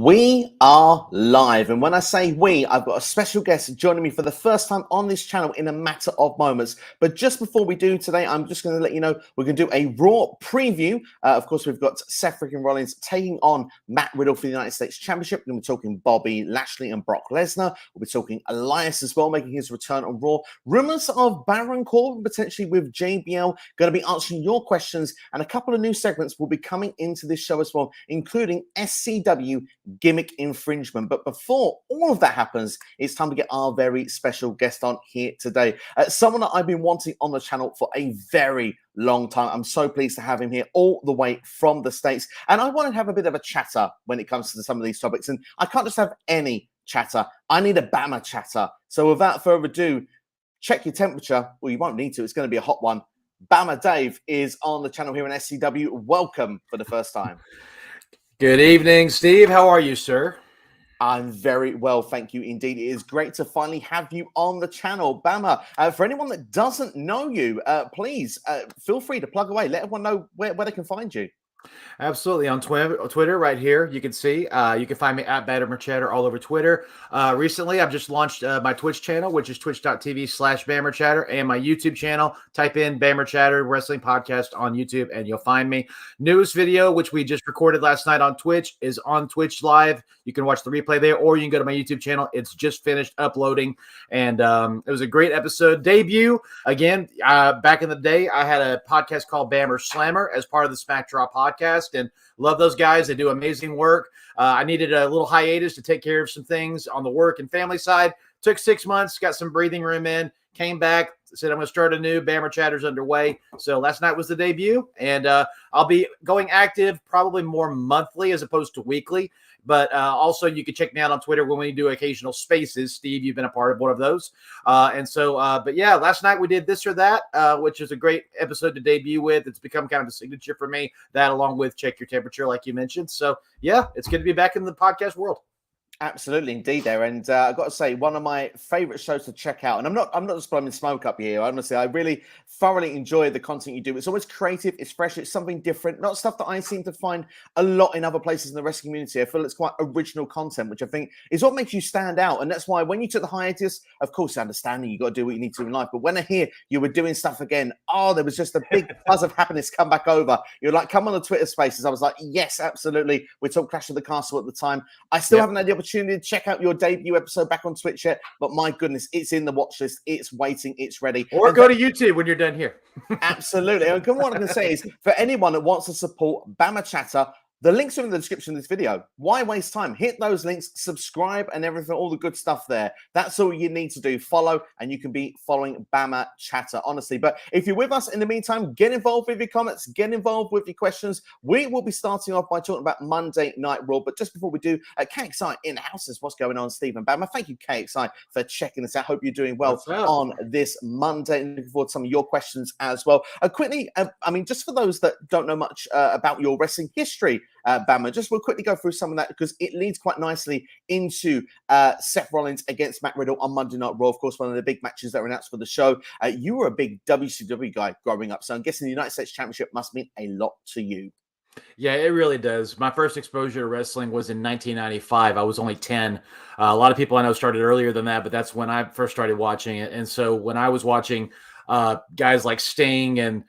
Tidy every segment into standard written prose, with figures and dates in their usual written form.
We are live, and when I say we, I've got a special guest joining me for the first time on this channel in a matter of moments. But just before we do today, I'm just going to let you know we're going to do a Raw preview. Of course, we've got Seth freaking Rollins taking on Matt Riddle for the United States Championship. We're going to be talking Bobby Lashley and Brock Lesnar. We'll be talking Elias as well, making his return on Raw. Rumors of Baron Corbin potentially with JBL. Going to be answering your questions, and a couple of new segments will be coming into this show as well, including SCW gimmick infringement. But before all of that happens, it's time to get our very special guest on here today. Someone that I've been wanting on the channel for a very long time. I'm so pleased to have him here all the way from the States. And I want to have a bit of a chatter when it comes to some of these topics. And I can't just have any chatter. I need a Bama chatter. So without further ado, check your temperature. Well, you won't need to. It's going to be a hot one. Bama Dave is on the channel here in SCW. Welcome for the first time. Good evening, Steve. How are you, sir? I'm very well, thank you indeed. It is great to finally have you on the channel. Bama, for anyone that doesn't know you, please feel free to plug away. Let everyone know where they can find you. Absolutely. On Twitter right here, you can see. You can find me at Bama Chatter all over Twitter. Recently, I've just launched my Twitch channel, which is twitch.tv/Bama Chatter, and my YouTube channel. Type in Bama Chatter Wrestling Podcast on YouTube, and you'll find me. Newest video, which we just recorded last night on Twitch, is on Twitch Live. You can watch the replay there, or you can go to my YouTube channel. It's just finished uploading, and it was a great episode. Debut. Again, back in the day, I had a podcast called Bammer Slammer as part of the Smack Draw podcast, and love those guys. They do amazing work. I needed a little hiatus to take care of some things on the work and family side. Took 6 months, got some breathing room in, came back, said I'm going to start a new Bama Chatter's underway. So last night was the debut, and I'll be going active probably more monthly as opposed to weekly. But also you can check me out on Twitter when we do occasional spaces. Steve, you've been a part of one of those. But yeah, last night we did this or that, which is a great episode to debut with. It's become kind of a signature for me, that along with Check Your Temperature, like you mentioned. So yeah, it's good to be back in the podcast world. Absolutely, indeed, there. And I've got to say, one of my favorite shows to check out, and I'm not just blowing smoke up here. Honestly, I really thoroughly enjoy the content you do. It's always creative, it's fresh, it's something different, not stuff that I seem to find a lot in other places in the wrestling community. I feel it's quite original content, which I think is what makes you stand out. And that's why when you took the hiatus, of course, understanding you got to do what you need to in life. But when I hear you were doing stuff again, there was just a big buzz of happiness come back over. You're like, come on the Twitter spaces. I was like, yes, absolutely. We're talking Clash of the Castle at the time. I still haven't had the opportunity to check out your debut episode back on Twitch yet, but my goodness, it's in the watch list, it's waiting, it's ready. Or go to YouTube when you're done here. Absolutely. And what I can say is, for anyone that wants to support Bama Chatter, the links are in the description of this video. Why waste time? Hit those links, subscribe, and everything, all the good stuff there. That's all you need to do. Follow, and you can be following Bama Chatter, honestly. But if you're with us in the meantime, get involved with your comments, get involved with your questions. We will be starting off by talking about Monday Night Raw. But just before we do, KXI in the house is what's going on, Stephen Bama. Thank you, KXI, for checking us out. Hope you're doing well on this Monday. Looking forward to some of your questions as well. Quickly, just for those that don't know much about your wrestling history, Bama, we'll quickly go through some of that because it leads quite nicely into Seth Rollins against Matt Riddle on Monday Night Raw. Of course, one of the big matches that were announced for the show. You were a big WCW guy growing up, so I'm guessing the United States Championship must mean a lot to you. Yeah, it really does. My first exposure to wrestling was in 1995. I was only 10. A lot of people I know started earlier than that, but that's when I first started watching it. And so when I was watching guys like Sting and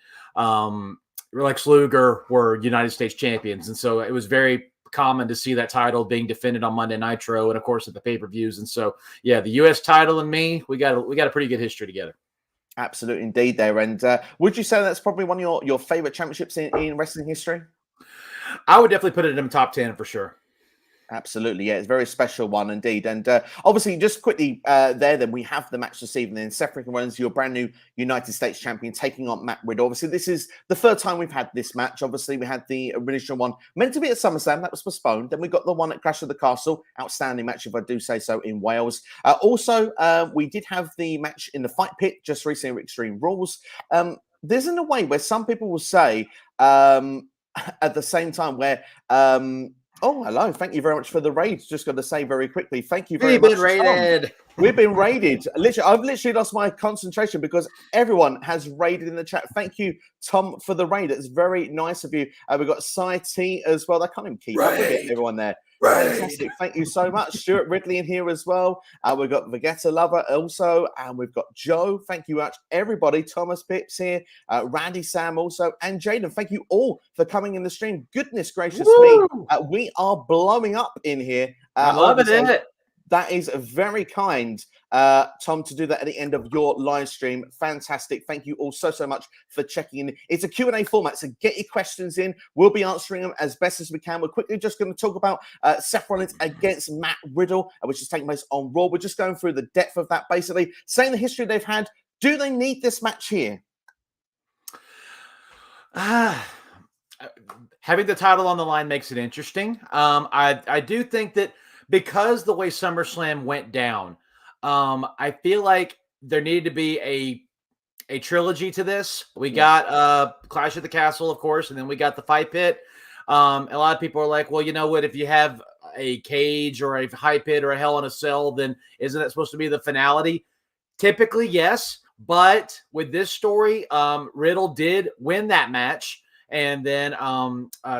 Lex Luger were United States champions. And so it was very common to see that title being defended on Monday Nitro and, of course, at the pay-per-views. And so, yeah, the U.S. title and me, we got a pretty good history together. Absolutely, indeed there. And would you say that's probably one of your favorite championships in wrestling history? I would definitely put it in the top 10 for sure. Absolutely, yeah, it's a very special one indeed. And obviously, just quickly then we have the match this evening. Seth Rollins, your brand new United States champion, taking on Matt Riddle. Obviously, this is the third time we've had this match. Obviously, we had the original one meant to be at SummerSlam, that was postponed. Then we got the one at Clash of the Castle, outstanding match if I do say so, in Wales. Also, we did have the match in the Fight Pit just recently with Extreme Rules. There's in a way where some people will say at the same time where oh, hello. Thank you very much for the raid. Just got to say very quickly, thank you very much. We've been raided. We've been raided. I've literally lost my concentration because everyone has raided in the chat. Thank you, Tom, for the raid. It's very nice of you. We've got Sai T as well. I can't even keep up with everyone there. Fantastic. Thank you so much. Stuart Ridley in here as well. We've got Vegeta Lover also, and we've got Joe. Thank you much, everybody. Thomas Pips here, Randy Sam also, and Jaden. Thank you all for coming in the stream. Goodness gracious me. We are blowing up in here. I'm loving it. That is very kind, Tom, to do that at the end of your live stream. Fantastic. Thank you all so much for checking in. It's a Q&A format, so get your questions in. We'll be answering them as best as we can. We're quickly just going to talk about Seth Rollins against Matt Riddle, which is taking place on Raw. We're just going through the depth of that, basically, saying the history they've had. Do they need this match here? Having the title on the line makes it interesting. I do think that because the way SummerSlam went down, I feel like there needed to be a trilogy to this. We got Clash at the Castle, of course, and then we got the Fight Pit. A lot of people are like, well, you know what? If you have a cage or a Fight Pit or a Hell in a Cell, then isn't that supposed to be the finality? Typically, yes. But with this story, Riddle did win that match. And then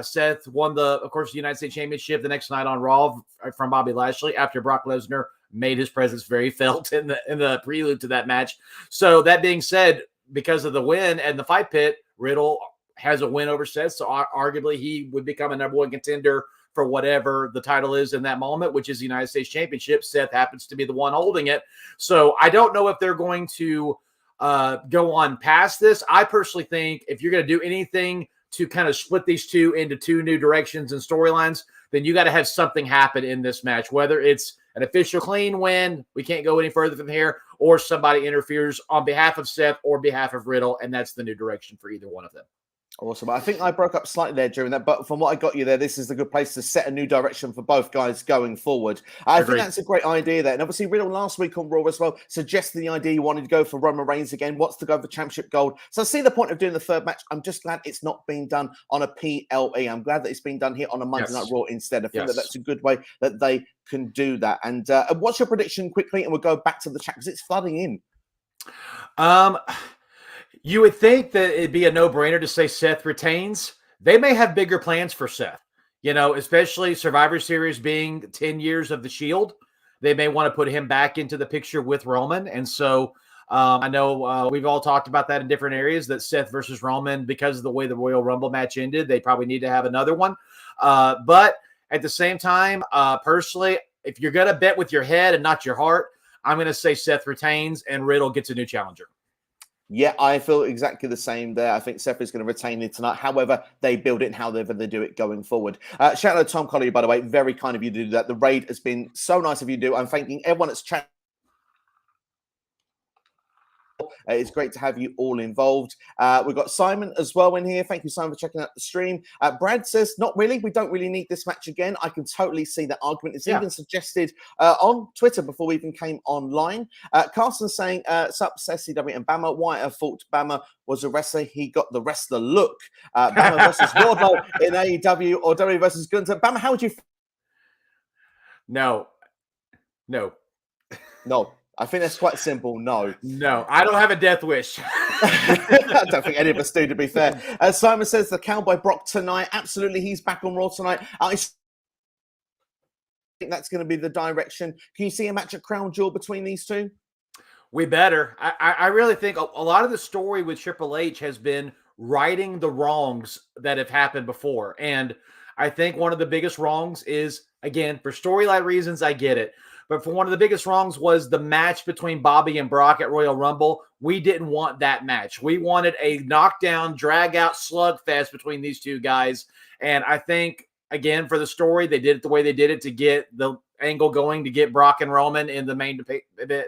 Seth won of course, the United States Championship the next night on Raw from Bobby Lashley after Brock Lesnar made his presence very felt in the prelude to that match. So that being said, because of the win and the Fight Pit, Riddle has a win over Seth. So arguably he would become a #1 contender for whatever the title is in that moment, which is the United States Championship. Seth happens to be the one holding it. So I don't know if they're going to go on past this. I personally think if you're going to do anything to kind of split these two into two new directions and storylines, then you got to have something happen in this match, whether it's an official clean win, we can't go any further from here, or somebody interferes on behalf of Seth or behalf of Riddle, and that's the new direction for either one of them. Awesome. I think I broke up slightly there during that, but from what I got you there, this is a good place to set a new direction for both guys going forward. I think that's a great idea there. And obviously, Riddle last week on Raw as well suggested the idea he wanted to go for Roman Reigns again, wants to go for championship gold. So I see the point of doing the third match. I'm just glad it's not being done on a PLE. I'm glad that it's being done here on a Monday Night Raw instead. I think that's a good way that they can do that. And what's your prediction quickly? And we'll go back to the chat because it's flooding in. You would think that it'd be a no-brainer to say Seth retains. They may have bigger plans for Seth, especially Survivor Series being 10 years of the Shield. They may want to put him back into the picture with Roman. And so I know we've all talked about that in different areas, that Seth versus Roman, because of the way the Royal Rumble match ended, they probably need to have another one. But at the same time, personally, if you're going to bet with your head and not your heart, I'm going to say Seth retains and Riddle gets a new challenger. Yeah, I feel exactly the same there. I think Seth is going to retain it tonight. However, they build it and however they do it going forward. Shout out to Tom Collier, by the way. Very kind of you to do that. The raid has been so nice of you to do. I'm thanking everyone that's chatting. It's great to have you all involved. We've got Simon as well in here. Thank you, Simon, for checking out the stream. Brad says, not really. We don't really need this match again. I can totally see that argument. It's even suggested on Twitter before we even came online. Carson saying, sup, SCW and Bama. Why I thought Bama was a wrestler. He got the wrestler look. Bama versus Wardlow in AEW or WWE versus Gunther. Bama, how would you... No. I think that's quite simple. No, I don't have a death wish. I don't think any of us do, to be fair. Simon says the Cowboy Brock tonight. Absolutely, he's back on Raw tonight. I think that's going to be the direction. Can you see a match at Crown Jewel between these two? We better. I really think a lot of the story with Triple H has been righting the wrongs that have happened before. And I think one of the biggest wrongs is, again, for storyline reasons, I get it. But for one of the biggest wrongs was the match between Bobby and Brock at Royal Rumble. We didn't want that match. We wanted a knockdown, drag-out slugfest between these two guys. And I think, again, for the story, they did it the way they did it to get the angle going, to get Brock and Roman in the main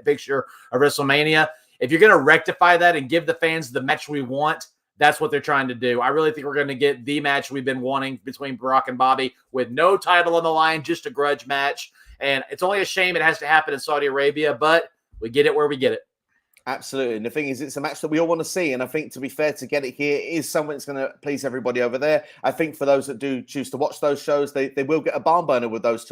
picture of WrestleMania. If you're going to rectify that and give the fans the match we want, that's what they're trying to do. I really think we're going to get the match we've been wanting between Brock and Bobby with no title on the line, just a grudge match. And it's only a shame it has to happen in Saudi Arabia, but we get it where we get it. Absolutely. And the thing is, it's a match that we all want to see. And I think, to be fair, to get it here is something that's going to please everybody over there. I think for those that do choose to watch those shows, they will get a barn burner with those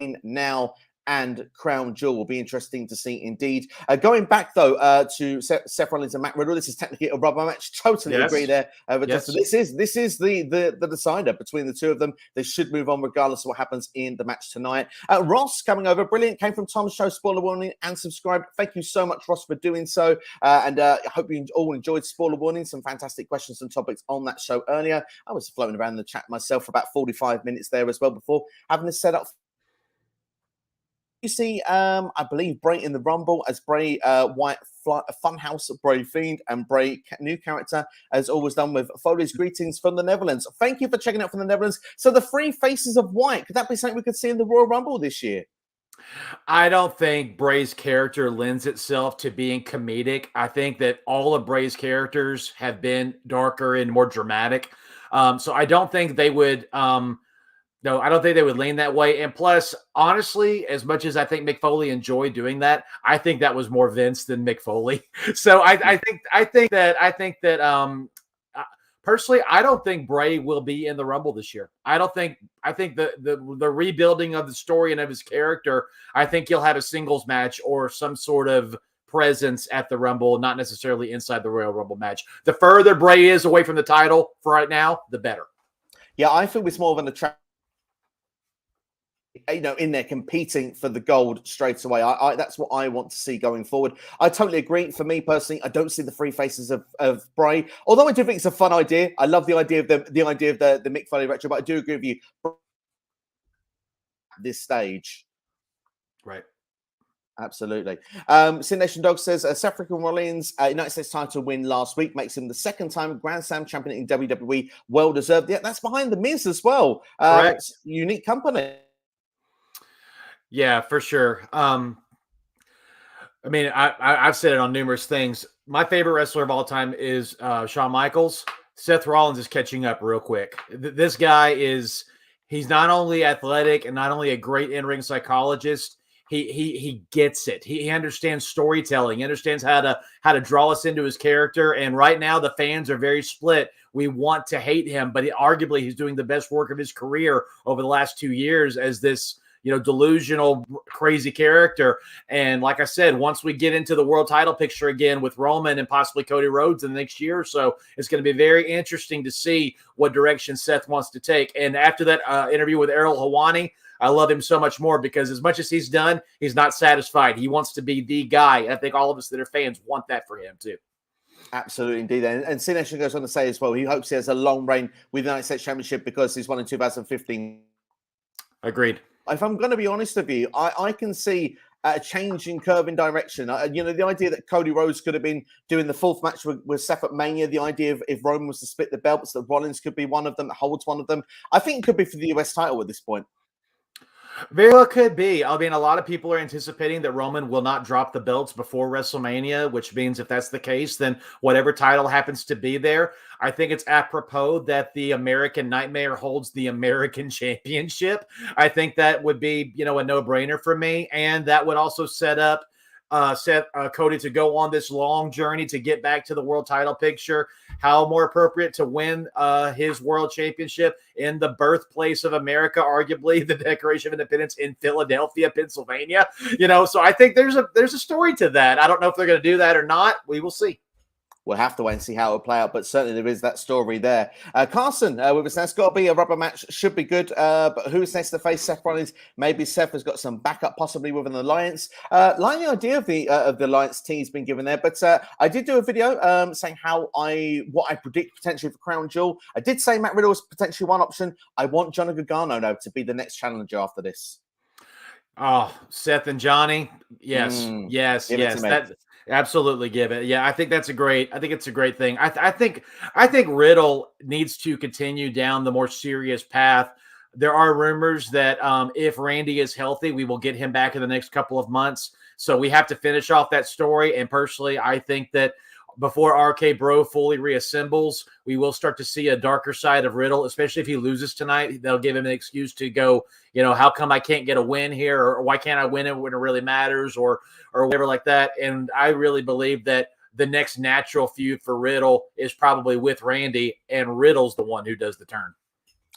two now and Crown Jewel. Will be interesting to see indeed. Going back though to Seth Rollins and Matt Riddle, this is technically a rubber match. Totally agree there. But Yes. this is the decider between the two of them. They should move on regardless of what happens in the match tonight. Ross coming over, brilliant. Came from Tom's show, spoiler warning, and subscribed. Thank you so much, Ross, for doing so. And I hope you all enjoyed spoiler warning. Some fantastic questions and topics on that show earlier. I was floating around the chat myself for about 45 minutes there as well before having this set up. You see, I believe Bray in the Rumble as Bray Wyatt, Funhouse, Bray Fiend, and Bray new character, as always done with Foley's greetings from the Netherlands. Thank you for checking out from the Netherlands. So the three faces of Wyatt, could that be something we could see in the Royal Rumble this year? I don't think Bray's character lends itself to being comedic. I think that all of Bray's characters have been darker and more dramatic. So I don't think they would no, I don't think they would lean that way. And plus, honestly, as much as I think Mick Foley enjoyed doing that, I think that was more Vince than Mick Foley. So I think that personally, I don't think Bray will be in the Rumble this year. I think the rebuilding of the story and of his character, I think he'll have a singles match or some sort of presence at the Rumble, not necessarily inside the Royal Rumble match. The further Bray is away from the title for right now, the better. Yeah, I think it's more of an attraction. In there competing for the gold straight away. That's what I want to see going forward. I totally agree. For me personally, I don't see the three faces of Bray. Although I do think it's a fun idea. I love the idea of the Mick Foley retro, but I do agree with you at this stage. Right. Absolutely. Sin Nation Dog says Seth freaking Rollins United States title win last week makes him the second time Grand Slam champion in WWE. Well deserved. Yeah, that's behind the Miz as well. Correct. Unique company. Yeah, for sure. I mean, I've said it on numerous things. My favorite wrestler of all time is Shawn Michaels. Seth Rollins is catching up real quick. This guy he's not only athletic and not only a great in-ring psychologist, he gets it. He understands storytelling. He understands how to draw us into his character. And right now, the fans are very split. We want to hate him, but arguably he's doing the best work of his career over the last 2 years as this delusional, crazy character. And like I said, once we get into the world title picture again with Roman and possibly Cody Rhodes in the next year or so, it's going to be very interesting to see what direction Seth wants to take. And after that interview with Errol Hawani, I love him so much more because as much as he's done, he's not satisfied. He wants to be the guy. And I think all of us that are fans want that for him too. Absolutely, indeed. And Sinesh goes on to say as well, he hopes he has a long reign with the United States Championship because he's won in 2015. Agreed. If I'm going to be honest with you, I can see a change in curve in direction. The idea that Cody Rhodes could have been doing the fourth match with Seth at Mania, the idea of if Roman was to split the belts, that Rollins could be one of them, that holds one of them. I think it could be for the US title at this point. Very well could be. I mean, a lot of people are anticipating that Roman will not drop the belts before WrestleMania, which means if that's the case, then whatever title happens to be there, I think it's apropos that the American Nightmare holds the American Championship. I think that would be, a no-brainer for me. And that would also set up Cody to go on this long journey to get back to the world title picture. How more appropriate to win his world championship in the birthplace of America, arguably the Declaration of Independence in Philadelphia, Pennsylvania. So I think there's a story to that. I don't know if they're going to do that or not. We will see. We'll have to wait and see how it will play out, but certainly there is that story there. Carson with us, that's got to be a rubber match, should be good. But who's next to face Seth Rollins? Maybe Seth has got some backup, possibly with an alliance. Like the idea of the alliance team's been given there, but I did do a video saying what I predict potentially for Crown Jewel. I did say Matt Riddle was potentially one option. I want Johnny Gargano now to be the next challenger after this. Oh, Seth and Johnny, yes. That. Absolutely, give it. Yeah, I think it's a great thing. I think Riddle needs to continue down the more serious path. There are rumors that if Randy is healthy, we will get him back in the next couple of months. So we have to finish off that story. And personally, I think that before RK Bro fully reassembles, we will start to see a darker side of Riddle, especially if he loses tonight. They'll give him an excuse to go, how come I can't get a win here? Or why can't I win it when it really matters? Or whatever like that. And I really believe that the next natural feud for Riddle is probably with Randy, and Riddle's the one who does the turn.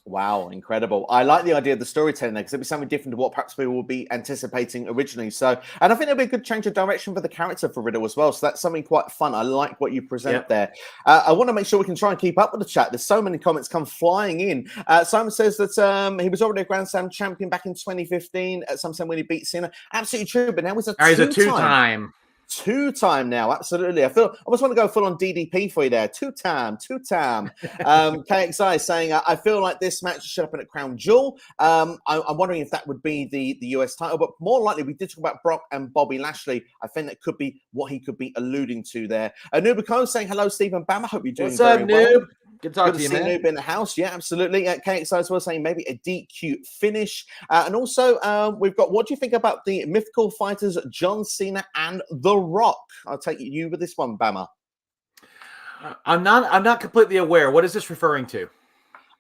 Wow, incredible. I like the idea of the storytelling there because it'd be something different to what perhaps people would be anticipating originally. So, and I think it'll be a good change of direction for the character for Riddle as well. So that's something quite fun. I like what you present there. I want to make sure we can try and keep up with the chat. There's so many comments come flying in. Simon says that he was already a Grand Slam champion back in 2015 at some time when he beat Cena. Absolutely true, but now he's a two-time. Two-time now, absolutely. I almost want to go full on DDP for you there. Two-time. KXI is saying, I feel like this match should happen at Crown Jewel. I'm wondering if that would be the US title, but more likely, we did talk about Brock and Bobby Lashley. I think that could be what he could be alluding to there. Noob saying, hello, Stephen Bam. I hope you're doing very well. Noob? Good to see you, man. Noob in the house. Yeah, absolutely. KXI as well saying maybe a DQ finish. And also, we've got, what do you think about the mythical fighters John Cena and The Rock? I'll take you with this one, Bama. I'm not completely aware. What is this referring to?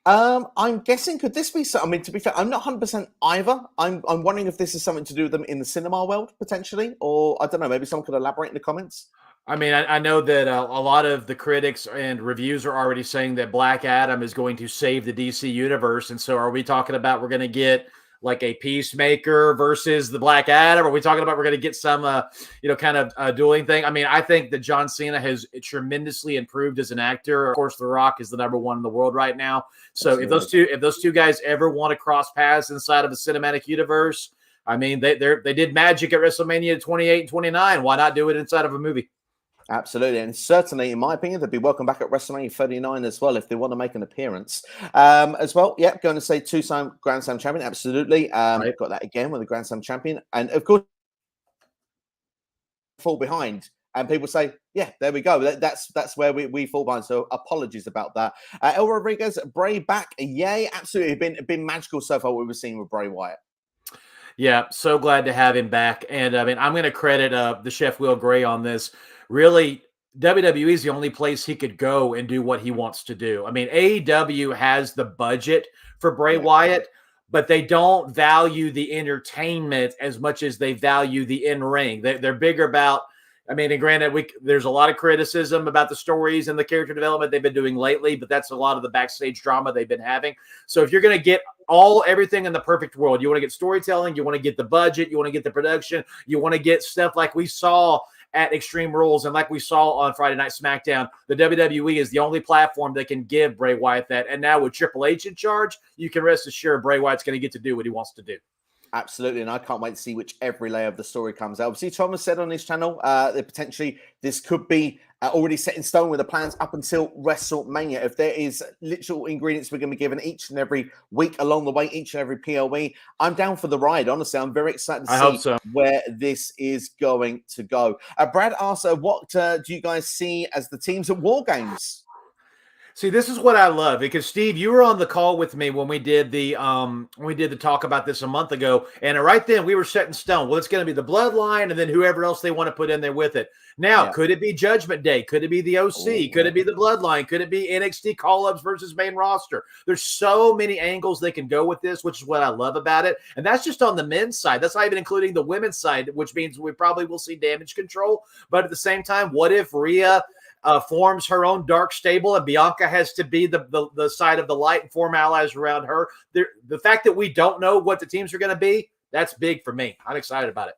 I'm guessing, could this be? I mean, to be fair, I'm not 100% either. I'm wondering if this is something to do with them in the cinema world potentially, or I don't know. Maybe someone could elaborate in the comments. I mean, I know that a lot of the critics and reviews are already saying that Black Adam is going to save the DC universe. And so are we talking about we're going to get like a Peacemaker versus the Black Adam? Are we talking about we're going to get some, kind of dueling thing? I mean, I think that John Cena has tremendously improved as an actor. Of course, The Rock is the #1 in the world right now. So if those two guys ever want to cross paths inside of a cinematic universe, I mean, they did magic at WrestleMania 28 and 29. Why not do it inside of a movie? Absolutely. And certainly, in my opinion, they'd be welcome back at WrestleMania 39 as well if they want to make an appearance. As well, yeah, going to say two-time Grand Slam champion. Absolutely. Right. Got that again with the Grand Slam champion. And of course, fall behind. And people say, yeah, there we go. That's where we fall behind. So apologies about that. El Rodriguez, Bray back. Yay. Absolutely. Been magical so far what we've seen with Bray Wyatt. Yeah, so glad to have him back. And I mean, I'm going to credit the Chef Will Gray on this. Really, WWE is the only place he could go and do what he wants to do. I mean, AEW has the budget for Bray Wyatt, but they don't value the entertainment as much as they value the in-ring. They're bigger about, I mean, and granted, there's a lot of criticism about the stories and the character development they've been doing lately, but that's a lot of the backstage drama they've been having. So if you're going to get everything in the perfect world, you want to get storytelling, you want to get the budget, you want to get the production, you want to get stuff like we saw at Extreme Rules and like we saw on Friday Night SmackDown. The WWE is the only platform that can give Bray Wyatt that. And now with Triple H in charge, you can rest assured Bray Wyatt's going to get to do what he wants to do. Absolutely, and I can't wait to see which every layer of the story comes out. Obviously, Thomas said on his channel that potentially this could be already set in stone with the plans up until WrestleMania. If there is literal ingredients we're going to be given each and every week along the way, each and every PLE, I'm down for the ride. Honestly, I'm very excited to see where this is going to go. Brad asks, what do you guys see as the teams at War Games? See, this is what I love because Steve, you were on the call with me when we did the talk about this a month ago, and right then we were set in stone. Well, it's going to be the Bloodline, and then whoever else they want to put in there with it. Now, could it be Judgment Day? Could it be the OC? Could it be the Bloodline? Could it be NXT call-ups versus main roster? There's so many angles they can go with this, which is what I love about it. And that's just on the men's side. That's not even including the women's side, which means we probably will see Damage Control. But at the same time, what if Rhea forms her own dark stable and Bianca has to be the side of the light and form allies around her? The fact that we don't know what the teams are going to be, that's big for me. I'm excited about it.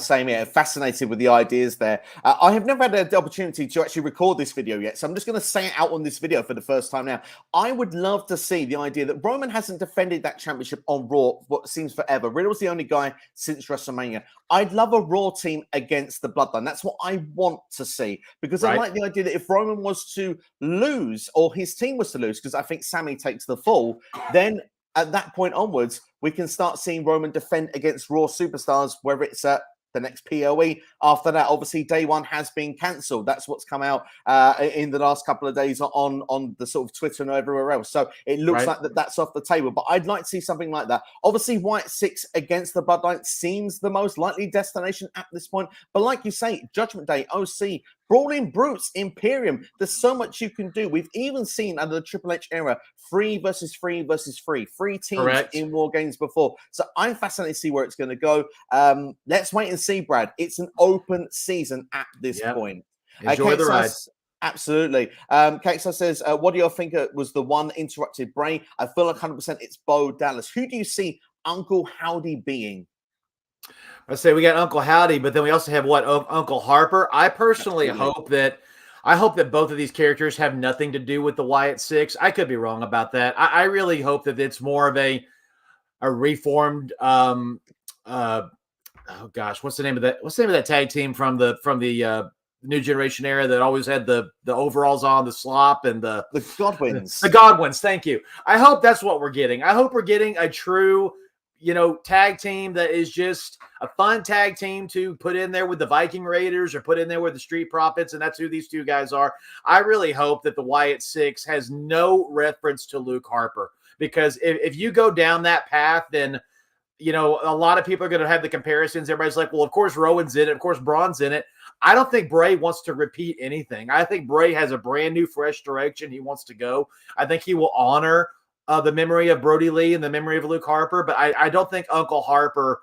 Same here. Fascinated with the ideas there. I have never had the opportunity to actually record this video yet, so I'm just going to say it out on this video for the first time now. I would love to see the idea that Roman hasn't defended that championship on Raw what seems forever. Riddle's the only guy since WrestleMania. I'd love a Raw team against the Bloodline. That's what I want to see, because I like the idea that if Roman was to lose, or his team was to lose, because I think Sammy takes the fall, then at that point onwards, we can start seeing Roman defend against Raw superstars, whether it's the next PLE. After that, obviously, day one has been cancelled. That's what's come out in the last couple of days on the sort of Twitter and everywhere else. So it looks like that's off the table. But I'd like to see something like that. Obviously, White 6 against the Bloodline seems the most likely destination at this point. But like you say, Judgment Day, OC, Brawling Brutes, Imperium. There's so much you can do. We've even seen under the Triple H era, 3 versus 3 versus 3. 3 teams in War Games before. So I'm fascinated to see where it's going to go. Let's wait and see, Brad. It's an open season at this point. Enjoy the ride. Absolutely. Kexar says, what do you think was the one interrupted Bray? I feel like 100% it's Bo Dallas. Who do you see Uncle Howdy being? I say we got Uncle Howdy, but then we also have what, Uncle Harper. I personally hope that both of these characters have nothing to do with the Wyatt Six. I could be wrong about that. I really hope that it's more of a reformed oh gosh, what's the name of that tag team from the New Generation era that always had the overalls on, the slop, and the Godwins. The Godwins, thank you. I hope that's what we're getting. I hope we're getting a true, tag team that is just a fun tag team to put in there with the Viking Raiders or put in there with the Street Profits, and that's who these two guys are. I really hope that the Wyatt Six has no reference to Luke Harper, because if you go down that path, then a lot of people are going to have the comparisons. Everybody's like, well, of course Rowan's in it, of course Braun's in it. I don't think Bray wants to repeat anything. I think Bray has a brand new, fresh direction he wants to go. I think he will honor the memory of Brody Lee and the memory of Luke Harper, but I don't think Uncle Harper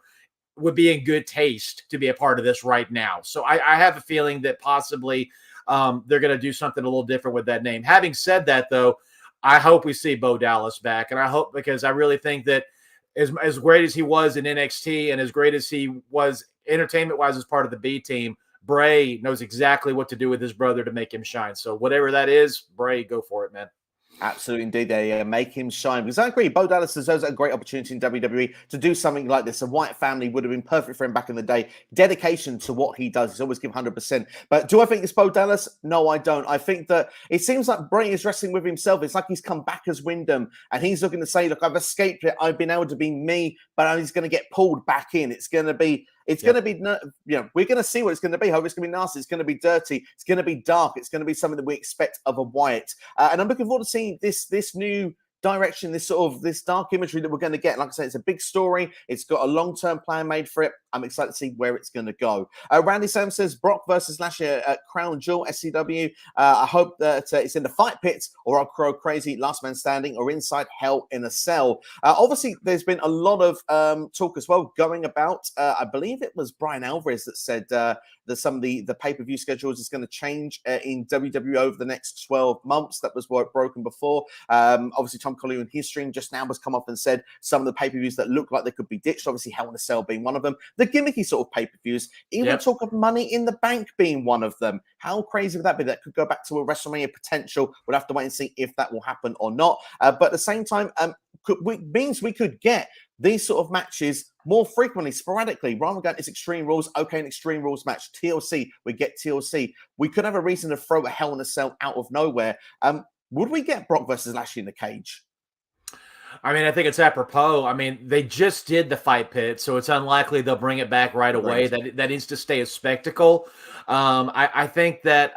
would be in good taste to be a part of this right now. So I have a feeling that possibly they're going to do something a little different with that name. Having said that, though, I hope we see Bo Dallas back, and I hope, because I really think that as great as he was in NXT and as great as he was entertainment-wise as part of the B team, Bray knows exactly what to do with his brother to make him shine. So whatever that is, Bray, go for it, man. Absolutely, indeed. They make him shine. Because I agree, Bo Dallas deserves a great opportunity in WWE to do something like this. A Wyatt family would have been perfect for him back in the day. Dedication to what he does. He's always give 100%. But do I think it's Bo Dallas? No, I don't. I think that it seems like Bray is wrestling with himself. It's like he's come back as Wyndham, and he's looking to say, look, I've escaped it. I've been able to be me, but he's going to get pulled back in. It's going to be, we're going to see what it's going to be. Hope it's going to be nasty. It's going to be dirty. It's going to be dark. It's going to be something that we expect of a Wyatt. And I'm looking forward to seeing this new direction, this dark imagery that we're going to get. Like I said, it's a big story. It's got a long-term plan made for it. I'm excited to see where it's going to go. Randy Sam says, Brock versus Lashley at Crown Jewel, SCW. I hope that it's in the fight pits, or I'll crow crazy, last man standing, or inside Hell in a Cell. Obviously, there's been a lot of talk as well going about. I believe it was Brian Alvarez that said that some of the pay-per-view schedules is going to change in WWE over the next 12 months. That was broken before. Obviously, Tom Colley in his stream just now has come up and said some of the pay-per-views that look like they could be ditched. Obviously, Hell in a Cell being one of them. The gimmicky sort of pay-per-views, even talk of Money in the Bank being one of them. How crazy would that be? That could go back to a WrestleMania potential. We'll have to wait and see if that will happen or not. But at the same time, means we could get these sort of matches more frequently, sporadically. Rather than going, it's Extreme Rules, okay, an Extreme Rules match. TLC, we get TLC. We could have a reason to throw a Hell in a Cell out of nowhere. Would we get Brock versus Lashley in the cage? I mean, I think it's apropos. I mean, they just did the fight pit, so it's unlikely they'll bring it back right away. That needs to stay a spectacle. I think that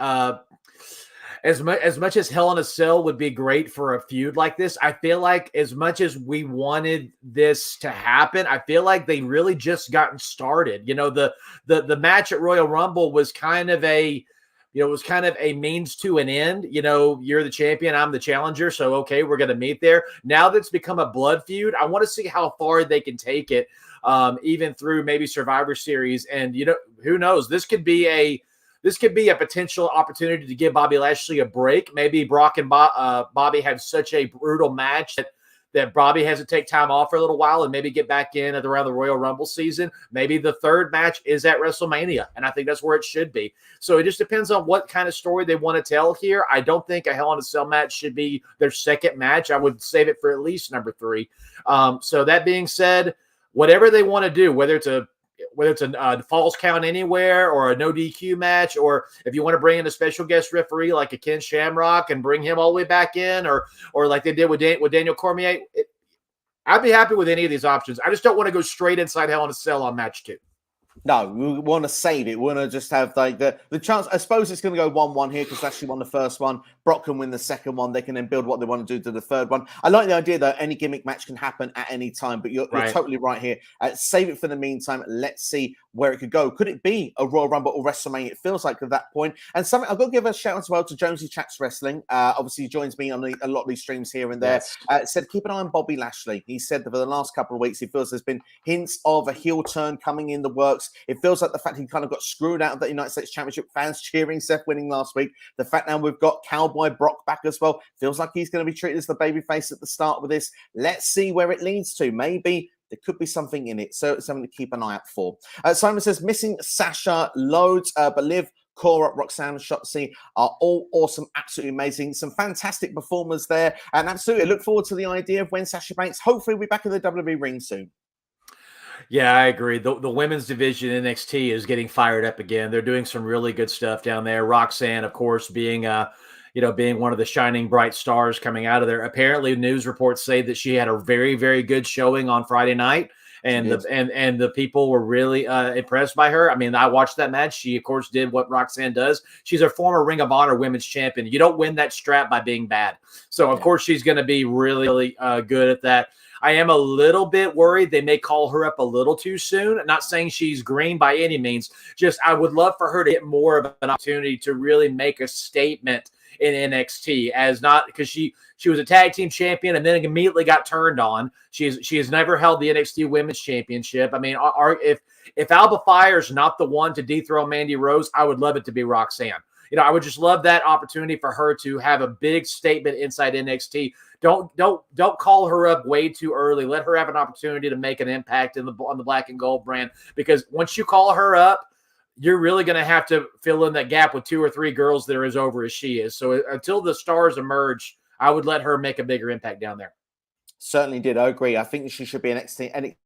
as much as Hell in a Cell would be great for a feud like this, I feel like as much as we wanted this to happen, I feel like they really just gotten started. The match at Royal Rumble was kind of a means to an end. You're the champion, I'm the challenger, so okay, we're going to meet there. Now that's become a blood feud, I want to see how far they can take it, even through maybe Survivor Series. And who knows? This could be a potential opportunity to give Bobby Lashley a break. Maybe Brock and Bobby have such a brutal match that Bobby has to take time off for a little while and maybe get back in at around the Royal Rumble season. Maybe the third match is at WrestleMania, and I think that's where it should be. So it just depends on what kind of story they want to tell here. I don't think a Hell in a Cell match should be their second match. I would save it for at least number 3. So that being said, whatever they want to do, whether it's a falls count anywhere or a no DQ match, or if you want to bring in a special guest referee like a Ken Shamrock and bring him all the way back in, or like they did with Daniel Cormier, I'd be happy with any of these options. I just don't want to go straight inside Hell in a Cell on match 2. No, we want to save it. We want to just have like the chance. I suppose it's going to go 1-1 here because Lashley won the first one. Brock can win the second one. They can then build what they want to do to the third one. I like the idea that any gimmick match can happen at any time, but you're totally right here. Save it for the meantime. Let's see where it could go. Could it be a Royal Rumble or WrestleMania? It feels like at that point. And something I've got to give a shout out as well to Jonesy Chats Wrestling. Obviously, he joins me on a lot of these streams here and there. Said keep an eye on Bobby Lashley. He said that for the last couple of weeks, he feels there's been hints of a heel turn coming in the works. It feels like the fact he kind of got screwed out of the United States Championship, fans cheering Seth winning last week. The fact now we've got Cowboy Brock back as well. Feels like he's going to be treated as the babyface at the start with this. Let's see where it leads to. Maybe there could be something in it. So it's something to keep an eye out for. Simon says, missing Sasha loads, but Liv, Cora, Roxanne, Shotzi are all awesome, absolutely amazing. Some fantastic performers there. And absolutely look forward to the idea of when Sasha Banks hopefully will be back in the WWE ring soon. Yeah, I agree. The women's division NXT is getting fired up again. They're doing some really good stuff down there. Roxanne, of course, being being one of the shining bright stars coming out of there. Apparently, news reports say that she had a very, very good showing on Friday night. And the people were really impressed by her. I mean, I watched that match. She, of course, did what Roxanne does. She's a former Ring of Honor Women's Champion. You don't win that strap by being bad. So, of course, she's going to be really, really good at that. I am a little bit worried they may call her up a little too soon. I'm not saying she's green by any means. Just I would love for her to get more of an opportunity to really make a statement in NXT, as not because she was a tag team champion and then immediately got turned on. She has never held the NXT Women's Championship. I mean, if Alba Fire's not the one to dethrone Mandy Rose, I would love it to be Roxanne. You know, I would just love that opportunity for her to have a big statement inside NXT. Don't call her up way too early. Let her have an opportunity to make an impact on the Black and Gold brand, because once you call her up, you're really going to have to fill in that gap with 2 or 3 girls that are as over as she is. So until the stars emerge, I would let her make a bigger impact down there. Certainly did. I agree. I think she should be an NXT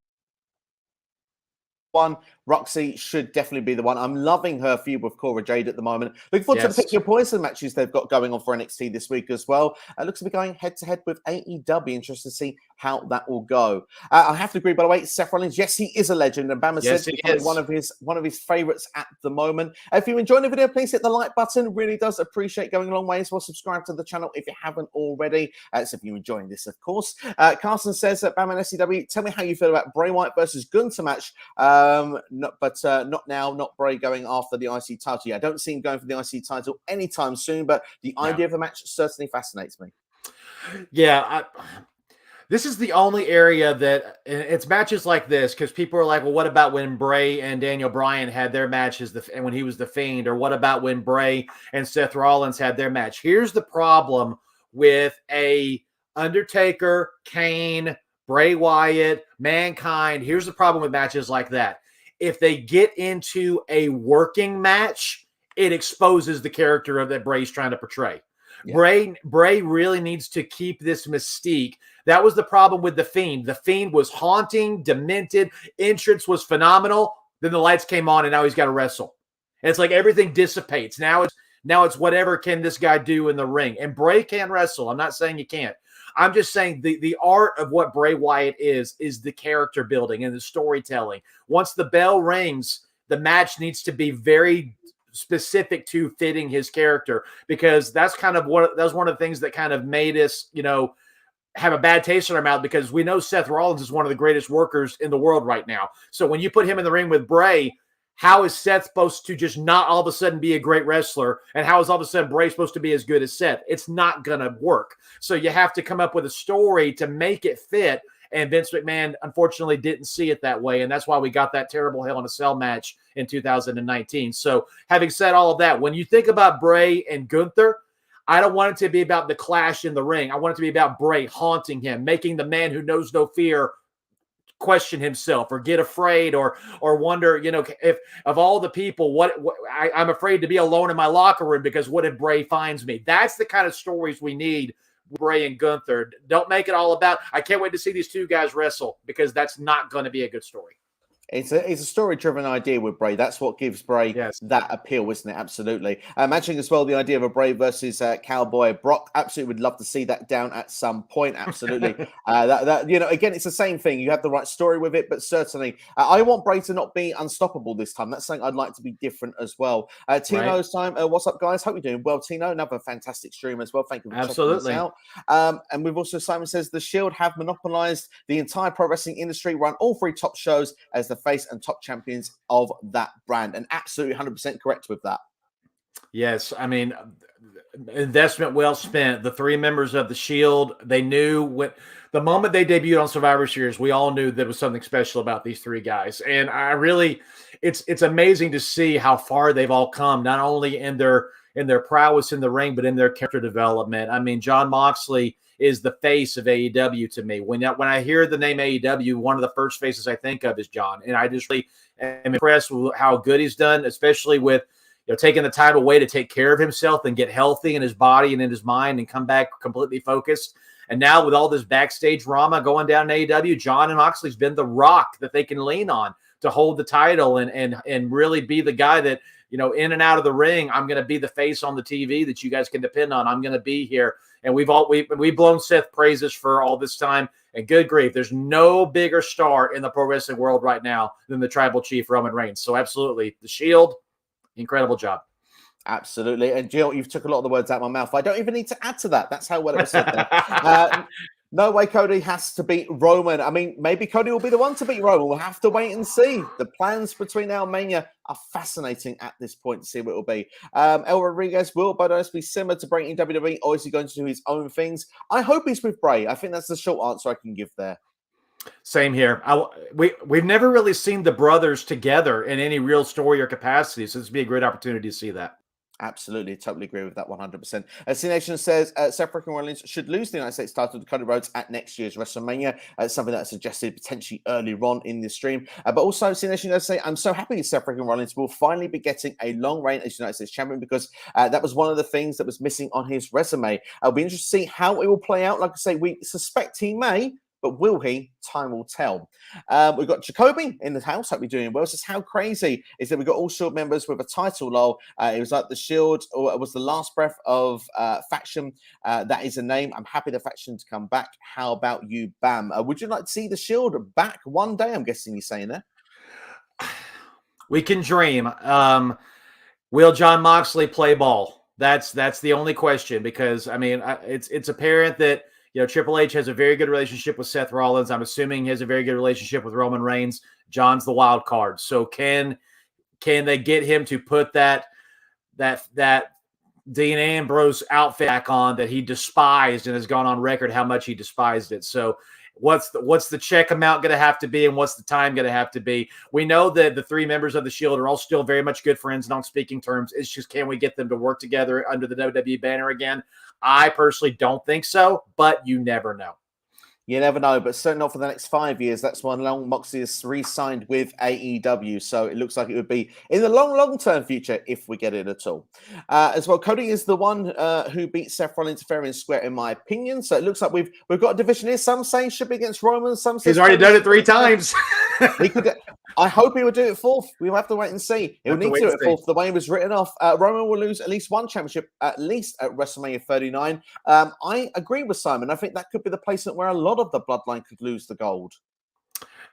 one. Roxy should definitely be the one. I'm loving her feud with Cora Jade at the moment. Looking forward to the Pick Your Poison matches they've got going on for NXT this week as well. It looks to be going head-to-head with AEW. Interested to see how that will go. I have to agree, by the way, Seth Rollins, yes, he is a legend. And Bama said he's one of his favorites at the moment. If you're enjoying the video, please hit the like button. Really does appreciate going a long way as well. Subscribe to the channel if you haven't already. So if you're enjoying this, of course. Carson says that Bama and SCW, tell me how you feel about Bray Wyatt versus Gunther match. Not now, not Bray going after the IC title. Yeah, I don't see him going for the IC title anytime soon, but the idea of the match certainly fascinates me. Yeah, this is the only area that it's matches like this, because people are like, well, what about when Bray and Daniel Bryan had their matches and when he was the Fiend? Or what about when Bray and Seth Rollins had their match? Here's the problem with a Undertaker, Kane, Bray Wyatt, Mankind. Here's the problem with matches like that. If they get into a match, it exposes the character that Bray's trying to portray. Yeah. Bray really needs to keep this mystique. That was the problem with The Fiend. The Fiend was haunting, demented. Entrance was phenomenal. Then the lights came on, and now he's got to wrestle. And it's like everything dissipates. Now it's whatever can this guy do in the ring. And Bray can wrestle. I'm not saying you can't. I'm just saying the art of what Bray Wyatt is the character building and the storytelling. Once the bell rings, the match needs to be very specific to fitting his character, because that's one of the things that kind of made us, have a bad taste in our mouth, because we know Seth Rollins is one of the greatest workers in the world right now. So when you put him in the ring with Bray, how is Seth supposed to just not all of a sudden be a great wrestler? And how is all of a sudden Bray supposed to be as good as Seth? It's not going to work. So you have to come up with a story to make it fit. And Vince McMahon, unfortunately, didn't see it that way. And that's why we got that terrible Hell in a Cell match in 2019. So having said all of that, when you think about Bray and Gunther, I don't want it to be about the clash in the ring. I want it to be about Bray haunting him, making the man who knows no fear question himself or get afraid or wonder, if of all the people, I'm afraid to be alone in my locker room because what if Bray finds me? That's the kind of stories we need, Bray and Gunther. Don't make it all about, I can't wait to see these two guys wrestle, because that's not going to be a good story. It's a story-driven idea with Bray. That's what gives Bray Yes. that appeal, isn't it? Absolutely. Imagining as well the idea of a Bray versus Cowboy Brock. Absolutely would love to see that down at some point. Absolutely. That again, it's the same thing. You have the right story with it, but certainly I want Bray to not be unstoppable this time. That's something I'd like to be different as well. Tino's time. What's up, guys? Hope you're doing well, Tino. Another fantastic stream as well. Thank you for checking this out. And we've also, Simon says, the Shield have monopolized the entire pro wrestling industry, run all 3 top shows as the face and top champions of that brand, and absolutely 100% correct with that. Yes, I mean, investment well spent. The 3 members of the Shield, they knew when the moment they debuted on Survivor Series, we all knew there was something special about these 3 guys, and I really, it's amazing to see how far they've all come, not only in their prowess in the ring, but in their character development. I mean, Jon Moxley is the face of AEW to me. When I hear the name AEW, one of the first faces I think of is John. And I just really am impressed with how good he's done, especially with taking the time away to take care of himself and get healthy in his body and in his mind and come back completely focused. And now with all this backstage drama going down in AEW, John and Moxley's been the rock that they can lean on to hold the title and really be the guy that, in and out of the ring, I'm going to be the face on the TV that you guys can depend on. I'm going to be here. And we've blown Seth praises for all this time. And good grief, there's no bigger star in the pro wrestling world right now than the Tribal Chief Roman Reigns. So absolutely, the Shield, incredible job. Absolutely. And Jill, you've took a lot of the words out of my mouth. I don't even need to add to that. That's how well it was said there. No way Cody has to beat Roman. I mean, maybe Cody will be the one to beat Roman. We'll have to wait and see. The plans between now and Mania are fascinating at this point to see what it will be. El Rodriguez, will Bodos be similar to Bray in WWE, or is he going to do his own things? I hope he's with Bray. I think that's the short answer I can give there. Same here. We've never really seen the brothers together in any real story or capacity, so this would be a great opportunity to see that. Absolutely, totally agree with that 100%. C Nation says Seth Rollins should lose the United States title to Cody Rhodes at next year's WrestleMania. Something that's suggested potentially earlier on in this stream. But also, C Nation does say, I'm so happy Seth Rollins will finally be getting a long reign as United States champion, because that was one of the things that was missing on his resume. I'll be interested to see how it will play out. Like I say, we suspect he may, but will he? Time will tell. We've got Jacoby in the house. Hope you're doing well. Says, how crazy is that we've got all Shield members with a title, lol. It was like the Shield, or it was the last breath of faction. That is a name. I'm happy the faction to come back. How about you, Bam? Would you like to see the Shield back one day? I'm guessing you're saying that. We can dream. Will Jon Moxley play ball? That's the only question, because, I mean, it's apparent that Triple H has a very good relationship with Seth Rollins. I'm assuming he has a very good relationship with Roman Reigns. John's the wild card. So can they get him to put that Dean Ambrose outfit back on that he despised and has gone on record how much he despised it? So what's the check amount going to have to be, and what's the time going to have to be? We know that the 3 members of the Shield are all still very much good friends and on speaking terms. It's just, can we get them to work together under the WWE banner again? I personally don't think so, but you never know. You never know, but certainly not for the next 5 years. That's when Long Moxley is re-signed with AEW. So it looks like it would be in the long-term future if we get it at all. As well, Cody is the one who beat Seth Rollins fair and square, in my opinion. So it looks like we've got a division here. Some say should be against Roman. Some say he's already done it 3 times. He could. I hope he would do it 4th. We'll have to wait and see. He'll need to do it 4th. The way it was written off. Roman will lose at least 1 championship, at least at WrestleMania 39. I agree with Simon. I think that could be the placement where a lot of the bloodline could lose the gold.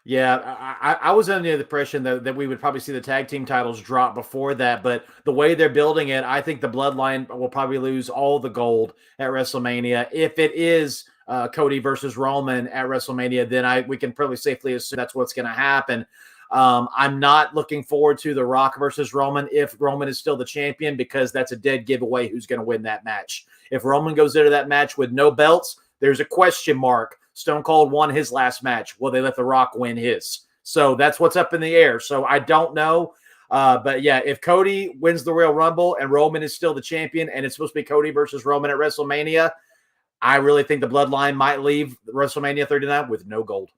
Yeah, I was under the impression that we would probably see the tag team titles drop before that, but the way they're building it, I think the bloodline will probably lose all the gold at WrestleMania. If it is Cody versus Roman at WrestleMania, then we can probably safely assume that's what's going to happen. I'm not looking forward to The Rock versus Roman if Roman is still the champion, because that's a dead giveaway who's going to win that match. If Roman goes into that match with no belts, there's a question mark. Stone Cold won his last match. Will they let The Rock win his? So that's what's up in the air. So I don't know. But yeah, if Cody wins the Royal Rumble and Roman is still the champion and it's supposed to be Cody versus Roman at WrestleMania, I really think the bloodline might leave WrestleMania 39 with no gold.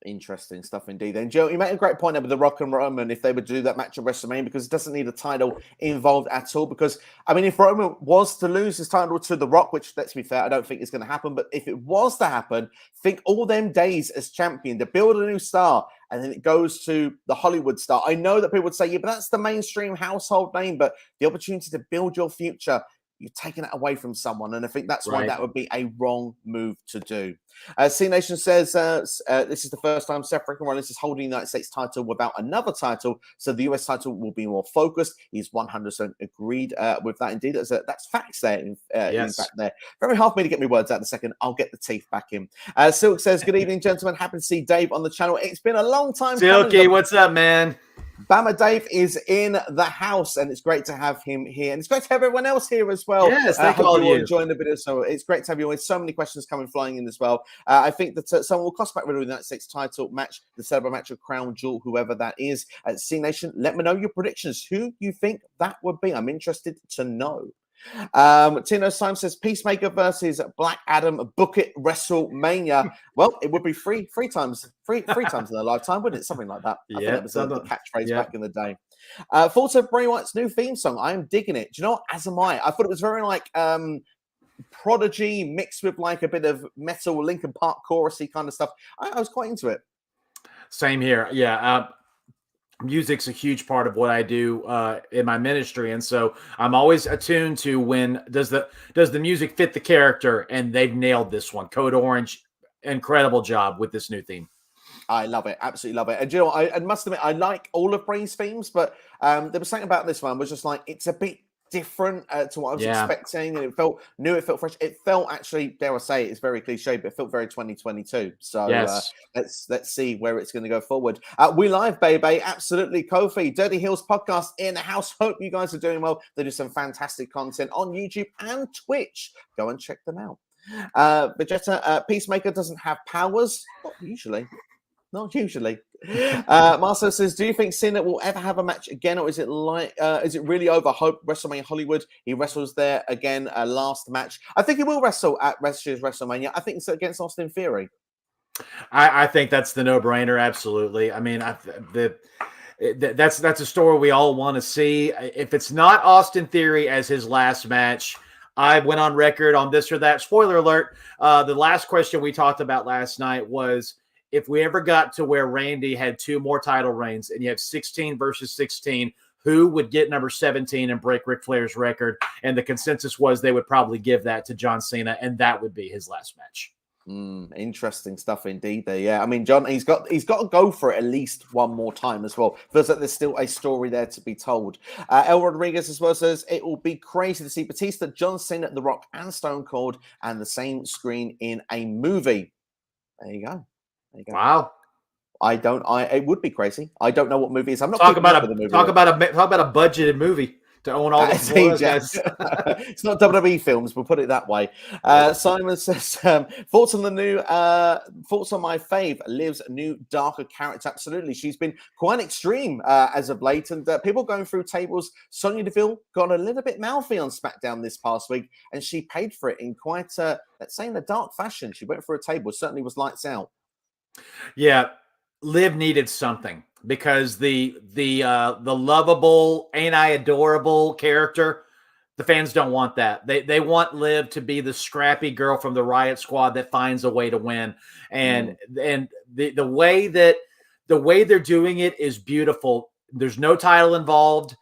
Interesting stuff indeed. And Joe, you made a great point there with the Rock and Roman if they would do that match at WrestleMania, because it doesn't need a title involved at all. Because I mean, if Roman was to lose his title to the Rock, which let's be fair, I don't think is going to happen, but if it was to happen, think all them days as champion to build a new star, and then it goes to the Hollywood star. I know that people would say, yeah, but that's the mainstream household name, but the opportunity to build your future, you're taking it away from someone. And I think that's why that would be a wrong move to do. C Nation says this is the first time Seth Rollins is holding the United States title without another title, so the US title will be more focused. He's 100% agreed with that. Indeed, that's facts there. In fact, there. Very hard for me to get my words out in a second. I'll get the teeth back in. Silk says, good evening, gentlemen. Happy to see Dave on the channel. It's been a long time. Silky, what's up, man? Bama Dave is in the house, and it's great to have him here, and it's great to have everyone else here as well. Yes, thank you all of you. Enjoying the video, so it's great to have you. With so many questions coming flying in as well. I think that someone will cost back Riddle in the United States title match, the celebrate match of Crown Jewel, whoever that is. C Nation, let me know your predictions. Who you think that would be? I'm interested to know. Tino Syme says Peacemaker versus Black Adam, book it WrestleMania. Well, it would be three times in their lifetime, wouldn't it? Something like that. I think that was the catchphrase back in the day. Thoughts of Bray Wyatt's new theme song? I am digging it. Do you know what? As am I. I thought it was very like Prodigy mixed with like a bit of metal Linkin Park chorusy kind of stuff. I was quite into it. Same here. Yeah. Music's a huge part of what I do in my ministry, and so I'm always attuned to when does the music fit the character, and they've nailed this one. Code Orange, incredible job with this new theme. I love it, absolutely love it. And you know, I must admit, I like all of Bray's themes, but there was something about this one was just like it's a bit different to what I was expecting, and it felt new, it felt fresh, it felt actually, dare I say it's very cliche, but it felt very 2022. So let's see where it's going to go forward. We live, baby, absolutely. Kofi, Dirty Heels podcast in the house. Hope you guys are doing well. They do some fantastic content on YouTube and Twitch. Go and check them out. Vegeta, Peacemaker doesn't have powers. Not usually. Marcel says, do you think Cena will ever have a match again, or is it really over? Hope WrestleMania Hollywood, he wrestles there again last match. I think he will wrestle at WrestleMania. I think it's against Austin Theory. I think that's the no-brainer, absolutely. I mean, that's a story we all want to see. If it's not Austin Theory as his last match, I went on record on this or that. Spoiler alert, the last question we talked about last night was, if we ever got to where Randy had 2 more title reigns and you have 16 versus 16, who would get number 17 and break Ric Flair's record? And the consensus was they would probably give that to John Cena, and that would be his last match. Interesting stuff indeed there. Yeah, I mean, John, he's got to go for it at least one more time as well. Feels like there's still a story there to be told. El Rodriguez as well says it will be crazy to see Batista, John Cena, The Rock, and Stone Cold and the same screen in a movie. There you go. Wow. It would be crazy. I don't know what movie it is. I'm not talk about a budgeted movie to own all the guys. It's not WWE films, we'll put it that way. Simon says, thoughts on my fave, Liv's new darker character. Absolutely. She's been quite extreme as of late, and people going through tables. Sonya Deville got a little bit mouthy on SmackDown this past week, and she paid for it in quite let's say in a dark fashion. She went for a table, certainly was lights out. Yeah, Liv needed something, because the lovable, ain't I adorable character, the fans don't want that. They want Liv to be the scrappy girl from the Riot Squad that finds a way to win. And the way they're doing it is beautiful. There's no title involved.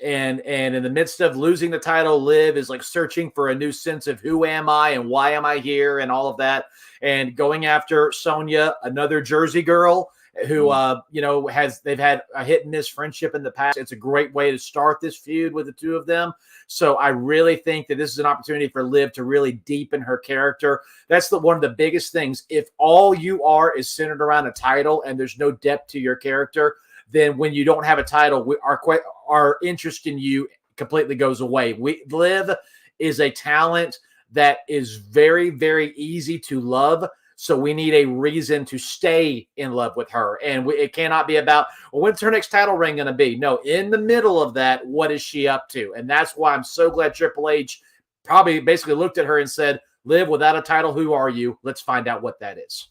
And in the midst of losing the title, Liv is like searching for a new sense of who am I and why am I here and all of that. And going after Sonya, another Jersey girl who, they've had a hit and miss friendship in the past. It's a great way to start this feud with the two of them. So I really think that this is an opportunity for Liv to really deepen her character. That's one of the biggest things. If all you are is centered around a title and there's no depth to your character, then when you don't have a title, our interest in you completely goes away. Liv is a talent that is very, very easy to love. So we need a reason to stay in love with her. And it cannot be about, well, when's her next title reign going to be? No, in the middle of that, what is she up to? And that's why I'm so glad Triple H probably basically looked at her and said, Liv, without a title, who are you? Let's find out what that is.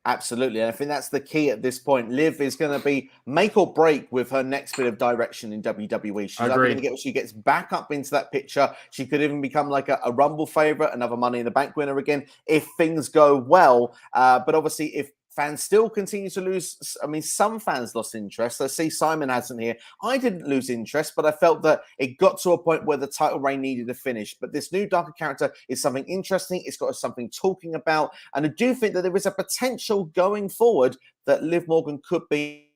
Absolutely. And I think that's the key at this point. Liv is going to be make or break with her next bit of direction in WWE. She's either going to get, she gets back up into that picture. She could even become like a Rumble favorite, another Money in the Bank winner again, if things go well. But obviously, if fans still continue to lose, I mean, some fans lost interest. I see Simon hasn't here. I didn't lose interest, but I felt that it got to a point where the title reign needed to finish. But this new darker character is something interesting. It's got something talking about. And I do think that there is a potential going forward that Liv Morgan could be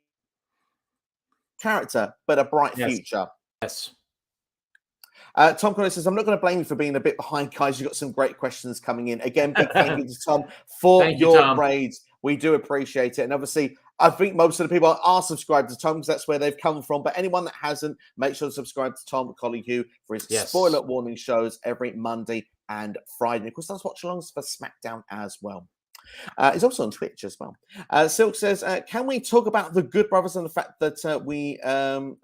character, but a bright future. Yes. Tom Connor says, I'm not going to blame you for being a bit behind, guys. You've got some great questions coming in. Again, big thank you to Tom for your raids. We do appreciate it. And obviously, I think most of the people are subscribed to Tom because that's where they've come from. But anyone that hasn't, make sure to subscribe to Tom Colligue for his spoiler warning shows every Monday and Friday. And of course, that's watch-alongs for SmackDown as well. He's also on Twitch as well. Silk says, can we talk about the Good Brothers and the fact that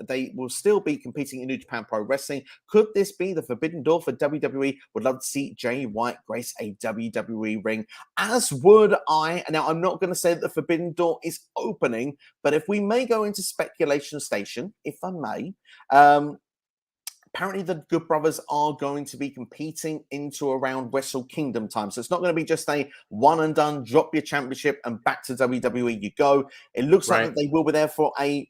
they will still be competing in New Japan Pro Wrestling? Could this be the forbidden door for WWE? Would love to see Jay White grace a WWE ring, as would I. Now, I'm not going to say that the forbidden door is opening, but if we may go into speculation station, if I may, apparently, the Good Brothers are going to be competing into around Wrestle Kingdom time. So it's not going to be just a one and done, drop your championship and back to WWE you go. It looks like that they will be there for a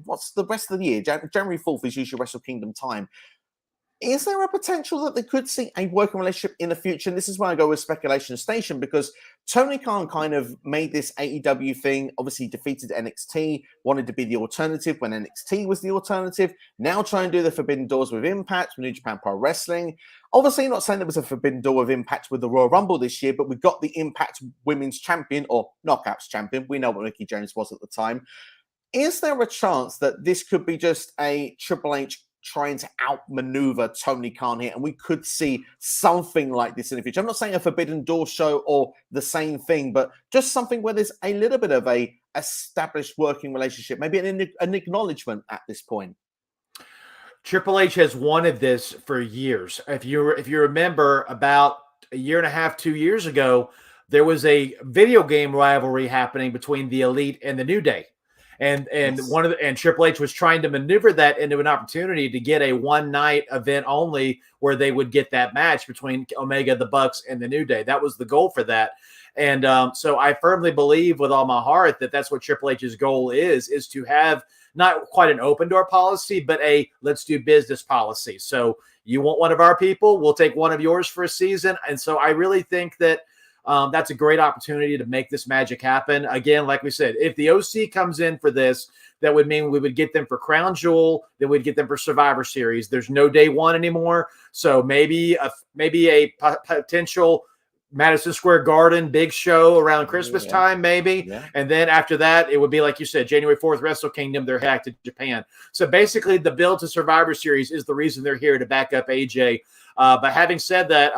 what's the rest of the year? January 4th is usually Wrestle Kingdom time. Is there a potential that they could see a working relationship in the future? And this is where I go with speculation station, because Tony Khan kind of made this AEW thing, obviously defeated NXT, wanted to be the alternative when NXT was the alternative. Now try and do the Forbidden Doors with Impact, with New Japan Pro Wrestling. Obviously not saying there was a Forbidden Door with Impact with the Royal Rumble this year, but we got the Impact Women's Champion or Knockouts Champion. We know what Mickie James was at the time. Is there a chance that this could be just a Triple H trying to outmaneuver Tony Khan here, and we could see something like this in the future? I'm not saying a Forbidden Door show or the same thing, but just something where there's a little bit of a established working relationship, maybe an acknowledgement at this point. Triple H has wanted this for years. If you remember, about a year and a half, 2 years ago, there was a video game rivalry happening between the Elite and the New Day. And Triple H was trying to maneuver that into an opportunity to get a one-night event only where they would get that match between Omega, the Bucks, and the New Day. That was the goal for that. And so I firmly believe with all my heart that that's what Triple H's goal is to have not quite an open door policy, but a let's do business policy. So you want one of our people, we'll take one of yours for a season. And so I really think that that's a great opportunity to make this magic happen. Again, like we said, if the OC comes in for this, that would mean we would get them for Crown Jewel, then we'd get them for Survivor Series. There's no day one anymore. So maybe a potential Madison Square Garden big show around Christmas time, maybe. Yeah. And then after that, it would be, like you said, January 4th, Wrestle Kingdom, they're back to Japan. So basically the build to Survivor Series is the reason they're here to back up AJ. But having said that,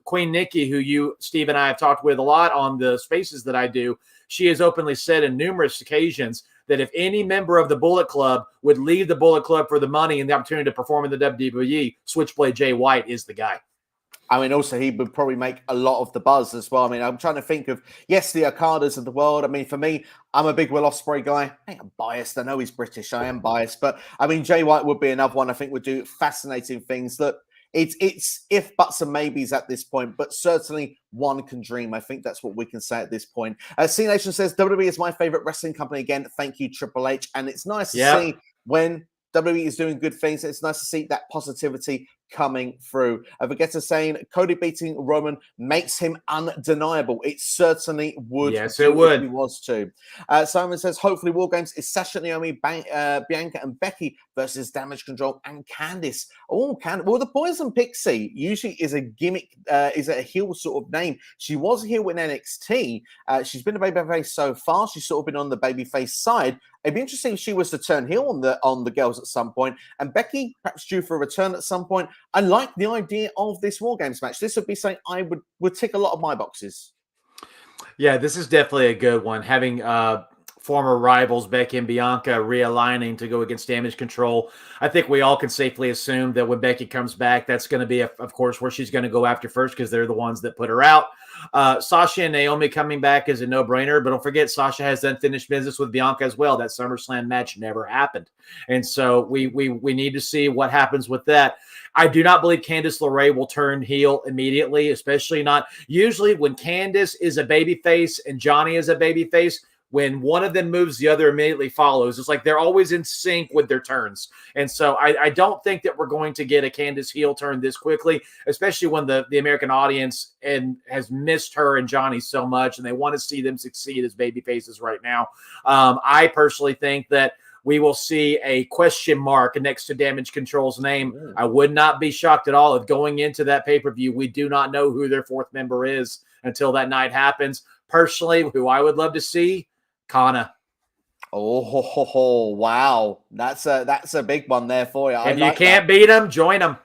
Queen Nikki, who you, Steve, and I have talked with a lot on the spaces that I do, she has openly said on numerous occasions that if any member of the Bullet Club would leave the Bullet Club for the money and the opportunity to perform in the WWE, Switchblade Jay White is the guy. I mean, also, he would probably make a lot of the buzz as well. I mean, I'm trying to think of, yes, the Okadas of the world. I mean, for me, I'm a big Will Ospreay guy. I think I'm biased. I know he's British. I am biased. But, I mean, Jay White would be another one I think would do fascinating things. Look, it's if, buts, and maybes at this point, but certainly one can dream. I think that's what we can say at this point. C Nation says, WWE is my favorite wrestling company again. Thank you, Triple H. And it's nice to see when WWE is doing good things. It's nice to see that positivity coming through. Vegeta saying Cody beating Roman makes him undeniable. It certainly would. Yes, it would. If he was to. Simon says, hopefully War Games is Sasha, Naomi, Bianca, and Becky versus Damage Control and Candice. Oh, well, the Poison Pixie usually is a gimmick, is a heel sort of name. She was a heel in NXT. She's been a babyface so far. She's sort of been on the babyface side. It'd be interesting if she was to turn heel on the girls at some point. And Becky perhaps due for a return at some point. I like the idea of this War Games match. This would be something I would tick a lot of my boxes. Yeah, this is definitely a good one. Having former rivals Becky and Bianca realigning to go against Damage Control. I think we all can safely assume that when Becky comes back, that's going to be, of course, where she's going to go after first because they're the ones that put her out. Sasha and Naomi coming back is a no-brainer, but don't forget Sasha has unfinished business with Bianca as well. That SummerSlam match never happened, and so we need to see what happens with that. I do not believe Candice LeRae will turn heel immediately, especially not usually when Candice is a babyface and Johnny is a babyface. When one of them moves, the other immediately follows. It's like they're always in sync with their turns. And so I don't think that we're going to get a Candice heel turn this quickly, especially when the American audience has missed her and Johnny so much, and they want to see them succeed as baby faces right now. I personally think that we will see a question mark next to Damage Control's name. I would not be shocked at all if going into that pay-per-view, we do not know who their fourth member is until that night happens. Personally, who I would love to see, Kana. Oh, wow. That's a big one there for you. If you can't beat them, join them.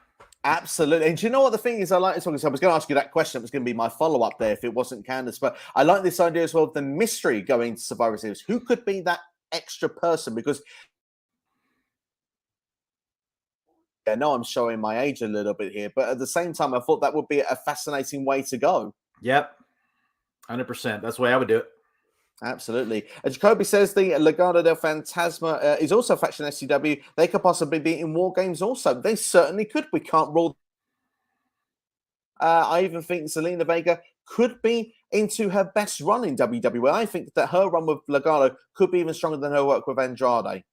Absolutely. And do you know what the thing is? I like this one. So I was going to ask you that question. It was going to be my follow-up there if it wasn't Candice. But I like this idea as well of the mystery going to Survivor Series. Who could be that extra person? Because I know I'm showing my age a little bit here, but at the same time, I thought that would be a fascinating way to go. Yep. 100%. That's the way I would do it. Absolutely. Jacoby says the Legado del Fantasma is also a faction SCW. They could possibly be in War Games also. They certainly could. We can't rule. I even think Zelina Vega could be into her best run in WWE. I think that her run with Legado could be even stronger than her work with Andrade.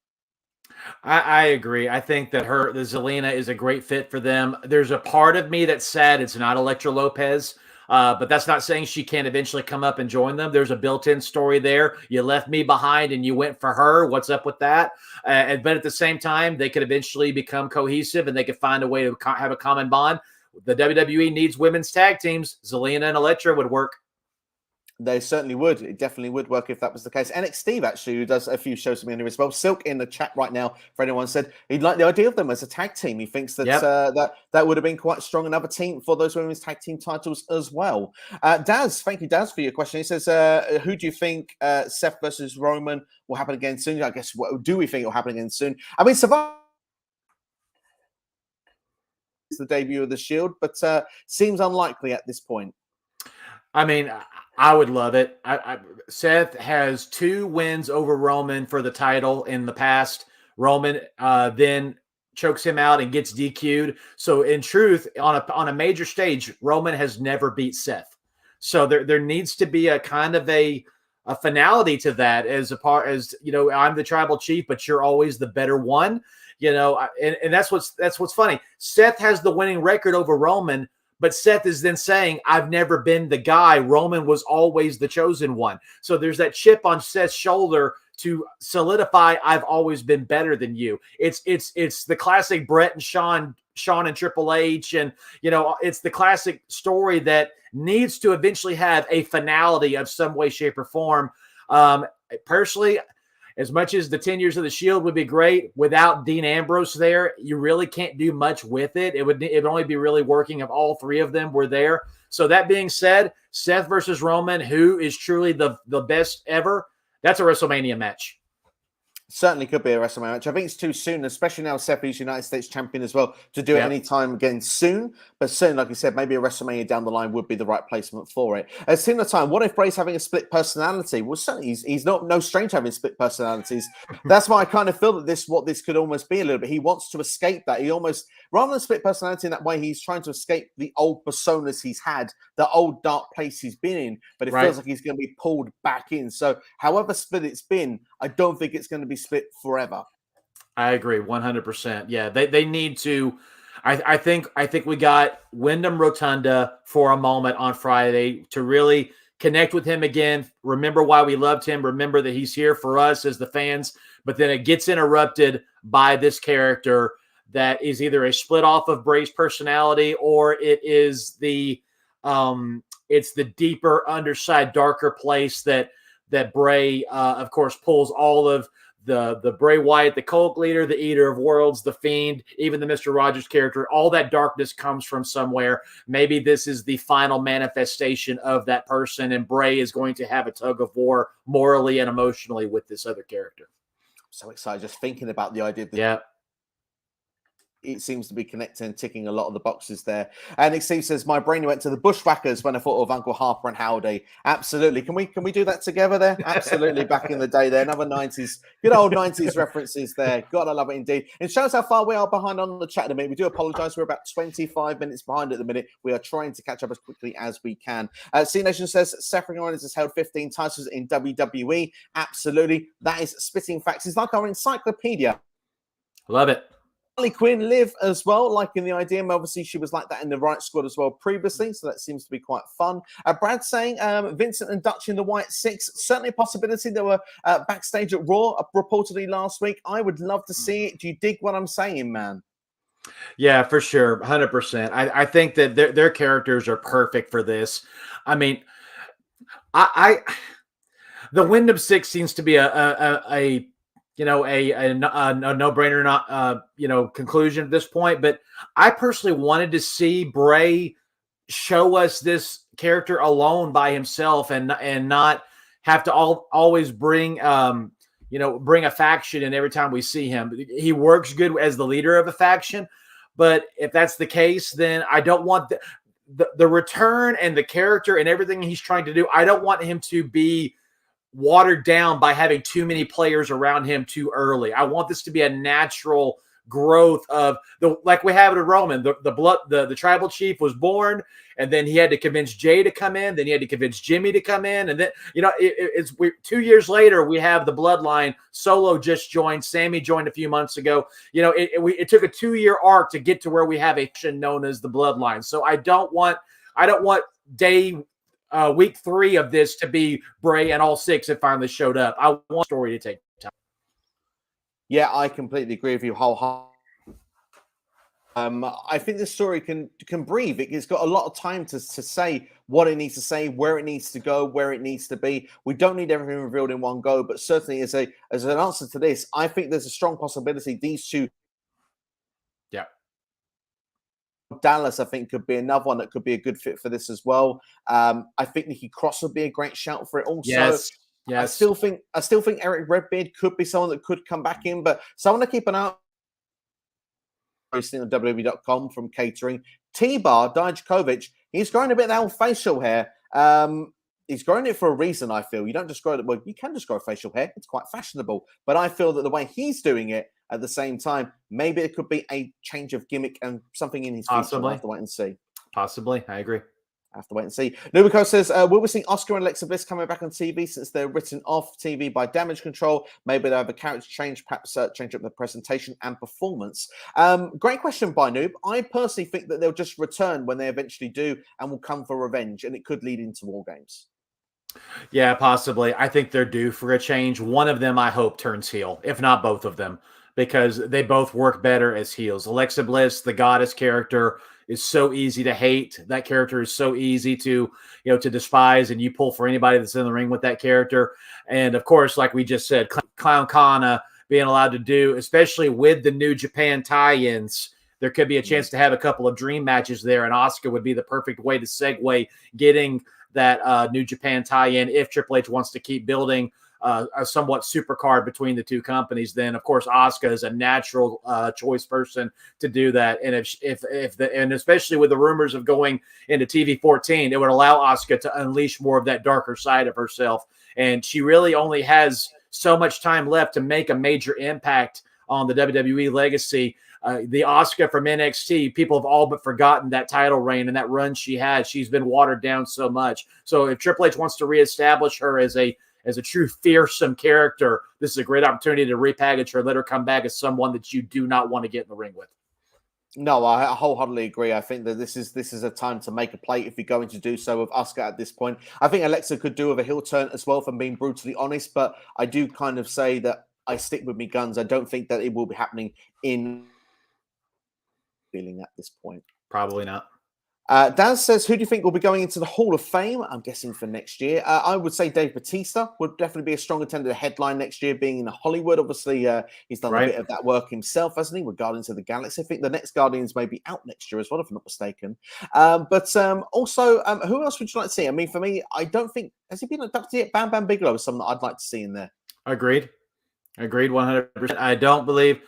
I agree. I think that the Zelina is a great fit for them. There's a part of me that's sad it's not Elektra Lopez. But that's not saying she can't eventually come up and join them. There's a built-in story there. You left me behind and you went for her. What's up with that? But at the same time, they could eventually become cohesive and they could find a way to have a common bond. The WWE needs women's tag teams. Zelina and Elektra would work. They certainly would. It definitely would work if that was the case. NX Steve, actually, who does a few shows with me as well. Silk in the chat right now, for anyone, said he'd like the idea of them as a tag team. He thinks that that would have been quite strong. Another team for those women's tag team titles as well. Daz, thank you, Daz, for your question. He says, who do you think Seth versus Roman will happen again soon? I guess, do we think it will happen again soon? I mean, Survivor is the debut of the Shield, but seems unlikely at this point. I mean, I would love it. Seth has 2 wins over Roman for the title in the past. Roman then chokes him out and gets DQ'd. So in truth, on a major stage, Roman has never beat Seth. So there needs to be a kind of a finality to that as I'm the tribal chief, but you're always the better one. And that's what's funny. Seth has the winning record over Roman. But Seth is then saying, I've never been the guy. Roman was always the chosen one. So there's that chip on Seth's shoulder to solidify, I've always been better than you. It's the classic Brett and Sean and Triple H. And, it's the classic story that needs to eventually have a finality of some way, shape, or form. Personally, as much as the 10 years of the Shield would be great, without Dean Ambrose there, you really can't do much with it. It would only be really working if all 3 of them were there. So that being said, Seth versus Roman, who is truly the best ever, that's a WrestleMania match. Certainly could be a WrestleMania match. I think it's too soon, especially now Seth is United States champion as well, to do it any time again soon. But soon, like you said, maybe a WrestleMania down the line would be the right placement for it. At the same time, what if Bray's having a split personality? Well, certainly he's no stranger having split personalities. That's why I kind of feel that this could almost be a little bit. He wants to escape that. He almost, rather than split personality in that way, he's trying to escape the old personas he's had, the old dark place he's been in. But it feels like he's going to be pulled back in. So however split it's been, I don't think it's going to be split forever. I agree 100%. Yeah, they need to. I think we got Wyndham Rotunda for a moment on Friday to really connect with him again. Remember why we loved him. Remember that he's here for us as the fans. But then it gets interrupted by this character that is either a split off of Bray's personality or it is it's the deeper underside, darker place that Bray, of course, pulls all of the Bray Wyatt, the cult leader, the eater of worlds, the fiend, even the Mr. Rogers character, all that darkness comes from somewhere. Maybe this is the final manifestation of that person, and Bray is going to have a tug of war morally and emotionally with this other character. I'm so excited just thinking about the idea. Yeah. It seems to be connecting and ticking a lot of the boxes there. And Nick Steve says, my brain went to the Bushwhackers when I thought of Uncle Harper and Howdy. Absolutely. Can we do that together there? Absolutely. Back in the day there. Another 90s, good old 90s references there. God, I love it indeed. It shows how far we are behind on the chat at the minute. We do apologize. We're about 25 minutes behind at the minute. We are trying to catch up as quickly as we can. C Nation says, Seth Rollins has held 15 titles in WWE. Absolutely. That is spitting facts. It's like our encyclopedia. Love it. Harley Quinn live as well, liking the idea. Obviously, she was like that in the Right Squad as well previously, so that seems to be quite fun. Brad saying Vincent and Dutch in the White Six, certainly a possibility. They were backstage at Raw reportedly last week. I would love to see it. Do you dig what I'm saying, man? Yeah, for sure, 100%. I think that their characters are perfect for this. I mean, the Wyndham Six seems to be a no-brainer, not conclusion at this point. But I personally wanted to see Bray show us this character alone by himself, and not have to always bring a faction in every time we see him. He works good as the leader of a faction, but if that's the case, then I don't want the return and the character and everything he's trying to do. I don't want him to be watered down by having too many players around him too early. I want this to be a natural growth of like we have it at Roman. The tribal chief was born, and then he had to convince Jay to come in. Then he had to convince Jimmy to come in, and then 2 years later we have the bloodline. Solo just joined. Sammy joined a few months ago. It took a 2-year arc to get to where we have a faction known as the bloodline. So I don't want week 3 of this to be Bray and all 6 that finally showed up. I want the story to take time. Yeah, I completely agree with you wholeheartedly. I think this story can breathe. It's got a lot of time to say what it needs to say, where it needs to go, where it needs to be. We don't need everything revealed in one go, but certainly as an answer to this, I think there's a strong possibility these two. Yeah. Dallas, I think, could be another one that could be a good fit for this as well. I think Nikki Cross would be a great shout for it also. Yes. I still think Eric Redbeard could be someone that could come back in, but someone to keep an eye on. Posting on WWE.com from catering. T-Bar Dijakovic, he's growing a bit of that old facial hair. He's growing it for a reason, I feel. You don't just grow it. Well, you can just grow facial hair. It's quite fashionable. But I feel that the way he's doing it at the same time, maybe it could be a change of gimmick and something in his future. We'll have to wait and see. Possibly. I agree. I have to wait and see. Nubico says, will we see Oscar and Alexa Bliss coming back on TV since they're written off TV by Damage Control? Maybe they'll have a character change, perhaps change up the presentation and performance. Great question by Noob. I personally think that they'll just return when they eventually do and will come for revenge, and it could lead into War Games. Yeah, possibly. I think they're due for a change. One of them, I hope, turns heel, if not both of them, because they both work better as heels. Alexa Bliss, the goddess character, is so easy to hate. That character is so easy to despise, and you pull for anybody that's in the ring with that character. And of course, like we just said, Clown Kana being allowed to do, especially with the New Japan tie-ins, there could be a chance to have a couple of dream matches there, and Asuka would be the perfect way to segue getting that New Japan tie-in if Triple H wants to keep building a somewhat super card between the two companies. Then of course Asuka is a natural choice person to do that, and and especially with the rumors of going into TV 14, it would allow Asuka to unleash more of that darker side of herself, and she really only has so much time left to make a major impact on the WWE legacy. The Asuka from NXT, people have all but forgotten that title reign and that run she had. She's been watered down so much. So if Triple H wants to reestablish her as a true fearsome character, this is a great opportunity to repackage her, let her come back as someone that you do not want to get in the ring with. No, I wholeheartedly agree. I think that this is a time to make a play if you're going to do so with Asuka at this point. I think Alexa could do with a heel turn as well, if I'm being brutally honest, but I do kind of say that I stick with me guns. I don't think that it will be happening in feeling at this point. Probably not. Daz says, who do you think will be going into the Hall of Fame? I'm guessing for next year. I would say Dave Bautista would definitely be a strong attender to headline next year, being in Hollywood. Obviously, he's done a bit of that work himself, hasn't he, with Guardians of the Galaxy? I think the next Guardians may be out next year as well, if I'm not mistaken. Also, who else would you like to see? I mean, for me, I don't think, has he been inducted yet? Bam Bam Bigelow is someone that I'd like to see in there. Agreed, 100%. I don't believe,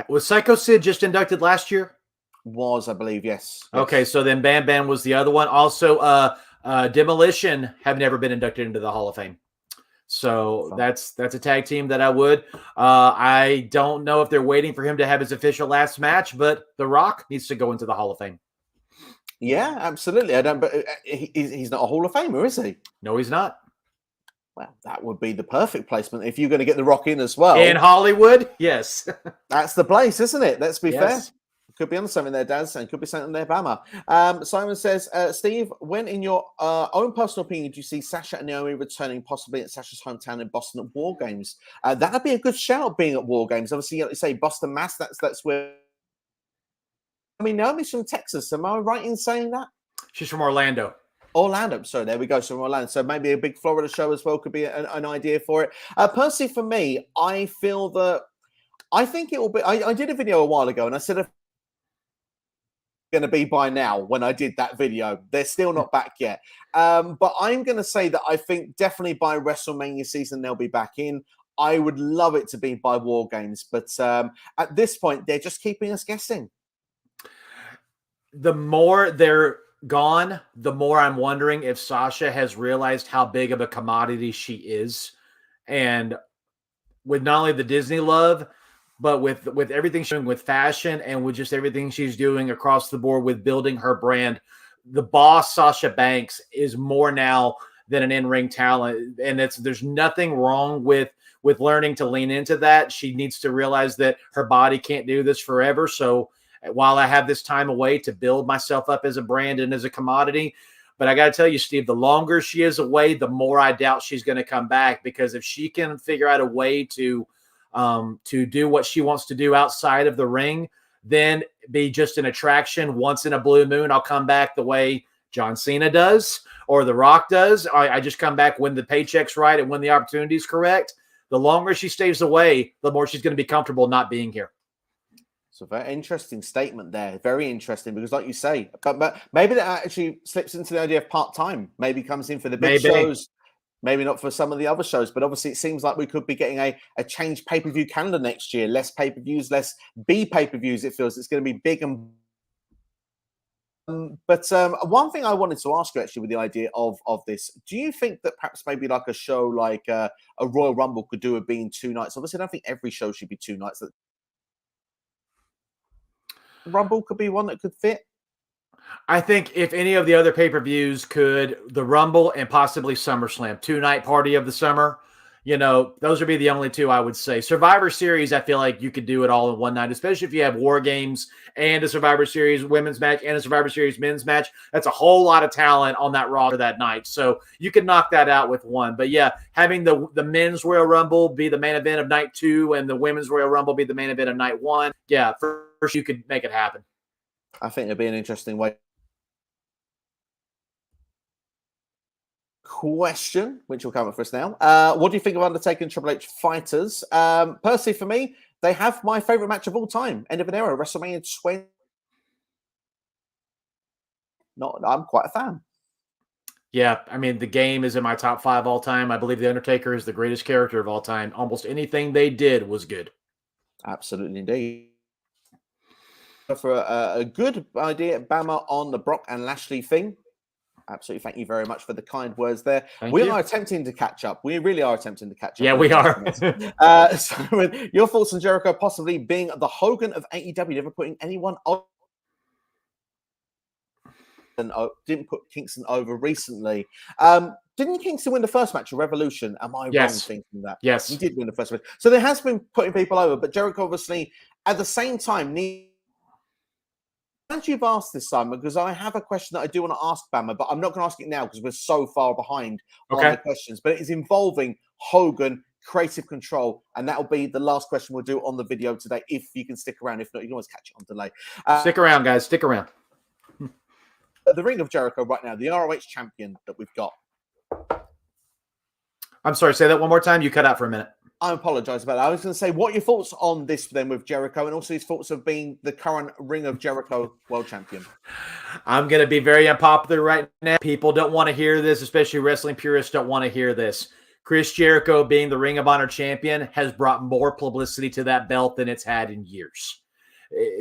was Psycho Sid just inducted last year? Was, I believe, yes. Okay, so then Bam Bam was the other one. Also, Demolition have never been inducted into the Hall of Fame. So that's a tag team that I would. I don't know if they're waiting for him to have his official last match, but The Rock needs to go into the Hall of Fame. Yeah, absolutely. I don't, but he's not a Hall of Famer, is he? No, he's not. Well, that would be the perfect placement if you're going to get The Rock in as well. In Hollywood, yes. That's the place, isn't it? Let's be fair. Could be on something there, Daz, and could be something there, Bama. Simon says, Steve, when in your own personal opinion do you see Sasha and Naomi returning possibly at Sasha's hometown in Boston at War Games? That'd be a good shout, being at War Games. Obviously, like you say, Boston, Mass, that's where... I mean, Naomi's from Texas. Am I right in saying that? She's from Orlando. Orlando. So there we go. So from Orlando. So maybe a big Florida show as well could be an idea for it. Personally, for me, I feel that... I think it will be... I did a video a while ago, and I said... going to be by now when I did that video. They're still not back yet. But I'm going to say that I think definitely by WrestleMania season, they'll be back in. I would love it to be by War Games. But at this point, they're just keeping us guessing. The more they're gone, the more I'm wondering if Sasha has realized how big of a commodity she is. And with not only the Disney love, but with everything she's doing with fashion and with just everything she's doing across the board with building her brand, the boss, Sasha Banks, is more now than an in-ring talent. And there's nothing wrong with learning to lean into that. She needs to realize that her body can't do this forever. So while I have this time away to build myself up as a brand and as a commodity, but I got to tell you, Steve, the longer she is away, the more I doubt she's going to come back, because if she can figure out a way to do what she wants to do outside of the ring, then be just an attraction once in a blue moon. I'll come back the way John Cena does or The Rock does. I just come back when the paycheck's right and when the opportunity is correct. The longer she stays away, the more she's going to be comfortable not being here. It's a very interesting statement there. Very interesting, because like you say, but maybe that actually slips into the idea of part-time. Maybe comes in for the big shows. Maybe not for some of the other shows, but obviously it seems like we could be getting a changed pay-per-view calendar next year. Less pay-per-views, less B pay-per-views. It feels it's going to be big. And but one thing I wanted to ask you actually with the idea of this, do you think that perhaps maybe like a show like a Royal Rumble could do it being 2 nights? Obviously, I don't think every show should be 2 nights. Rumble could be one that could fit. I think if any of the other pay-per-views could, the Rumble and possibly SummerSlam, 2-night party of the summer, those would be the only 2 I would say. Survivor Series, I feel like you could do it all in one night, especially if you have War Games and a Survivor Series women's match and a Survivor Series men's match. That's a whole lot of talent on that roster that night. So you can knock that out with one. But yeah, having the men's Royal Rumble be the main event of night 2 and the women's Royal Rumble be the main event of night 1. Yeah, first you could make it happen. I think it'd be an interesting way. Question, which will come up for us now. What do you think of Undertaker and Triple H fighters? Personally, for me, they have my favorite match of all time. End of an era, WrestleMania 20. I'm quite a fan. Yeah, I mean, the Game is in my top 5 all time. I believe The Undertaker is the greatest character of all time. Almost anything they did was good. Absolutely, indeed. For a good idea, Bama, on the Brock and Lashley thing. Absolutely. Thank you very much for the kind words there. We are attempting to catch up. We really are attempting to catch up. Yeah, we are. So your thoughts on Jericho possibly being the Hogan of AEW, never putting anyone over. And didn't put Kingston over recently. Didn't Kingston win the first match of Revolution? Am I wrong thinking that? Yes. He did win the first match. So there has been putting people over, but Jericho obviously at the same time glad you've asked this, Simon, because I have a question that I do want to ask Bama, but I'm not going to ask it now because we're so far behind on the questions. But it is involving Hogan, creative control, and that will be the last question we'll do on the video today, if you can stick around. If not, you can always catch it on delay. Stick around, guys. Stick around. the Ring of Jericho right now, the ROH champion that we've got. I'm sorry, say that one more time. You cut out for a minute. I apologize about that. I was going to say, what are your thoughts on this then with Jericho, and also his thoughts of being the current Ring of Jericho world champion? I'm going to be very unpopular right now. People don't want to hear this, especially wrestling purists don't want to hear this. Chris Jericho being the Ring of Honor champion has brought more publicity to that belt than it's had in years.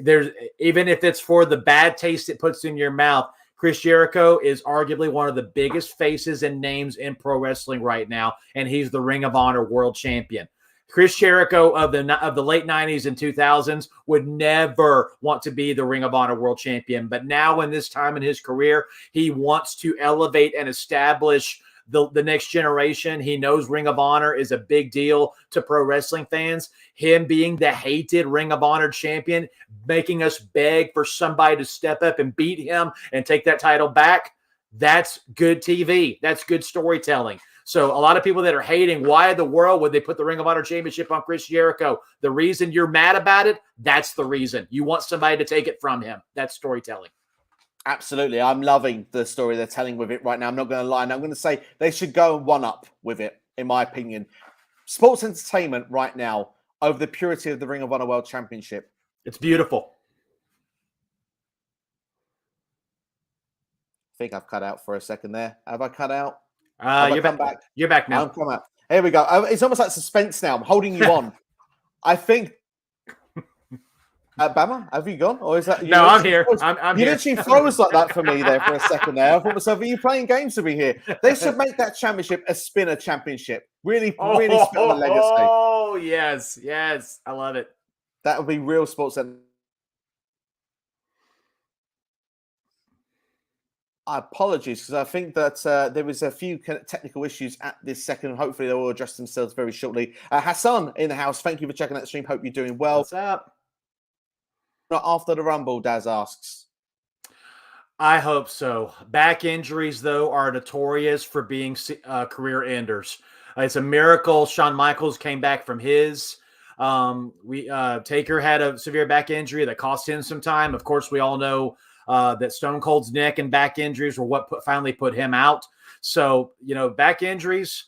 There's, even if it's for the bad taste it puts in your mouth, Chris Jericho is arguably one of the biggest faces and names in pro wrestling right now, and he's the Ring of Honor world champion. Chris Jericho of the late 90s and 2000s would never want to be the Ring of Honor world champion, but now in this time in his career, he wants to elevate and establish the next generation. He knows Ring of Honor is a big deal to pro wrestling fans. Him being the hated Ring of Honor champion, making us beg for somebody to step up and beat him and take that title back, that's good TV. That's good storytelling. So a lot of people that are hating, why in the world would they put the Ring of Honor championship on Chris Jericho? The reason you're mad about it, that's the reason. You want somebody to take it from him. That's storytelling. Absolutely. I'm loving the story they're telling with it right now. I'm not going to lie. And I'm going to say they should go one up with it, in my opinion. Sports entertainment right now over the purity of the Ring of Honor World Championship. It's beautiful. I think I've cut out for a second there. Have I cut out? You're back. You're back now. I'm come out. Here we go. It's almost like suspense now. I'm holding you on. I think... Bama, have you gone? Or is that... No, I'm here. I'm you here. literally froze like that for me there for a second there. I thought to myself, are you playing games to be here? They should make that championship a spinner championship. Really spin on the legacy. Oh, yes. Yes. I love it. That would be real sports. Apologies, because I think that there was a few technical issues at this second. Hopefully, they will address themselves very shortly. Hassan in the house, thank you for checking out the stream. Hope you're doing well. What's up? Not after the Rumble, Daz asks. I hope so. Back injuries, though, are notorious for being career enders. It's a miracle Shawn Michaels came back from his. Taker had a severe back injury that cost him some time. Of course, we all know that Stone Cold's neck and back injuries were what finally put him out. So, back injuries,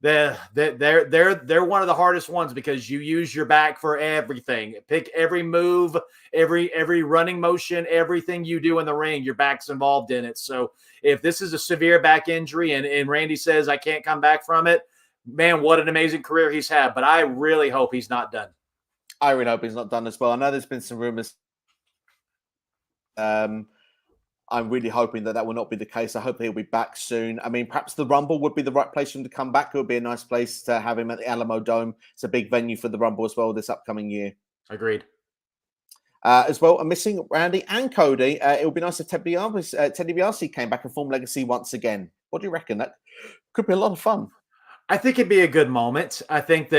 they're one of the hardest ones because you use your back for everything. Pick every move, every running motion, everything you do in the ring, your back's involved in it. So if this is a severe back injury and Randy says I can't come back from it, man, what an amazing career he's had. But I really hope he's not done. I really hope he's not done as well. I know there's been some rumors. I'm really hoping that will not be the case. I hope he'll be back soon. I mean, perhaps the Rumble would be the right place for him to come back. It would be a nice place to have him at the Alamo Dome. It's a big venue for the Rumble as well this upcoming year. Agreed. As well, I'm missing Randy and Cody. It would be nice if Teddy DiBiase came back and formed legacy once again. What do you reckon? That could be a lot of fun. I think it'd be a good moment. I think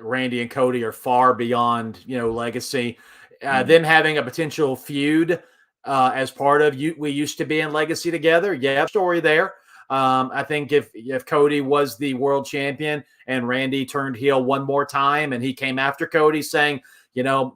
Randy and Cody are far beyond, legacy. Them having a potential feud as part of we used to be in legacy together. Yeah, story there. I think if Cody was the world champion and Randy turned heel one more time and he came after Cody saying,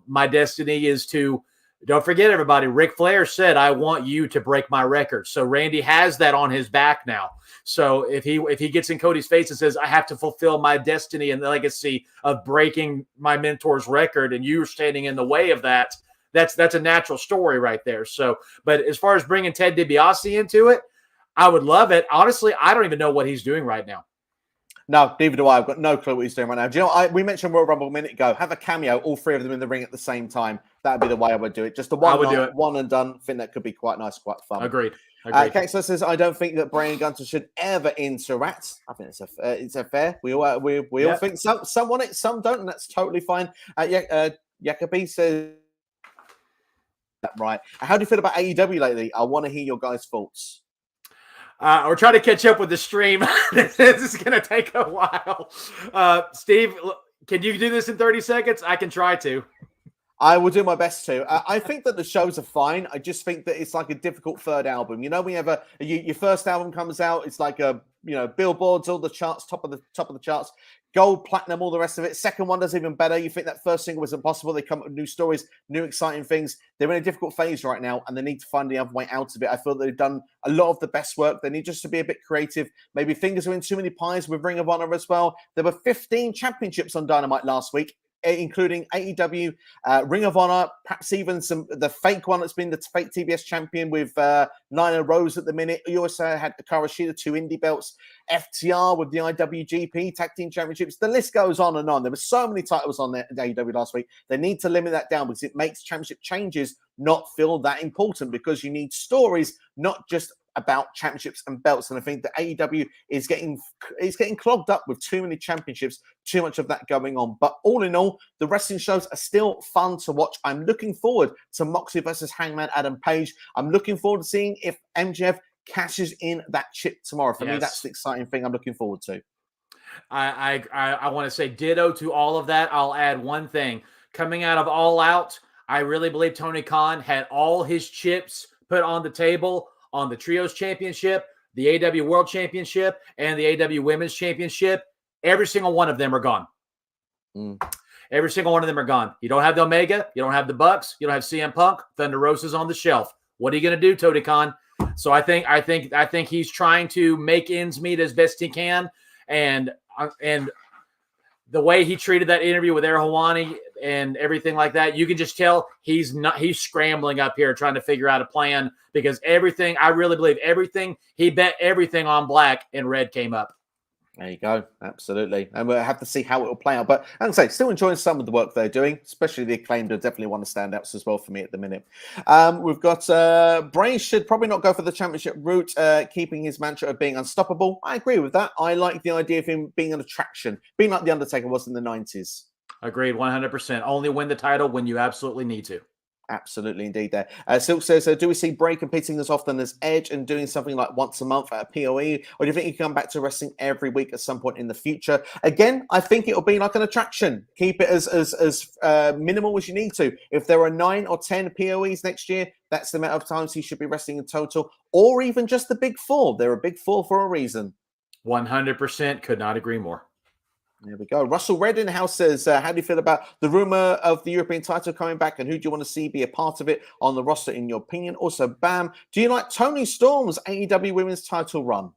my destiny is to, don't forget everybody, Ric Flair said, I want you to break my record. So Randy has that on his back now. So if he gets in Cody's face and says, I have to fulfill my destiny and the legacy of breaking my mentor's record and you're standing in the way of that, that's a natural story right there. So, but as far as bringing Ted DiBiase into it, I would love it. Honestly, I don't even know what he's doing right now. No, neither do I. I've got no clue what he's doing right now. Do you know, we mentioned Royal Rumble a minute ago. Have a cameo, all three of them in the ring at the same time. That would be the way I would do it. Just one and done. I think that could be quite nice, quite fun. Agreed. Kexler says, I don't think that Bray and Gunther should ever interact. I think it's a fair. We all think some want it, some don't, and that's totally fine. Jacoby says, right. How do you feel about AEW lately? I want to hear your guys' thoughts. We're trying to catch up with the stream. This is going to take a while. Steve, can you do this in 30 seconds? I can try to. I will do my best to. I think that the shows are fine. I just think that it's like a difficult third album. When you have your first album comes out, it's like a billboards, all the charts, top of the charts, gold, platinum, all the rest of it. Second one does even better. You think that first single was impossible. They come up with new stories, new exciting things. They're in a difficult phase right now, and they need to find the other way out of it. I feel they've done a lot of the best work. They need just to be a bit creative. Maybe fingers are in too many pies with Ring of Honor as well. There were 15 championships on Dynamite last week, including AEW, Ring of Honor, perhaps even the fake one that's been the fake TBS champion with Nyla Rose at the minute. You also had Hikaru Shida, 2 indie belts, FTR with the IWGP Tag Team Championships. The list goes on and on. There were so many titles on there at AEW last week. They need to limit that down because it makes championship changes not feel that important, because you need stories, not just about championships and belts. And I think the AEW is getting clogged up with too many championships, too much of that going on. But all in all, the wrestling shows are still fun to watch. I'm looking forward to Moxley versus Hangman Adam Page. I'm looking forward to seeing if MJF cashes in that chip tomorrow. For me, that's the exciting thing I'm looking forward to. I want to say ditto to all of that. I'll add one thing. Coming out of All Out, I really believe Tony Khan had all his chips put on the table on the Trios Championship, the AW World Championship, and the AW Women's Championship. Every single one of them are gone. Every single one of them are gone. You don't have the Omega. You don't have the Bucks. You don't have CM Punk. Thunder Rosa's on the shelf. What are you going to do, Tony Khan? So I think he's trying to make ends meet as best he can, and the way he treated that interview with Air Hawani and everything like that, you can just tell he's scrambling up here trying to figure out a plan, because I really believe he bet everything on black and red came up. There you go. Absolutely. And we'll have to see how it will play out. But as I say, still enjoying some of the work they're doing, especially the Acclaimed are definitely one of the standouts as well for me at the minute. We've got Bray should probably not go for the championship route, keeping his mantra of being unstoppable. I agree with that. I like the idea of him being an attraction, being like The Undertaker was in the 90s. Agreed, 100%. Only win the title when you absolutely need to. Absolutely, indeed. There, Silk says, "Do we see Bray competing as often as Edge and doing something like once a month at a PLE, or do you think he can come back to wrestling every week at some point in the future?" Again, I think it'll be like an attraction. Keep it as minimal as you need to. If there are 9 or 10 PLEs next year, that's the amount of times he should be wrestling in total, or even just the big 4. They're a big 4 for a reason. 100%. Could not agree more. There we go. Russell Red in the house says, how do you feel about the rumor of the European title coming back, and who do you want to see be a part of it on the roster in your opinion? Also, Bam, do you like Toni Storm's AEW Women's title run?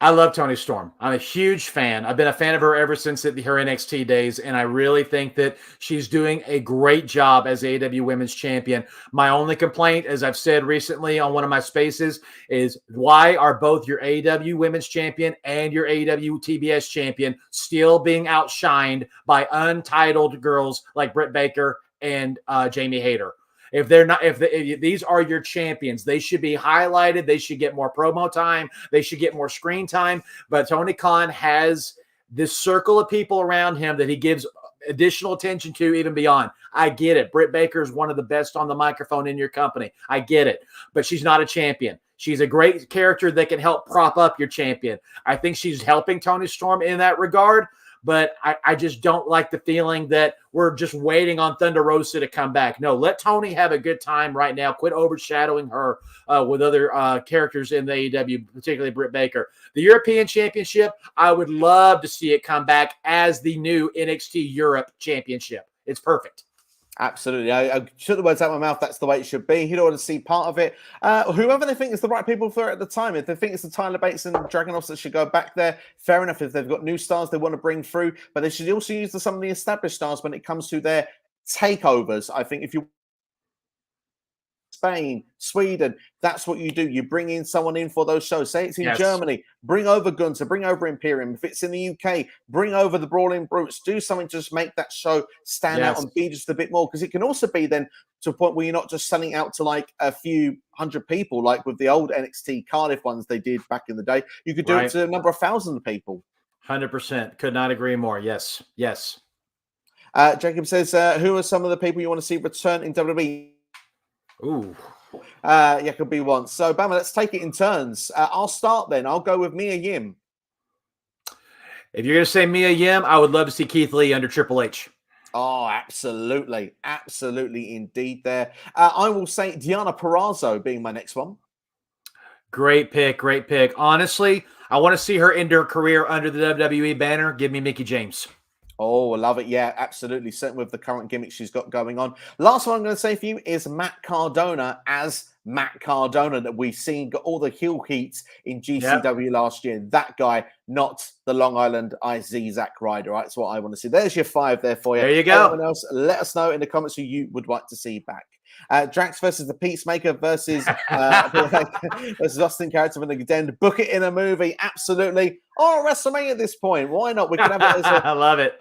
I love Toni Storm. I'm a huge fan. I've been a fan of her ever since her NXT days, and I really think that she's doing a great job as AEW Women's Champion. My only complaint, as I've said recently on one of my spaces, is why are both your AEW Women's Champion and your AEW TBS Champion still being outshined by untitled girls like Britt Baker and Jamie Hayter? If these are your champions, they should be highlighted. They should get more promo time. They should get more screen time. But Tony Khan has this circle of people around him that he gives additional attention to, even beyond. I get it. Britt Baker is one of the best on the microphone in your company. I get it. But she's not a champion. She's a great character that can help prop up your champion. I think she's helping Toni Storm in that regard. But I just don't like the feeling that we're just waiting on Thunder Rosa to come back. No, let Toni have a good time right now. Quit overshadowing her with other characters in the AEW, particularly Britt Baker. The European Championship, I would love to see it come back as the new NXT Europe Championship. It's perfect. Absolutely. I took the words out of my mouth. That's the way it should be. He'd want to see part of it. Whoever they think is the right people for it at the time. If they think it's the Tyler Bates and Dragunovs that should go back there, fair enough. If they've got new stars they want to bring through, but they should also use some of the established stars when it comes to their takeovers. I think if you Spain, Sweden, that's what you do. You bring in someone in for those shows. Say it's in Germany, bring over Gunther, bring over Imperium. If it's in the UK, bring over the Brawling Brutes. Do something to just make that show stand out and be just a bit more. Because it can also be then to a point where you're not just selling out to like a few hundred people, like with the old NXT Cardiff ones they did back in the day. You could do it to a number of thousands of people. 100%. Could not agree more. Yes. Yes. Jacob says, who are some of the people you want to see return in WWE? Ooh. Yeah, could be one. So, Bama, let's take it in turns. I'll start then. I'll go with Mia Yim. If you're going to say Mia Yim, I would love to see Keith Lee under Triple H. Oh, absolutely. Absolutely indeed there. I will say Deonna Purrazzo being my next one. Great pick. Great pick. Honestly, I want to see her end her career under the WWE banner. Give me Mickie James. Oh, I love it. Yeah, absolutely. Certainly with the current gimmick she's got going on. Last one I'm going to say for you is Matt Cardona as Matt Cardona that we've seen got all the heel heats in GCW last year. That guy, not the Long Island IZ Zack Ryder. Right? That's what I want to see. There's your 5 there for you. There you go. Everyone else, let us know in the comments who you would like to see back. Drax versus the Peacemaker versus versus Austin Character from the Den. Book it in a movie. Absolutely. Or WrestleMania at this point. Why not? We can have it as a... I love it.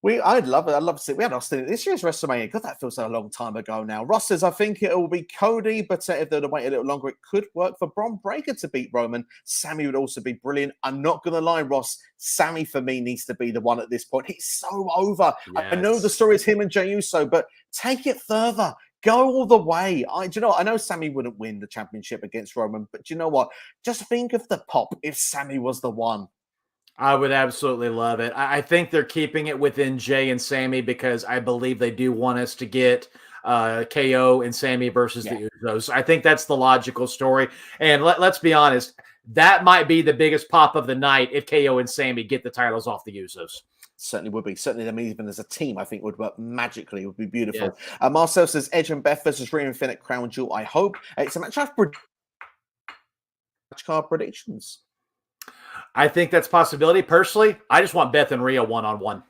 I'd love it. I'd love to see it. We had Austin at this year's WrestleMania. God, that feels like a long time ago now. Ross says, I think it will be Cody, but if they'd wait a little longer, it could work for Bron Breakker to beat Roman. Sammy would also be brilliant. I'm not going to lie, Ross. Sammy, for me, needs to be the one at this point. He's so over. Yes. I know the story is him and Jey Uso, but take it further. Go all the way. Do you know what? I know Sammy wouldn't win the championship against Roman, but do you know what? Just think of the pop if Sammy was the one. I would absolutely love it. I think they're keeping it within Jey and Sammy because I believe they do want us to get KO and Sammy versus the Usos. I think that's the logical story. And let's be honest, that might be the biggest pop of the night if KO and Sammy get the titles off the Usos. Certainly would be. Certainly, them even as a team, I think would work magically. It would be beautiful. Yeah. Marcel says Edge and Beth versus Rhea Infinite Crown Jewel. I hope it's a match. Match card predictions. I think that's a possibility. Personally, I just want Beth and Rhea one-on-one.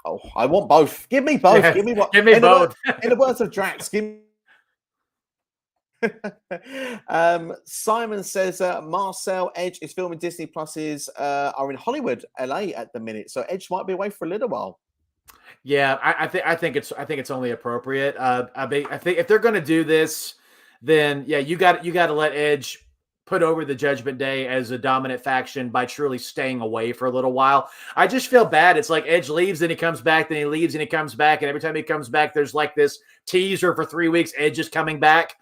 Oh, I want both. Give me both. Yes. Give me what? Give me both. In the words of Drax, give me. Simon says Marcel Edge is filming Disney Pluses are in Hollywood, LA at the minute, so Edge might be away for a little while. Yeah, I think it's only appropriate. I think if they're going to do this, then yeah, you got to let Edge put over the Judgment Day as a dominant faction by truly staying away for a little while. I just feel bad. It's like Edge leaves, then he comes back, then he leaves, and he comes back, and every time he comes back, there's like this teaser for 3 weeks. Edge is coming back.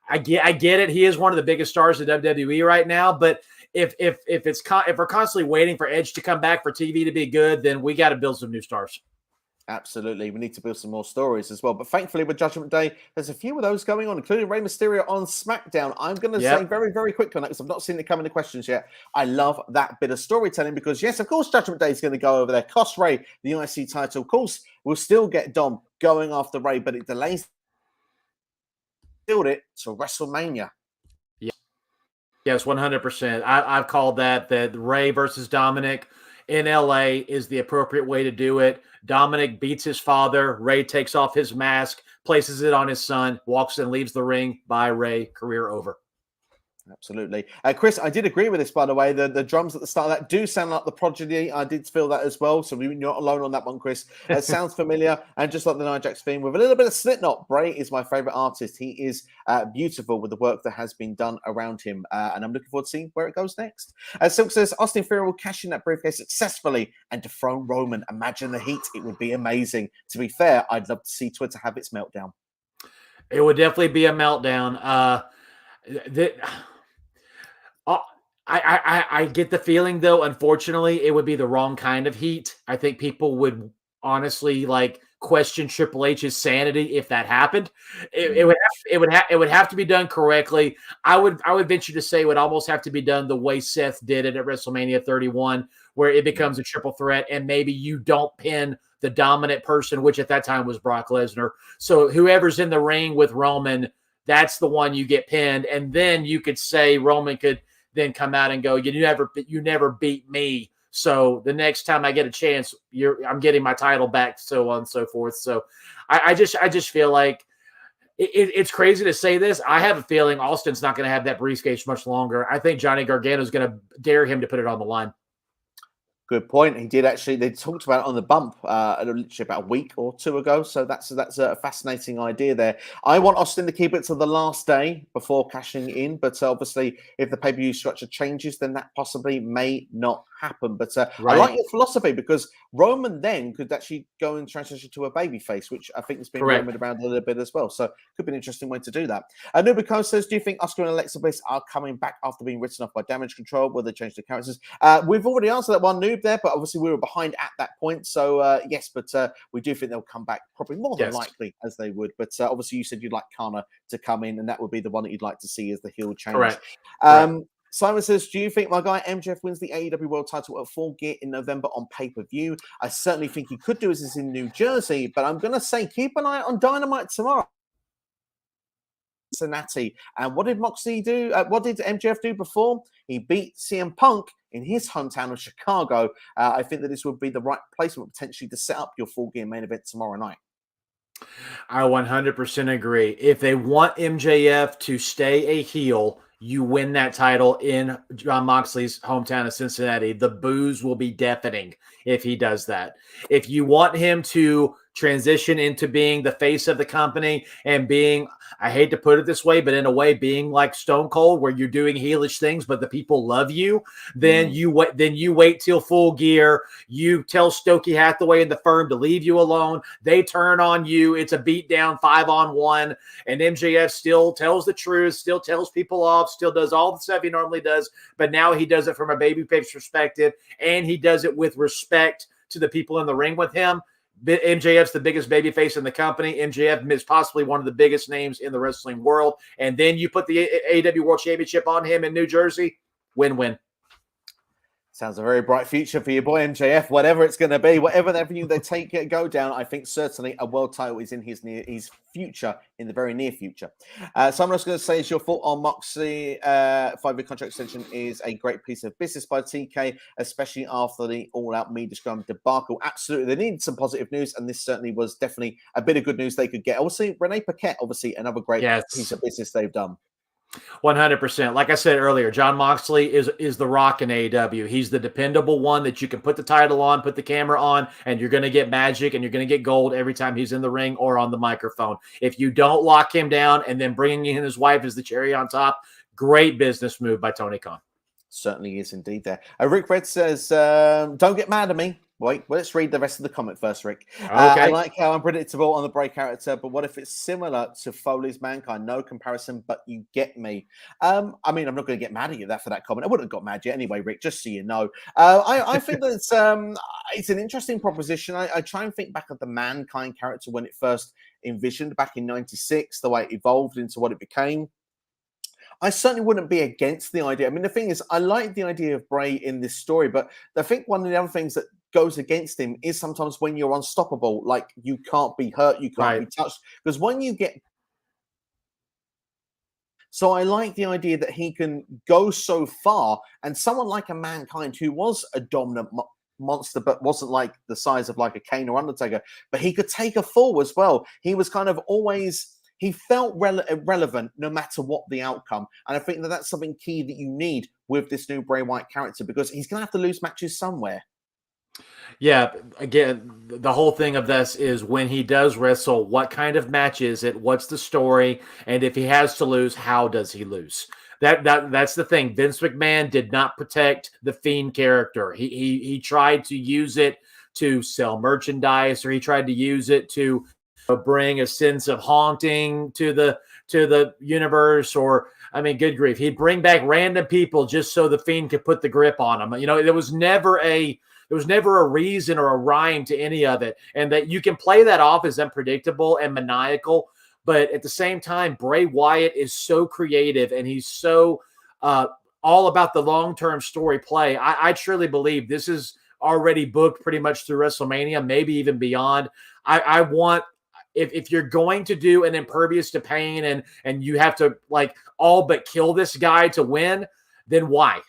I get it. He is one of the biggest stars of WWE right now, but if we're constantly waiting for Edge to come back for TV to be good, then we got to build some new stars. Absolutely. We need to build some more stories as well. But thankfully, with Judgment Day, there's a few of those going on, including Rey Mysterio on SmackDown. I'm going to say very, very quickly on that because I've not seen it come into questions yet. I love that bit of storytelling because, yes, of course, Judgment Day is going to go over there, cost Rey the IC title. Of course, we'll still get Dom going after Rey, but it delays it to WrestleMania. Yes, 100%. I've called that Rey versus Dominic in LA is the appropriate way to do it. Dominic beats his father. Rey takes off his mask, places it on his son, walks and leaves the ring. Bye, Rey. Career over. Absolutely. Chris, I did agree with this, by the way. The drums at the start of that do sound like the Prodigy. I did feel that as well. So you're not alone on that one, Chris. It sounds familiar. And just like the Nia Jax theme, with a little bit of Slipknot, Bray is my favorite artist. He is beautiful with the work that has been done around him. And I'm looking forward to seeing where it goes next. Silk says, Austin Theory will cash in that briefcase successfully and dethrone Roman. Imagine the heat. It would be amazing. To be fair, I'd love to see Twitter have its meltdown. It would definitely be a meltdown. I get the feeling, though, unfortunately, it would be the wrong kind of heat. I think people would honestly question Triple H's sanity if that happened. It would have to be done correctly. I would venture to say it would almost have to be done the way Seth did it at WrestleMania 31, where it becomes a triple threat, and maybe you don't pin the dominant person, which at that time was Brock Lesnar. So whoever's in the ring with Roman, that's the one you get pinned, and then you could say Roman could then come out and go, you never beat me. So the next time I get a chance, I'm getting my title back, so on and so forth. So I just feel like it's crazy to say this. I have a feeling Austin's not going to have that briefcase much longer. I think Johnny Gargano is going to dare him to put it on the line. Good point. He did actually. They talked about it on the bump literally about a week or two ago. So that's a fascinating idea there. I want Austin to keep it to the last day before cashing in. But obviously, if the pay-per-view structure changes, then that possibly may not happen. But right. I like your philosophy because Roman then could actually go and transition to a babyface, which I think has been rumored around a little bit as well. So could be an interesting way to do that. Nubico says, do you think Asuka and Alexa Bliss are coming back after being written off by Damage Control? Will they change their characters? We've already answered that one, Noob, there, but obviously we were behind at that point. So yes, but we do think they'll come back probably more than likely as they would. But obviously you said you'd like Kana to come in, and that would be the one that you'd like to see as the heel change. Correct. Simon says, do you think my guy MJF wins the AEW World title at Full Gear in November on pay-per-view? I certainly think he could do this in New Jersey, but I'm going to say keep an eye on Dynamite tomorrow. Cincinnati. And what did Moxley do? What did MJF do before? He beat CM Punk in his hometown of Chicago. I think that this would be the right placement potentially to set up your Full Gear main event tomorrow night. I 100% agree. If they want MJF to stay a heel, you win that title in Jon Moxley's hometown of Cincinnati. The boos will be deafening if he does that. If you want him to transition into being the face of the company and being, I hate to put it this way, but in a way being like Stone Cold, where you're doing heelish things, but the people love you, then you wait till Full Gear. You tell Stokey Hathaway and the firm to leave you alone. They turn on you. It's a beatdown 5-on-1, and MJF still tells the truth, still tells people off, still does all the stuff he normally does, but now he does it from a babyface perspective, and he does it with respect to the people in the ring with him. MJF's the biggest babyface in the company. MJF is possibly one of the biggest names in the wrestling world. And then you put the AEW World Championship on him in New Jersey. Win-win. Sounds a very bright future for your boy MJF, whatever it's going to be, whatever avenue they take it, go down. I think certainly a world title is in his future, in the very near future. So I'm just going to say, is your thought on Moxley 5-year contract extension is a great piece of business by TK, especially after the all-out media scrum debacle. Absolutely, they needed some positive news, and this certainly was definitely a bit of good news they could get. Also, Renee Paquette, obviously another great piece of business they've done. 100%. Like I said earlier, Jon Moxley is the Rock in AEW. He's the dependable one that you can put the title on, put the camera on, and you're going to get magic and you're going to get gold every time he's in the ring or on the microphone. If you don't lock him down and then bringing in his wife as the cherry on top, great business move by Tony Khan. Certainly is indeed there. Rick Red says, don't get mad at me. Wait, well, let's read the rest of the comment first, Rick. Okay. I like how unpredictable on the break character, but what if it's similar to Foley's Mankind? No comparison, but you get me. I mean, I'm not going to get mad at you for that comment. I wouldn't have got mad yet anyway, Rick, just so you know. I think that it's an interesting proposition. I try and think back of the Mankind character when it first envisioned back in '96, the way it evolved into what it became. I certainly wouldn't be against the idea. I mean, the thing is, I like the idea of Bray in this story, but I think one of the other things that goes against him is sometimes when you're unstoppable, like you can't be hurt, you can't be touched. Because when you get... So I like the idea that he can go so far, and someone like a Mankind who was a dominant monster, but wasn't like the size of like a Kane or Undertaker, but he could take a fall as well. He was kind of always... He felt relevant no matter what the outcome. And I think that that's something key that you need with this new Bray Wyatt character, because he's going to have to lose matches somewhere. Yeah, again, the whole thing of this is when he does wrestle, what kind of match is it? What's the story? And if he has to lose, how does he lose? That's the thing. Vince McMahon did not protect the Fiend character. He tried to use it to sell merchandise, or he tried to use it to bring a sense of haunting to the universe, or I mean, good grief, he'd bring back random people just so the Fiend could put the grip on them. You know, there was never a reason or a rhyme to any of it, and that you can play that off as unpredictable and maniacal, but at the same time, Bray Wyatt is so creative and he's so all about the long-term story play. I truly believe this is already booked pretty much through WrestleMania, maybe even beyond. I want... If you're going to do an Impervious to Pain and you have to like all but kill this guy to win, then why?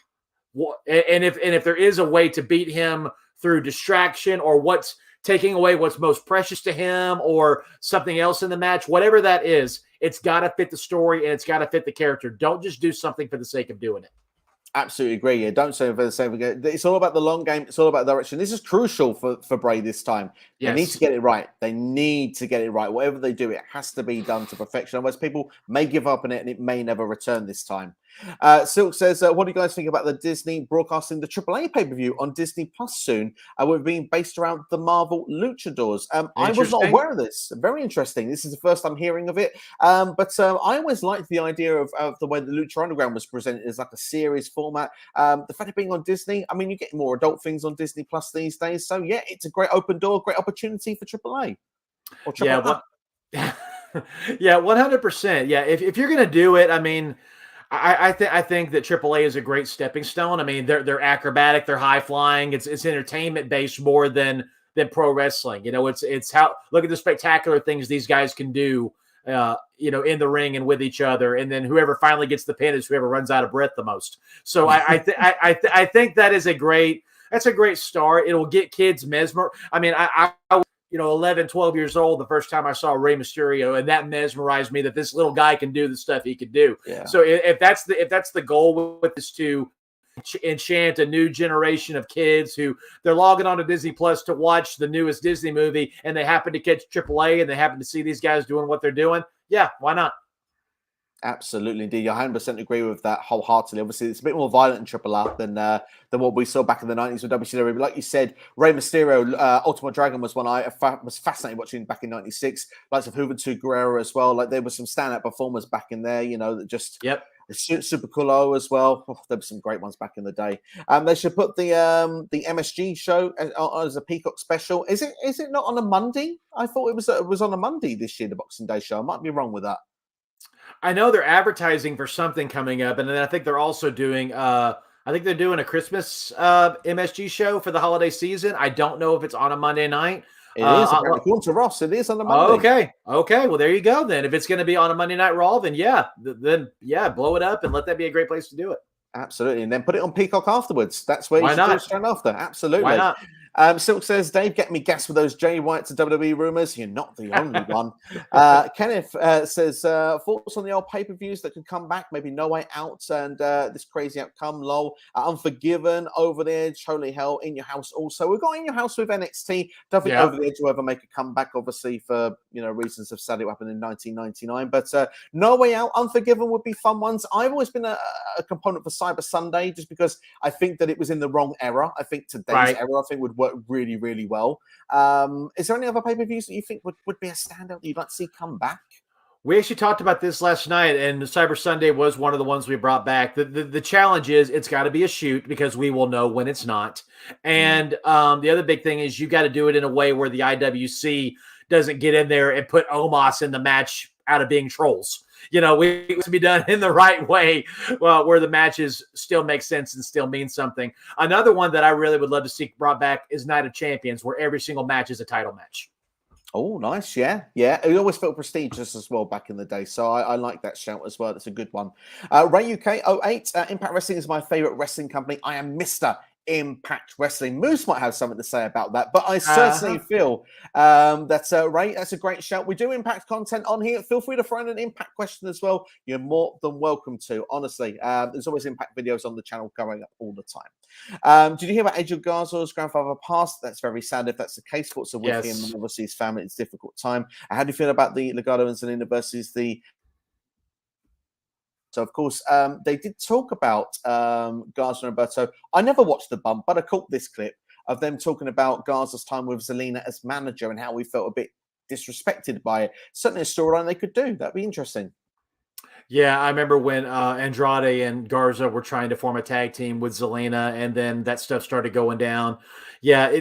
And if there is a way to beat him through distraction, or what's taking away what's most precious to him, or something else in the match, whatever that is, it's got to fit the story and it's got to fit the character. Don't just do something for the sake of doing it. Absolutely agree. Yeah, don't say for the same again. It's all about the long game. It's all about direction. This is crucial for Bray this time. Yes. They need to get it right. They need to get it right. Whatever they do, it has to be done to perfection. Otherwise, people may give up on it and it may never return this time. Silk says, what do you guys think about the Disney broadcasting the AAA pay-per-vieiew on Disney Plus soon? We're being based around the Marvel Luchadors. I was not aware of this. Very interesting. This is the first I'm hearing of it. But I always liked the idea of the way the Lucha Underground was presented as like a series format. The fact of being on Disney, I mean, you get more adult things on Disney Plus these days. So, yeah, it's a great open door, great opportunity for AAA. Or AAA. Yeah, 100%. Yeah, if you're going to do it, I mean... I think that AAA is a great stepping stone. I mean, they're acrobatic, they're high flying. It's entertainment based more than pro wrestling. You know, it's how look at the spectacular things these guys can do. You know, in the ring and with each other, and then whoever finally gets the pin is whoever runs out of breath the most. So I think that is a great start. It'll get kids mesmer. I mean, I you know, 11, 12 years old the first time I saw Rey Mysterio, and that mesmerized me that this little guy can do the stuff he could do. Yeah. So if that's the goal with this, to enchant a new generation of kids who they're logging on to Disney Plus to watch the newest Disney movie, and they happen to catch AAA and they happen to see these guys doing what they're doing, yeah, why not? Absolutely, indeed. I 100% agree with that wholeheartedly. Obviously, it's a bit more violent in Triple R than what we saw back in the 90s with WCW. But like you said, Rey Mysterio, Ultimate Dragon was one I was fascinated watching back in 96. Likes of Juventud Guerrero as well. Like, there were some standout performers back in there, you know, that just... Yep. Super Cool as well. Oh, there were some great ones back in the day. They should put the MSG show as a Peacock special. Is it not on a Monday? I thought it was on a Monday this year, the Boxing Day show. I might be wrong with that. I know they're advertising for something coming up, and then I think they're also doing a Christmas MSG show for the holiday season. I don't know if it's on a Monday night. It is. According to Ross, it is on a Monday. Okay. Well, there you go then. If it's going to be on a Monday Night Raw, then yeah, blow it up and let that be a great place to do it. Absolutely. And then put it on Peacock afterwards. That's where you should do it straight after. Absolutely. Why not? Silk says, Dave, get me gas with those Jay White to WWE rumors. You're not the only one. Kenneth says, thoughts on the old pay-per-views that could come back, maybe No Way Out and this crazy outcome, lol. Unforgiven, Over the Edge, Holy Hell, In Your House also. We've got In Your House with NXT. Don't think Over the Edge will ever make a comeback, obviously, for, you know, reasons of sadly what happened in 1999. But No Way Out, Unforgiven would be fun ones. I've always been a component for Cyber Sunday just because I think that it was in the wrong era. I think today's era, would work really, really well. Is there any other pay-per-views that you think would be a standout that you'd like to see come back? We actually talked about this last night, and Cyber Sunday was one of the ones we brought back. The challenge is it's got to be a shoot because we will know when it's not. And the other big thing is you got to do it in a way where the IWC doesn't get in there and put Omos in the match out of being trolls. You know, it to be done in the right way, where the matches still make sense and still mean something. Another one that I really would love to see brought back is Night of Champions, where every single match is a title match. Oh, nice. Yeah. It always felt prestigious as well back in the day. So I like that shout as well. That's a good one. Ray UK 08, Impact Wrestling is my favorite wrestling company. I am Mr. Impact Wrestling. Moose might have something to say about that, but I certainly feel that Ray, that's a great shout. We do Impact content on here. Feel free to throw in an Impact question as well. You're more than welcome to. Honestly, there's always Impact videos on the channel going up all the time. Did you hear about Angel Garza's grandfather passed? That's very sad if that's the case. Thoughts are with him and obviously his family. It's a difficult time. How do you feel about the Legado and Zelina versus the... So, of course, they did talk about Garza and Humberto. I never watched the bump, but I caught this clip of them talking about Garza's time with Zelina as manager and how we felt a bit disrespected by it. Certainly a storyline they could do. That'd be interesting. Yeah, I remember when Andrade and Garza were trying to form a tag team with Zelina, and then that stuff started going down. Yeah,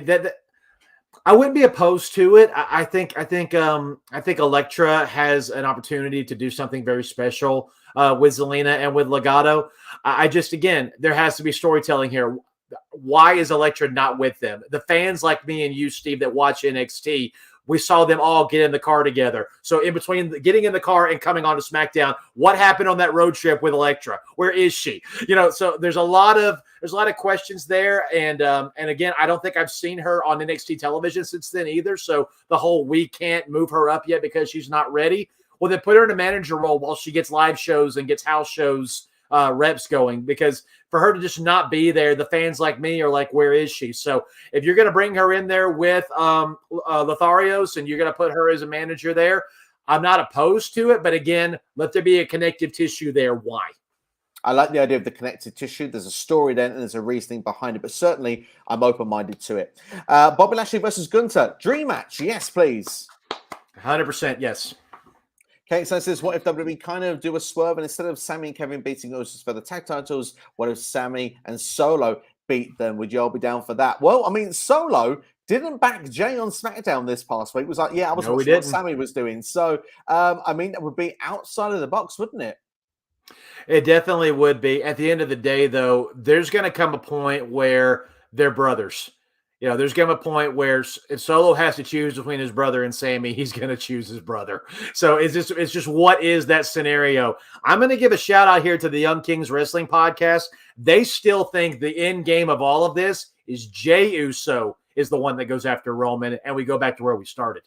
I wouldn't be opposed to it. I think Elektra has an opportunity to do something very special with Zelina and with Legado. I just, again, there has to be storytelling here. Why is Elektra not with them? The fans like me and you, Steve, that watch NXT, we saw them all get in the car together. So in between getting in the car and coming on to SmackDown, what happened on that road trip with Elektra? Where is she? You know, so there's a lot of questions there. And again, I don't think I've seen her on NXT television since then either. So the whole we can't move her up yet because she's not ready. Well, then put her in a manager role while she gets live shows and gets house shows reps going, because for her to just not be there, the fans like me are like, where is she? So if you're going to bring her in there with Lotharios and you're going to put her as a manager there, I'm not opposed to it. But again, let there be a connective tissue there. Why? I like the idea of the connective tissue. There's a story then and there's a reasoning behind it, but certainly I'm open-minded to it. Bobby Lashley versus Gunther. Dream match. Yes, please. 100% yes. Okay, so it says, what if WWE kind of do a swerve and instead of Sammy and Kevin beating Usos for the tag titles, what if Sammy and Solo beat them? Would you all be down for that? Well, I mean, Solo didn't back Jay on SmackDown this past week. It was like, yeah, I was watching what Sammy was doing. So, I mean, that would be outside of the box, wouldn't it? It definitely would be. At the end of the day, though, there's going to come a point where they're brothers. You know, there's going to come a point where if Solo has to choose between his brother and Sammy, he's going to choose his brother. So it's just what is that scenario? I'm going to give a shout out here to the Young Kings Wrestling Podcast. They still think the end game of all of this is Jey Uso is the one that goes after Roman, and we go back to where we started.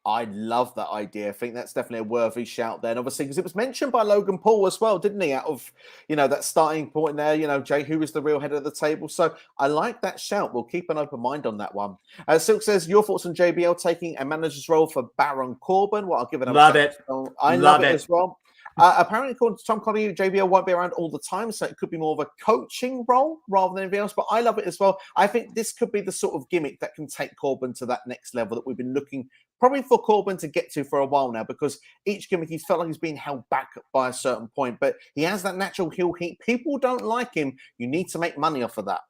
I love that idea. I think that's definitely a worthy shout there. And obviously, because it was mentioned by Logan Paul as well, didn't he? Out of, that starting point there, Jey, who is the real head of the table. So I like that shout. We'll keep an open mind on that one. Silk says, your thoughts on JBL taking a manager's role for Baron Corbin? Well, I'll give it a love it. I love it as well. Apparently, according to Tom Conley, JBL won't be around all the time, so it could be more of a coaching role rather than anything else. But I love it as well. I think this could be the sort of gimmick that can take Corbin to that next level that we've been looking probably for Corbin to get to for a while now, because each gimmick he's felt like he's been held back by a certain point. But he has that natural heel heat. People don't like him. You need to make money off of that.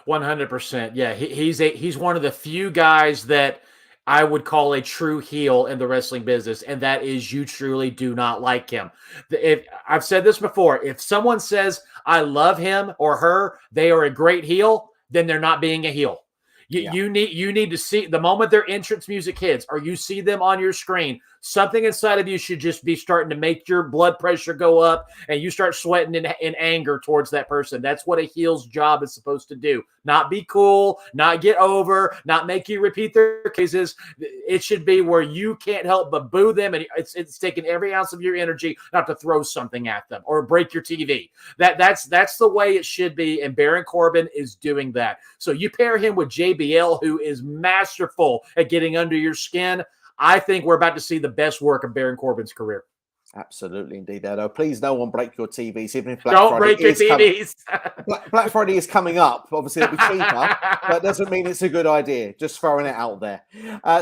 100%. Yeah, he's one of the few guys that I would call a true heel in the wrestling business, and that is you truly do not like him. If I've said this before, if someone says I love him or her, they are a great heel, then they're not being a heel. You need to see the moment their entrance music hits or you see them on your screen, something inside of you should just be starting to make your blood pressure go up and you start sweating in anger towards that person. That's what a heel's job is supposed to do. Not be cool, not get over, not make you repeat their cases. It should be where you can't help but boo them, and it's taking every ounce of your energy not to throw something at them or break your TV. That's the way it should be, and Baron Corbin is doing that. So you pair him with JBL, who is masterful at getting under your skin. I think we're about to see the best work of Baron Corbin's career. Absolutely, indeed, Edo. Please, no one break your TVs, even if Don't break your TVs. Black Friday is coming up. Obviously, it'll be cheaper. That doesn't mean it's a good idea. Just throwing it out there.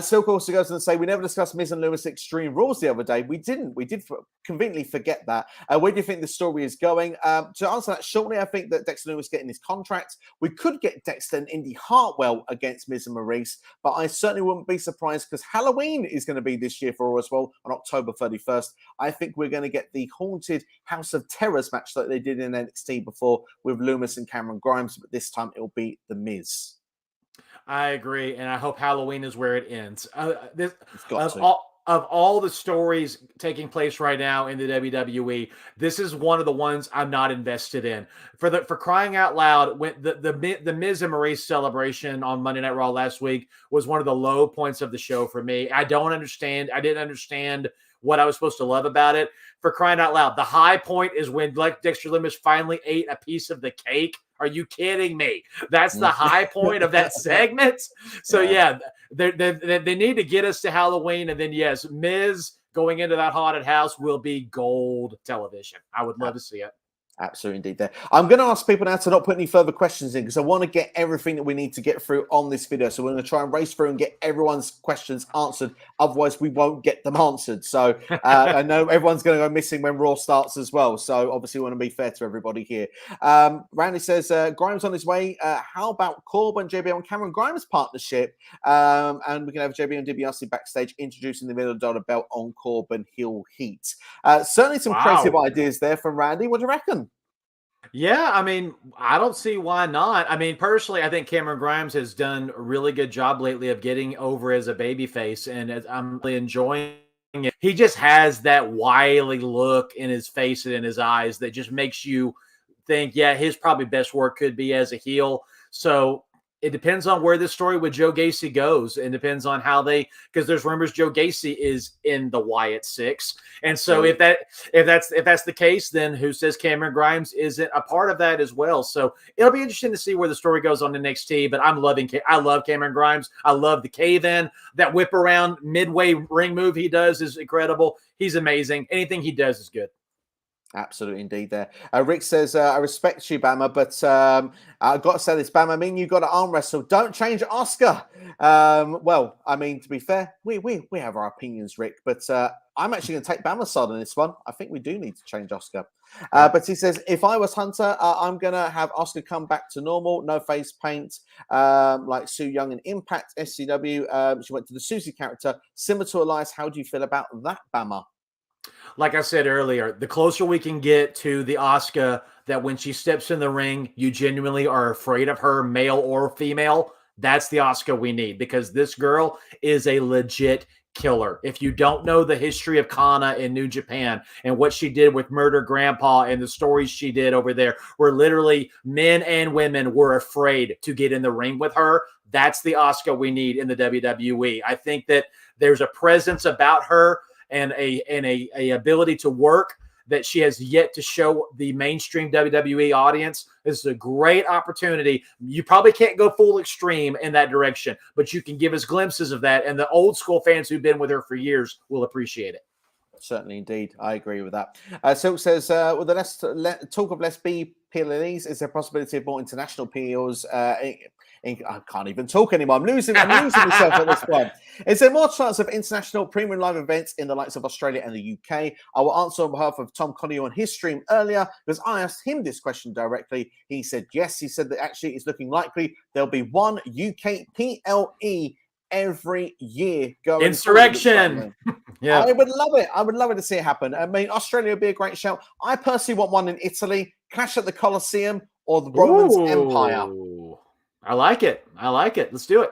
Silk also goes on to say, we never discussed Miz and Lewis Extreme Rules the other day. We didn't. We did conveniently forget that. Where do you think the story is going? To answer that shortly, I think that Dexter Lewis getting his contract. We could get Dexter and Indy Hartwell against Miz and Maurice, but I certainly wouldn't be surprised because Halloween is going to be this year for Raw as well on October 31st. I think we're going to get the haunted House of Terrors match that they did in NXT before with Loomis and Cameron Grimes, but this time it'll be The Miz. I agree, and I hope Halloween is where it ends. Of all the stories taking place right now in the WWE, this is one of the ones I'm not invested in. For crying out loud, when the Miz and Maurice celebration on Monday Night Raw last week was one of the low points of the show for me. I didn't understand what I was supposed to love about it. For crying out loud, the high point is when Dexter Loomis finally ate a piece of the cake. Are you kidding me? That's the high point of that segment. So yeah, they need to get us to Halloween, and then yes, Miz going into that haunted house will be gold television. I would love to see it. Absolutely, indeed. There, I'm going to ask people now to not put any further questions in because I want to get everything that we need to get through on this video. So we're going to try and race through and get everyone's questions answered. Otherwise, we won't get them answered. So I know everyone's going to go missing when Raw starts as well. So obviously, we want to be fair to everybody here. Randy says Grimes on his way. How about Corbin, JBL, and Cameron Grimes partnership? And we can have JBL and DiBiase backstage introducing the $1 belt on Corbin heel heat. Certainly some creative ideas there from Randy. What do you reckon? Yeah, I mean, I don't see why not. I mean, personally, I think Cameron Grimes has done a really good job lately of getting over as a babyface, and I'm really enjoying it. He just has that wily look in his face and in his eyes that just makes you think, yeah, his probably best work could be as a heel. So it depends on where this story with Joe Gacy goes, and depends on how because there's rumors Joe Gacy is in the Wyatt Six, and so if that's the case, then who says Cameron Grimes isn't a part of that as well? So it'll be interesting to see where the story goes on NXT. But I love Cameron Grimes. I love the cave in, that whip around midway ring move he does is incredible. He's amazing. Anything he does is good. Absolutely, indeed. There, Rick says, "I respect you, Bama, but I've got to say this, Bama. I mean, you got to arm wrestle. Don't change Oscar." Well, I mean, to be fair, we have our opinions, Rick, but I'm actually going to take Bama's side on this one. I think we do need to change Oscar. But he says, if I was Hunter, I'm going to have Oscar come back to normal, no face paint, like Sue Young in Impact SCW. She went to the Susie character, similar to Elias. How do you feel about that, Bama? like I said earlier, the closer we can get to the Asuka that when she steps in the ring, you genuinely are afraid of her, male or female, that's the Asuka we need, because this girl is a legit killer. If you don't know the history of Kana in New Japan and what she did with Murder Grandpa and the stories she did over there, where literally men and women were afraid to get in the ring with her, that's the Asuka we need in the WWE. I think that there's a presence about her and a ability to work that she has yet to show the mainstream WWE audience. This is a great opportunity. You probably can't go full extreme in that direction, but you can give us glimpses of that, and the old school fans who've been with her for years will appreciate it. Certainly, indeed. I agree with that. Silk says, with the talk of less PLEs, is there a possibility of more international PLs? I can't even talk anymore. I'm losing myself at this point. Is there more chance of international premium live events in the likes of Australia and the UK? I will answer on behalf of Tom Conny on his stream earlier, because I asked him this question directly. He said yes. He said that actually it's looking likely there'll be one UK PLE every year going. Insurrection. Yeah, I would love it. I would love it to see it happen. I mean, Australia would be a great show. I personally want one in Italy, Clash at the Colosseum, or the Romans Empire. I like it. I like it. Let's do it.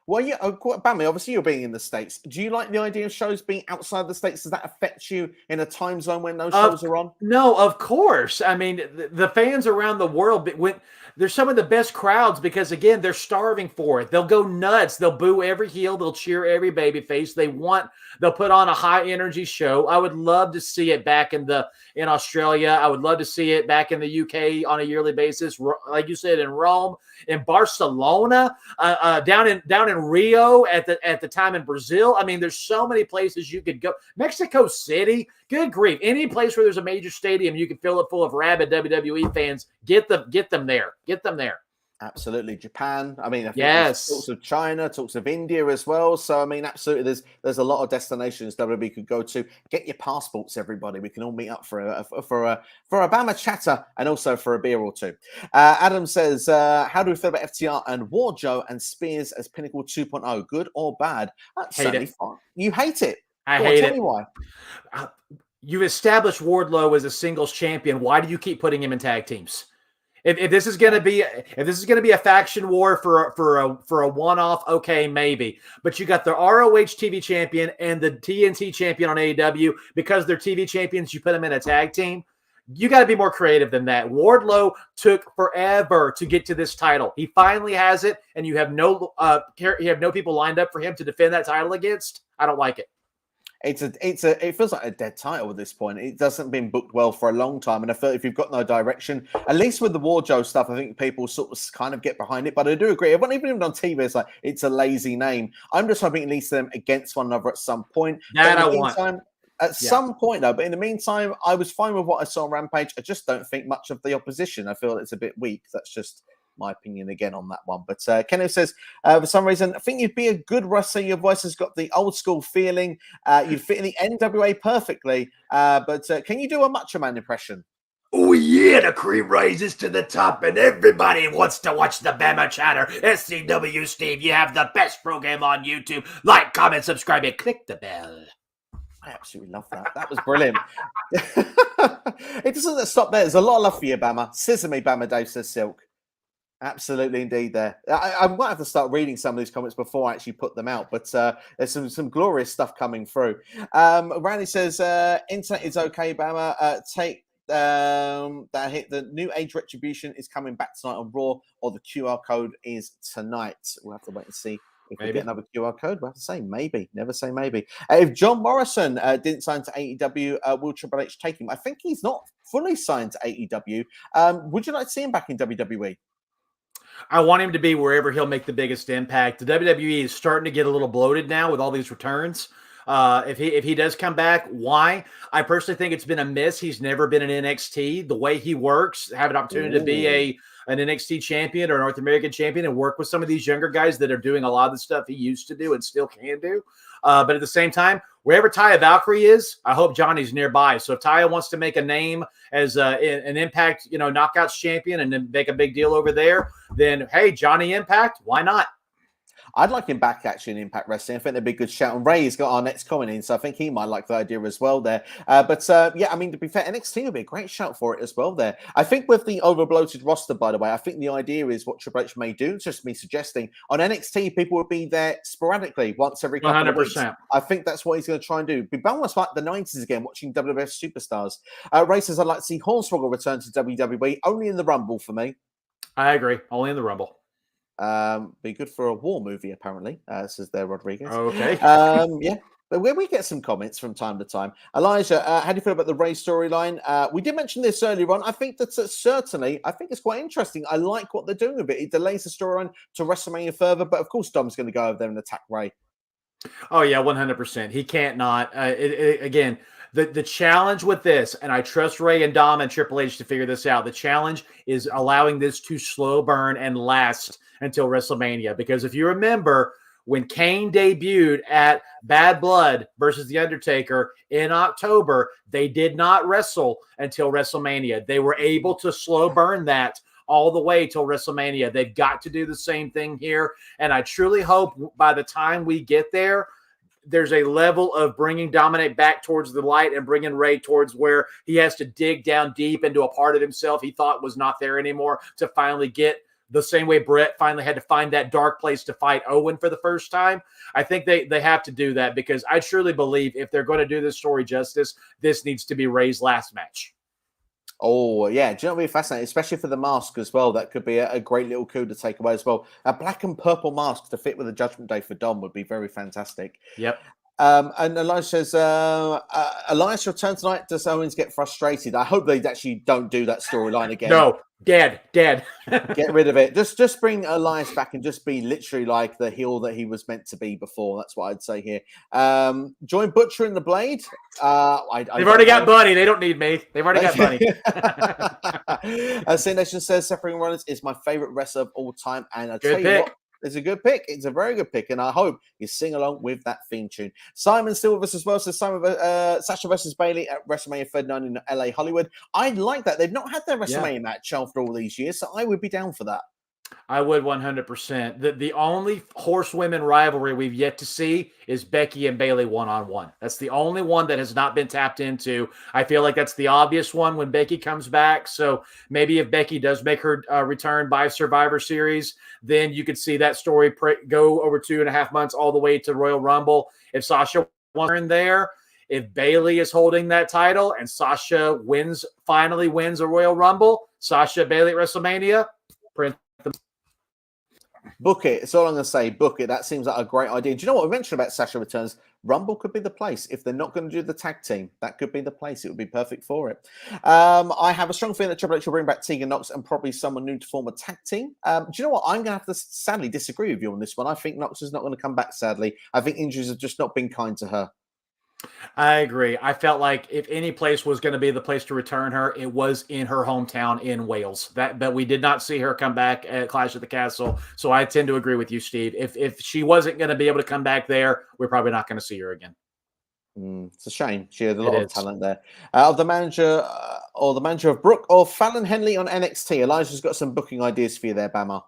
Well, yeah, Bammy, obviously you're being in the States. Do you like the idea of shows being outside the States? Does that affect you in a time zone when those shows are on? No, of course. I mean, the fans around the world, they're some of the best crowds because, again, they're starving for it. They'll go nuts. They'll boo every heel. They'll cheer every babyface. They'll put on a high-energy show. I would love to see it back in Australia. I would love to see it back in the UK on a yearly basis. Like you said, in Rome, in Barcelona, down in Rio at the time in Brazil. I mean, there's so many places you could go. Mexico City, good grief. Any place where there's a major stadium, you can fill it full of rabid WWE fans. Get them there. Get them there. Absolutely. Japan. I mean, I think yes. Talks of China, talks of India as well. So, I mean, absolutely, there's a lot of destinations WWE could go to. Get your passports, everybody. We can all meet up for a Bama chatter and also for a beer or two. Adam says, how do we feel about FTR and Wardlow and Spears as Pinnacle 2.0? Good or bad? That's certainly fine. You hate it. I hate it. Tell me why. You established Wardlow as a singles champion. Why do you keep putting him in tag teams? If this is going to be a faction war for a one-off, okay, maybe. But you got the ROH TV champion and the TNT champion on AEW. Because they're TV champions, you put them in a tag team. You got to be more creative than that. Wardlow took forever to get to this title. He finally has it, and you have no people lined up for him to defend that title against. I don't like it. It feels like a dead title at this point. It doesn't been booked well for a long time, and I feel if you've got no direction, at least with the Wardlow stuff, I think people sort of kind of get behind it. But I do agree, even on TV, it's like it's a lazy name. I'm just hoping at least them against one another at some point. Some point, though. But in the meantime, I was fine with what I saw on Rampage. I just don't think much of the opposition. I feel it's a bit weak. That's just my opinion again on that one. But Kenneth says, for some reason, I think you'd be a good wrestler. Your voice has got the old school feeling. You'd fit in the NWA perfectly. But can you do a Macho Man impression? Oh, yeah, the cream rises to the top, and everybody wants to watch the Bama Chatter. SCW Steve, you have the best program on YouTube. Like, comment, subscribe, and click the bell. I absolutely love that. That was brilliant. It doesn't stop there. There's a lot of love for you, Bama. Scissor me, Bama Dave, says Silk. Absolutely, indeed. There, I might have to start reading some of these comments before I actually put them out. But there's some glorious stuff coming through. Randy says, "Internet is okay, Bama. Take that hit. The New Age Retribution is coming back tonight on Raw, or the QR code is tonight. We'll have to wait and see." If we get another QR code, we'll have to say maybe. Never say maybe. If John Morrison didn't sign to AEW, will Triple H take him? I think he's not fully signed to AEW. Would you like to see him back in WWE? I want him to be wherever he'll make the biggest impact. The WWE is starting to get a little bloated now with all these returns. If he does come back, why? I personally think it's been a miss. He's never been in NXT. The way he works, have an opportunity to be an NXT champion or North American champion and work with some of these younger guys that are doing a lot of the stuff he used to do and still can do. But at the same time, wherever Taya Valkyrie is, I hope Johnny's nearby. So if Taya wants to make a name as an Impact, Knockouts champion and then make a big deal over there, then hey, Johnny Impact, why not? I'd like him back actually in Impact Wrestling. I think that'd be a good shout. And Ray's got our next comment in, so I think he might like the idea as well there. Yeah, I mean, to be fair, NXT would be a great shout for it as well there. I think with the over-bloated roster, by the way, I think the idea is what Triple H may do. It's just me suggesting on NXT, people would be there sporadically once every couple of weeks. I think that's what he's going to try and do. Be almost like the 90s again, watching WWF superstars. Ray says, I'd like to see Hornswoggle return to WWE, only in the Rumble for me. I agree. Only in the Rumble. Be good for a war movie, apparently, says there Rodriguez. Okay. Yeah. But where we get some comments from time to time. Elijah, how do you feel about the Rey storyline? We did mention this earlier on. I think that's certainly, I think it's quite interesting. I like what they're doing with it. It delays the storyline to WrestleMania further, but of course, Dom's going to go over there and attack Rey. Oh, yeah, 100%. He can't not. Again, the challenge with this, and I trust Rey and Dom and Triple H to figure this out, the challenge is allowing this to slow burn and last until WrestleMania. Because if you remember, when Kane debuted at Bad Blood versus The Undertaker in October, they did not wrestle until WrestleMania. They were able to slow burn that all the way till WrestleMania. They've got to do the same thing here. And I truly hope by the time we get there, there's a level of bringing Dominic back towards the light and bringing Rey towards where he has to dig down deep into a part of himself he thought was not there anymore to finally get the same way Brett finally had to find that dark place to fight Owen for the first time. I think they have to do that because I truly believe if they're going to do this story justice, this needs to be Rey's last match. Oh, yeah. Do you know what would be fascinating? Especially for the mask as well. That could be a great little coup to take away as well. A black and purple mask to fit with the Judgment Day for Dom would be very fantastic. Yep. And Elias says, Elias return tonight. Does Owens get frustrated? I hope they actually don't do that storyline again. No, dead. Get rid of it. Just bring Elias back and just be literally like the heel that he was meant to be before. That's what I'd say here. Join Butcher and the Blade. They've already got Buddy. They don't need me. They've already got Buddy. C Nation says Seth Rollins is my favorite wrestler of all time, and I tell Good you pick. what. It's a good pick. It's a very good pick, and I hope you sing along with that theme tune. Simon's still with us as well. So Sasha versus Bayley at WrestleMania 39 in LA, Hollywood. I'd like that. They've not had their WrestleMania match after all these years, so I would be down for that. I would 100%. The only horsewomen rivalry we've yet to see is Becky and Bayley one-on-one. That's the only one that has not been tapped into. I feel like that's the obvious one when Becky comes back. So maybe if Becky does make her return by Survivor Series, then you could see that story go over 2.5 months all the way to Royal Rumble. If Sasha won there, if Bayley is holding that title and Sasha finally wins a Royal Rumble, Sasha Bayley at WrestleMania, book it. It's all I'm going to say. Book it. That seems like a great idea. Do you know what we mentioned about Sasha returns? Rumble could be the place. If they're not going to do the tag team, that could be the place. It would be perfect for it. I have a strong feeling that Triple H will bring back Tegan Nox and probably someone new to form a tag team. Do you know what? I'm going to have to sadly disagree with you on this one. I think Nox is not going to come back, sadly. I think injuries have just not been kind to her. I agree. I felt like if any place was going to be the place to return her, it was in her hometown in Wales. But we did not see her come back at Clash at the Castle. So I tend to agree with you, Steve. If she wasn't going to be able to come back there, we're probably not going to see her again. It's a shame. She had a lot of talent there. The manager of Brooke or Fallon Henley on NXT. Elijah's got some booking ideas for you there, Bama.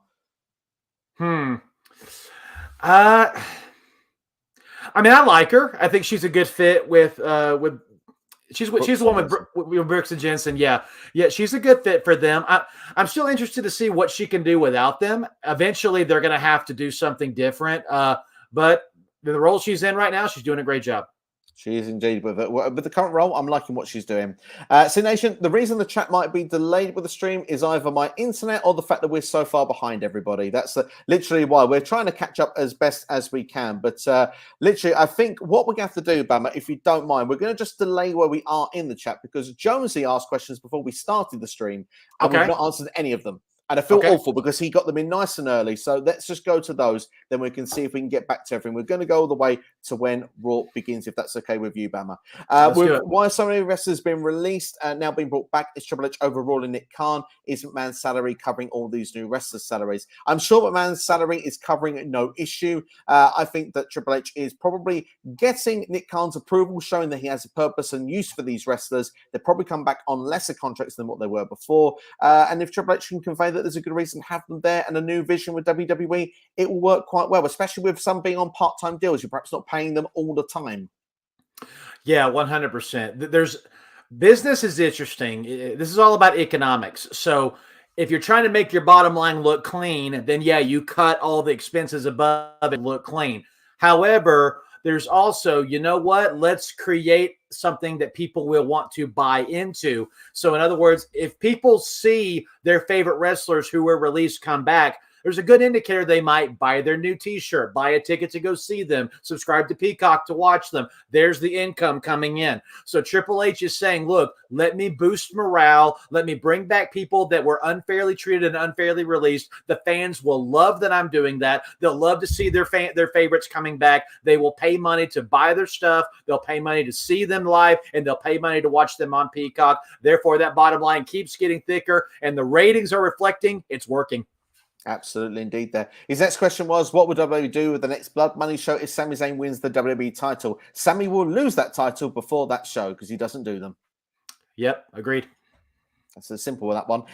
I mean, I like her. I think she's a good fit with she's the one with Brooks and Jensen. Yeah, she's a good fit for them. I'm still interested to see what she can do without them. Eventually, they're going to have to do something different. But the role she's in right now, she's doing a great job. She is indeed with it. With the current role, I'm liking what she's doing. C Nation, the reason the chat might be delayed with the stream is either my internet or the fact that we're so far behind everybody. That's literally why we're trying to catch up as best as we can. But literally, I think what we're going to have to do, Bama, if you don't mind, we're going to just delay where we are in the chat because Jonesy asked questions before we started the stream and we've not answered any of them. And I feel awful because he got them in nice and early. So let's just go to those. Then we can see if we can get back to everything. We're going to go all the way to when Raw begins, if that's okay with you, Bama. Why so many wrestlers been released and now being brought back? Is Triple H overruling Nick Khan? Is McMahon's salary covering all these new wrestlers' salaries? I'm sure McMahon's salary is covering no issue. I think that Triple H is probably getting Nick Khan's approval, showing that he has a purpose and use for these wrestlers. They'll probably come back on lesser contracts than what they were before. And if Triple H can convey that that there's a good reason to have them there and a new vision with WWE, it will work quite well, especially with some being on part-time deals. You're perhaps not paying them all the time. Yeah, 100%. Business is interesting. This is all about economics. So if you're trying to make your bottom line look clean, then yeah, you cut all the expenses above and look clean. However, there's also, you know what? Let's create something that people will want to buy into. So in other words, if people see their favorite wrestlers who were released come back, there's a good indicator they might buy their new t-shirt, buy a ticket to go see them, subscribe to Peacock to watch them. There's the income coming in. So Triple H is saying, look, let me boost morale. Let me bring back people that were unfairly treated and unfairly released. The fans will love that I'm doing that. They'll love to see their favorites coming back. They will pay money to buy their stuff. They'll pay money to see them live, and they'll pay money to watch them on Peacock. Therefore, that bottom line keeps getting thicker, and the ratings are reflecting it's working. Absolutely, indeed. There. His next question was, what would WWE do with the next Blood Money show if Sami Zayn wins the WWE title? Sami will lose that title before that show because he doesn't do them. Yep, agreed. That's as simple with that one.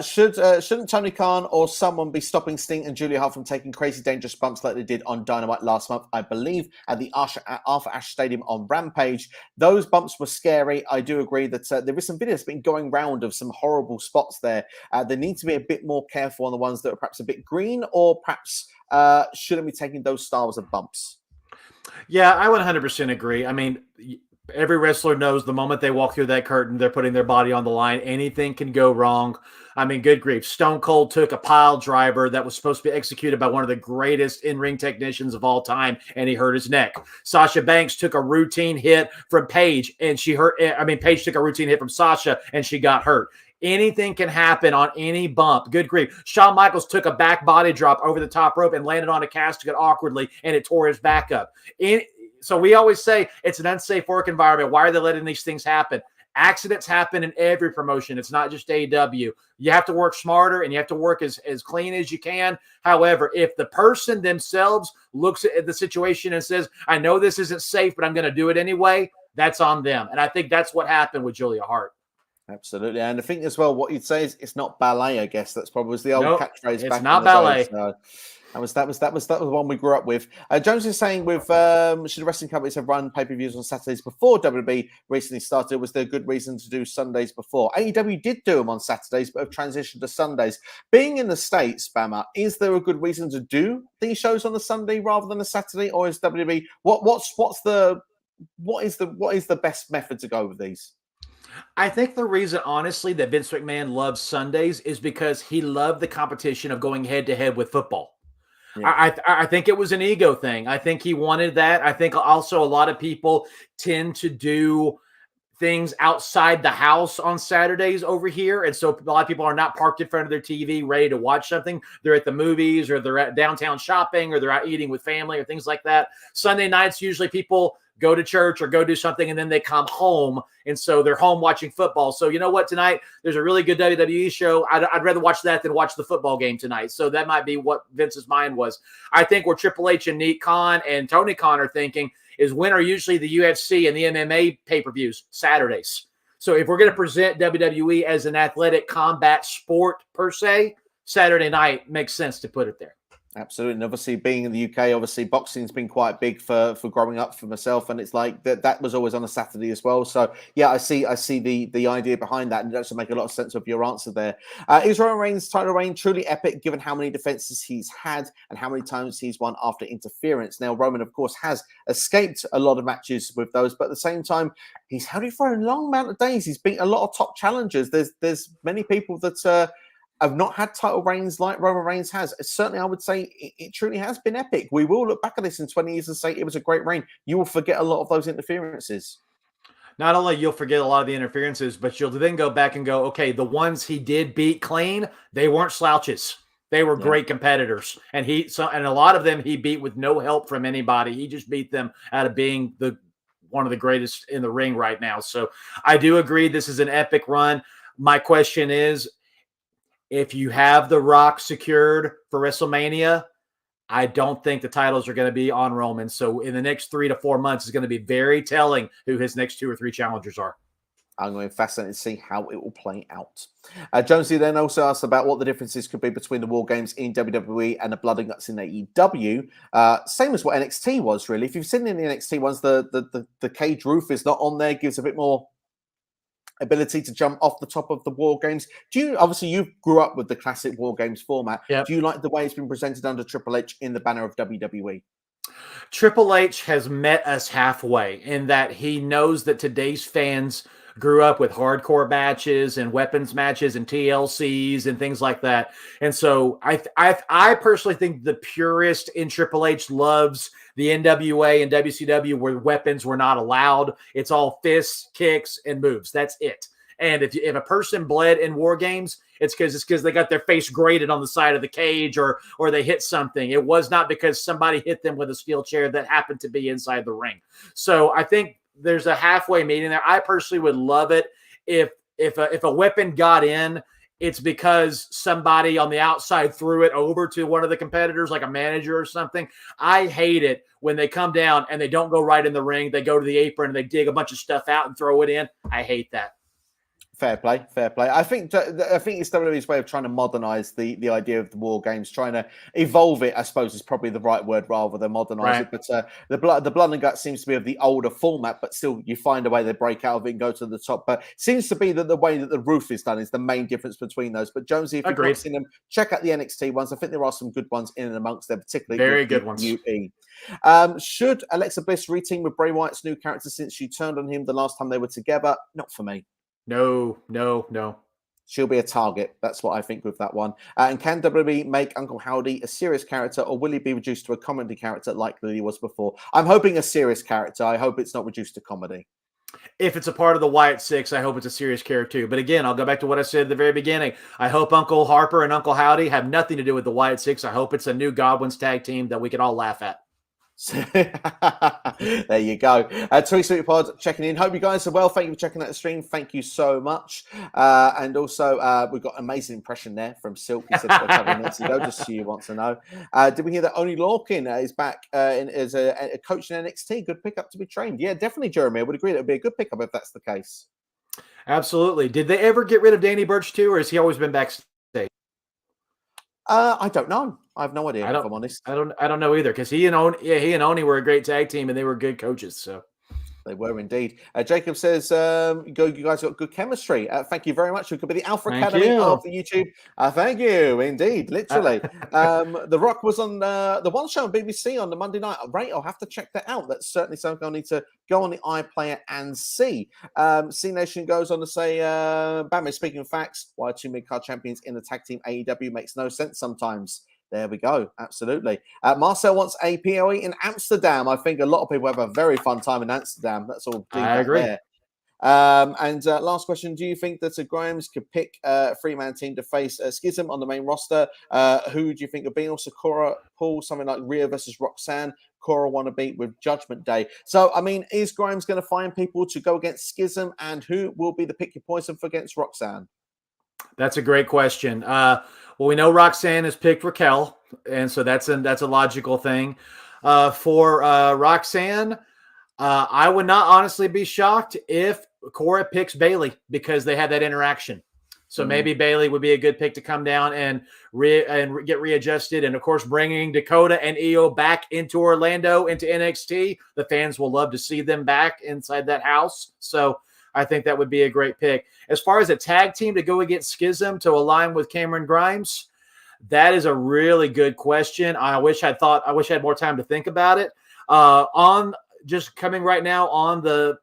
Shouldn't Tony Khan or someone be stopping Sting and Julia Hart from taking crazy dangerous bumps like they did on Dynamite last month? I believe at the Arthur Ashe Stadium on Rampage. Those bumps were scary. I do agree that there is some videos been going round of some horrible spots there. They need to be a bit more careful on the ones that are perhaps a bit green or perhaps shouldn't be taking those styles of bumps. Yeah, I would 100% agree. I mean, every wrestler knows the moment they walk through that curtain, they're putting their body on the line. Anything can go wrong. I mean, good grief. Stone Cold took a pile driver that was supposed to be executed by one of the greatest in-ring technicians of all time, and he hurt his neck. Sasha Banks took a routine hit from Paige, and she hurt. I mean, Paige took a routine hit from Sasha, and she got hurt. Anything can happen on any bump. Good grief. Shawn Michaels took a back body drop over the top rope and landed on a casket awkwardly, and it tore his back up. So we always say it's an unsafe work environment. Why are they letting these things happen? Accidents happen in every promotion. It's not just AEW. You have to work smarter and you have to work as clean as you can. However, if the person themselves looks at the situation and says, I know this isn't safe, but I'm going to do it anyway, that's on them. And I think that's what happened with Julia Hart. Absolutely. And I think as well, what you'd say is it's not ballet, I guess. That's probably the old catchphrase. It's not ballet. That was the one we grew up with. Jones is saying with should wrestling companies have run pay-per-views on Saturdays before WWE recently started? Was there a good reason to do Sundays before? AEW did do them on Saturdays, but have transitioned to Sundays. Being in the States, Bama, is there a good reason to do these shows on the Sunday rather than a Saturday, or is WWE what is the best method to go with these? I think the reason, honestly, that Vince McMahon loves Sundays is because he loved the competition of going head-to-head with football. Yeah. I think it was an ego thing. I think he wanted that. I think also a lot of people tend to do things outside the house on Saturdays over here. And so a lot of people are not parked in front of their TV ready to watch something. They're at the movies or they're at downtown shopping or they're out eating with family or things like that. Sunday nights, usually people go to church or go do something and then they come home. And so they're home watching football. So you know what, tonight there's a really good WWE show. I'd rather watch that than watch the football game tonight. So that might be what Vince's mind was. I think where Triple H and Nick Khan and Tony Khan are thinking is when are usually the UFC and the MMA pay-per-views? Saturdays. So if we're going to present WWE as an athletic combat sport per se, Saturday night makes sense to put it there. Absolutely. And obviously being in the UK, obviously boxing's been quite big for growing up for myself. And it's like that was always on a Saturday as well. So yeah, I see the idea behind that. And it does make a lot of sense of your answer there. Is Roman Reigns' title reign truly epic given how many defenses he's had and how many times he's won after interference? Now, Roman, of course, has escaped a lot of matches with those, but at the same time, he's held it for a long amount of days. He's beaten a lot of top challengers. There's many people that have not had title reigns like Roman Reigns has. Certainly, I would say it truly has been epic. We will look back at this in 20 years and say it was a great reign. You will forget a lot of those interferences. Not only you'll forget a lot of the interferences, but you'll then go back and go, okay, the ones he did beat clean, they weren't slouches. They were great competitors. And a lot of them he beat with no help from anybody. He just beat them out of being one of the greatest in the ring right now. So I do agree this is an epic run. My question is, if you have The Rock secured for WrestleMania, I don't think the titles are going to be on Roman. So in the next 3 to 4 months, it's going to be very telling who his next 2 or 3 challengers are. I'm going to be fascinated to see how it will play out. Jonesy then also asked about what the differences could be between the War Games in WWE and the Blood and Guts in AEW. Same as what NXT was, really. If you've seen in the NXT ones, the cage roof is not on there, gives a bit more ability to jump off the top of the War Games. Obviously you grew up with the classic War Games format. Yep. Do you like the way it's been presented under Triple H in the banner of WWE? Triple H has met us halfway in that he knows that today's fans grew up with hardcore matches and weapons matches and TLCs and things like that. And so I personally think the purist in Triple H loves the NWA and WCW where weapons were not allowed. It's all fists, kicks, and moves. That's it. And if a person bled in War Games, it's because they got their face grated on the side of the cage or they hit something. It was not because somebody hit them with a steel chair that happened to be inside the ring. So I think there's a halfway meeting there. I personally would love it if a weapon got in, it's because somebody on the outside threw it over to one of the competitors, like a manager or something. I hate it when they come down and they don't go right in the ring. They go to the apron and they dig a bunch of stuff out and throw it in. I hate that. Fair play, fair play. I think it's WWE's way of trying to modernize the idea of the War Games, trying to evolve it, I suppose, is probably the right word rather than modernize it. But the blood and guts seems to be of the older format, but still you find a way they break out of it and go to the top. But it seems to be that the way that the roof is done is the main difference between those. But Jonesy, if you've not seen them, check out the NXT ones. I think there are some good ones in and amongst them, particularly very good ones. Should Alexa Bliss reteam with Bray Wyatt's new character since she turned on him the last time they were together? Not for me. No. She'll be a target. That's what I think with that one. And can WWE make Uncle Howdy a serious character, or will he be reduced to a comedy character like Lily was before? I'm hoping a serious character. I hope it's not reduced to comedy. If it's a part of the Wyatt Six, I hope it's a serious character too. But again, I'll go back to what I said at the very beginning. I hope Uncle Harper and Uncle Howdy have nothing to do with the Wyatt Six. I hope it's a new Godwin's tag team that we can all laugh at. There you go. Teresa Pod checking in. Hope you guys are well. Thank you for checking out the stream. Thank you so much. And also, we've got an amazing impression there from Silk. He said a couple of minutes ago, just so you want to know. Did we hear that Oni Lorcan is back as a coach in NXT? Good pickup to be trained. Yeah, definitely, Jeremy. I would agree that would be a good pickup if that's the case. Absolutely. Did they ever get rid of Danny Burch too, or has he always been backstage? I don't know. I have no idea, if I'm honest. I don't know either, because he and Oni were a great tag team and they were good coaches. So they were indeed. Jacob says, you guys got good chemistry. Thank you very much. You could be the Alpha Academy of the YouTube. Thank you, indeed, literally. The Rock was on the one show on BBC on the Monday night. Right, I'll have to check that out. That's certainly something I'll need to go on the iPlayer and see. C Nation goes on to say, Bama, speaking of facts, why two mid-card champions in the tag team AEW makes no sense sometimes. There we go. Absolutely. Marcel wants a PLE in Amsterdam. I think a lot of people have a very fun time in Amsterdam. That's all. I agree. There. And last question. Do you think that Grimes could pick a three-man team to face Schism on the main roster? Who do you think would be? Also, Cora pull something like Rhea versus Roxanne. Cora want to beat with Judgment Day. So, I mean, is Grimes going to find people to go against Schism? And who will be the pick your poison for against Roxanne? That's a great question. Well, we know Roxanne has picked Raquel, and so that's a logical thing. For Roxanne, I would not honestly be shocked if Cora picks Bayley because they had that interaction. So maybe Bayley would be a good pick to come down and get readjusted. And, of course, bringing Dakota and Io back into Orlando, into NXT, the fans will love to see them back inside that house. So I think that would be a great pick. As far as a tag team to go against Schism to align with Cameron Grimes, that is a really good question. I wish I had more time to think about it. On just coming right now on the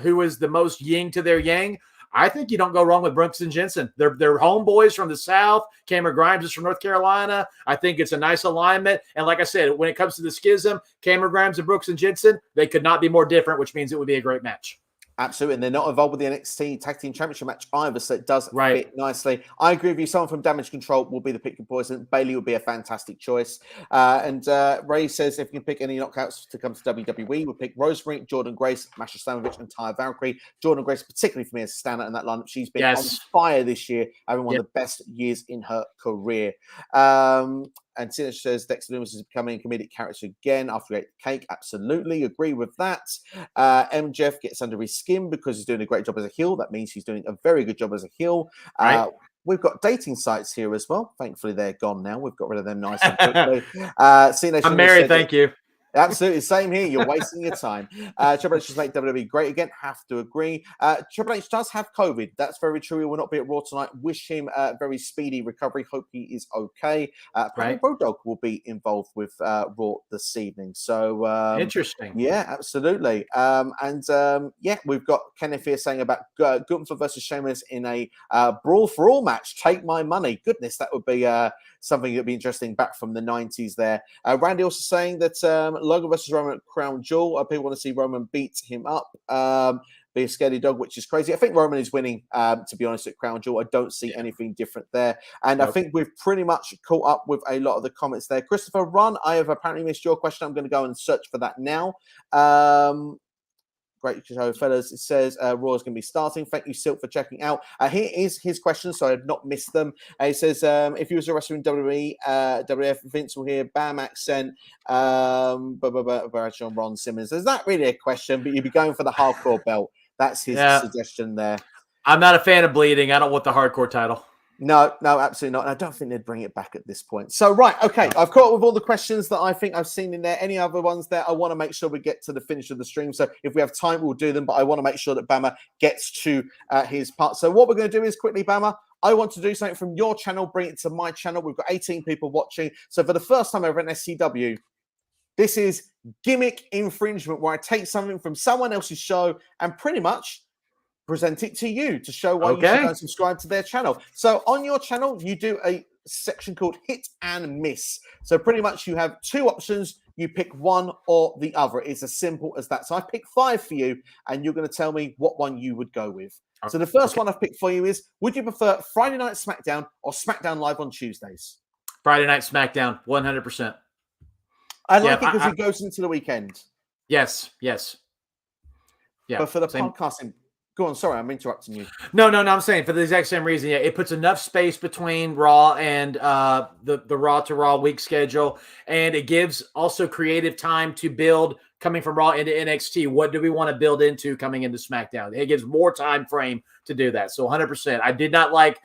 who is the most yin to their yang, I think you don't go wrong with Brooks and Jensen. They're homeboys from the South. Cameron Grimes is from North Carolina. I think it's a nice alignment. And like I said, when it comes to the Schism, Cameron Grimes and Brooks and Jensen, they could not be more different, which means it would be a great match. Absolutely, and they're not involved with the NXT Tag Team Championship match either, so it does fit nicely. I agree with you. Someone from Damage Control will be the pick your poison. Bayley would be a fantastic choice. And Ray says if you can pick any knockouts to come to WWE, we'll pick Rosemary, Jordan Grace, Masha Slamovich, and Taya Valkyrie. Jordan Grace, particularly for me as a standout in that lineup. She's been on fire this year, having one of the best years in her career. And Tina says Dexter Lumis is becoming a comedic character again after he ate the cake. Absolutely agree with that. MJF gets under his skin because he's doing a great job as a heel. That means he's doing a very good job as a heel. Right. We've got dating sites here as well. Thankfully, they're gone now. We've got rid of them nice and quickly. I'm married, thank you. Absolutely, same here. You're wasting your time. Triple H has made WWE great again. Have to agree. Triple H does have COVID. That's very true. He will not be at Raw tonight. Wish him a very speedy recovery. Hope he is okay. Apparently, Road Dogg will be involved with Raw this evening. So interesting. Yeah, absolutely. Yeah, we've got Kenneth here saying about Gunther versus Sheamus in a Brawl for All match. Take my money. Goodness, that would be something that would be interesting back from the 90s there. Randy also saying that Logan versus Roman at Crown Jewel. People want to see Roman beat him up. Be a scaredy dog, which is crazy. I think Roman is winning, to be honest, at Crown Jewel. I don't see anything different there. And I think we've pretty much caught up with a lot of the comments there. Christopher Run, I have apparently missed your question. I'm going to go and search for that now. Great show, fellas. It says Raw is going to be starting. Thank you, Silk, for checking out. Here is his question, so I have not missed them. He says, if he was a wrestler in WWE, WF, Vince will hear Bam accent, Ron Simmons. Is that really a question? But you'd be going for the hardcore belt. That's his suggestion there. I'm not a fan of bleeding. I don't want the hardcore title. No, absolutely not. I don't think they'd bring it back at this point. So, right, okay. I've caught up with all the questions that I think I've seen in there. Any other ones there? I want to make sure we get to the finish of the stream. So if we have time, we'll do them. But I want to make sure that Bama gets to his part. So what we're going to do is quickly, Bama, I want to do something from your channel, bring it to my channel. We've got 18 people watching. So for the first time ever in SCW, this is gimmick infringement, where I take something from someone else's show and pretty much present it to you to show why you should go and subscribe to their channel. So on your channel, you do a section called Hit and Miss. So pretty much you have two options. You pick one or the other. It's as simple as that. So I picked 5 for you, and you're going to tell me what one you would go with. So the first one I've picked for you is, would you prefer Friday Night SmackDown or SmackDown Live on Tuesdays? Friday Night SmackDown, 100%. I like it because it goes into the weekend. Yes. Yeah. But for the podcasting... Go on, sorry, I'm interrupting you. No, I'm saying for the exact same reason. Yeah, it puts enough space between Raw and the Raw to Raw week schedule, and it gives also creative time to build coming from Raw into NXT. What do we want to build into coming into SmackDown? It gives more time frame to do that. So 100%. I did not like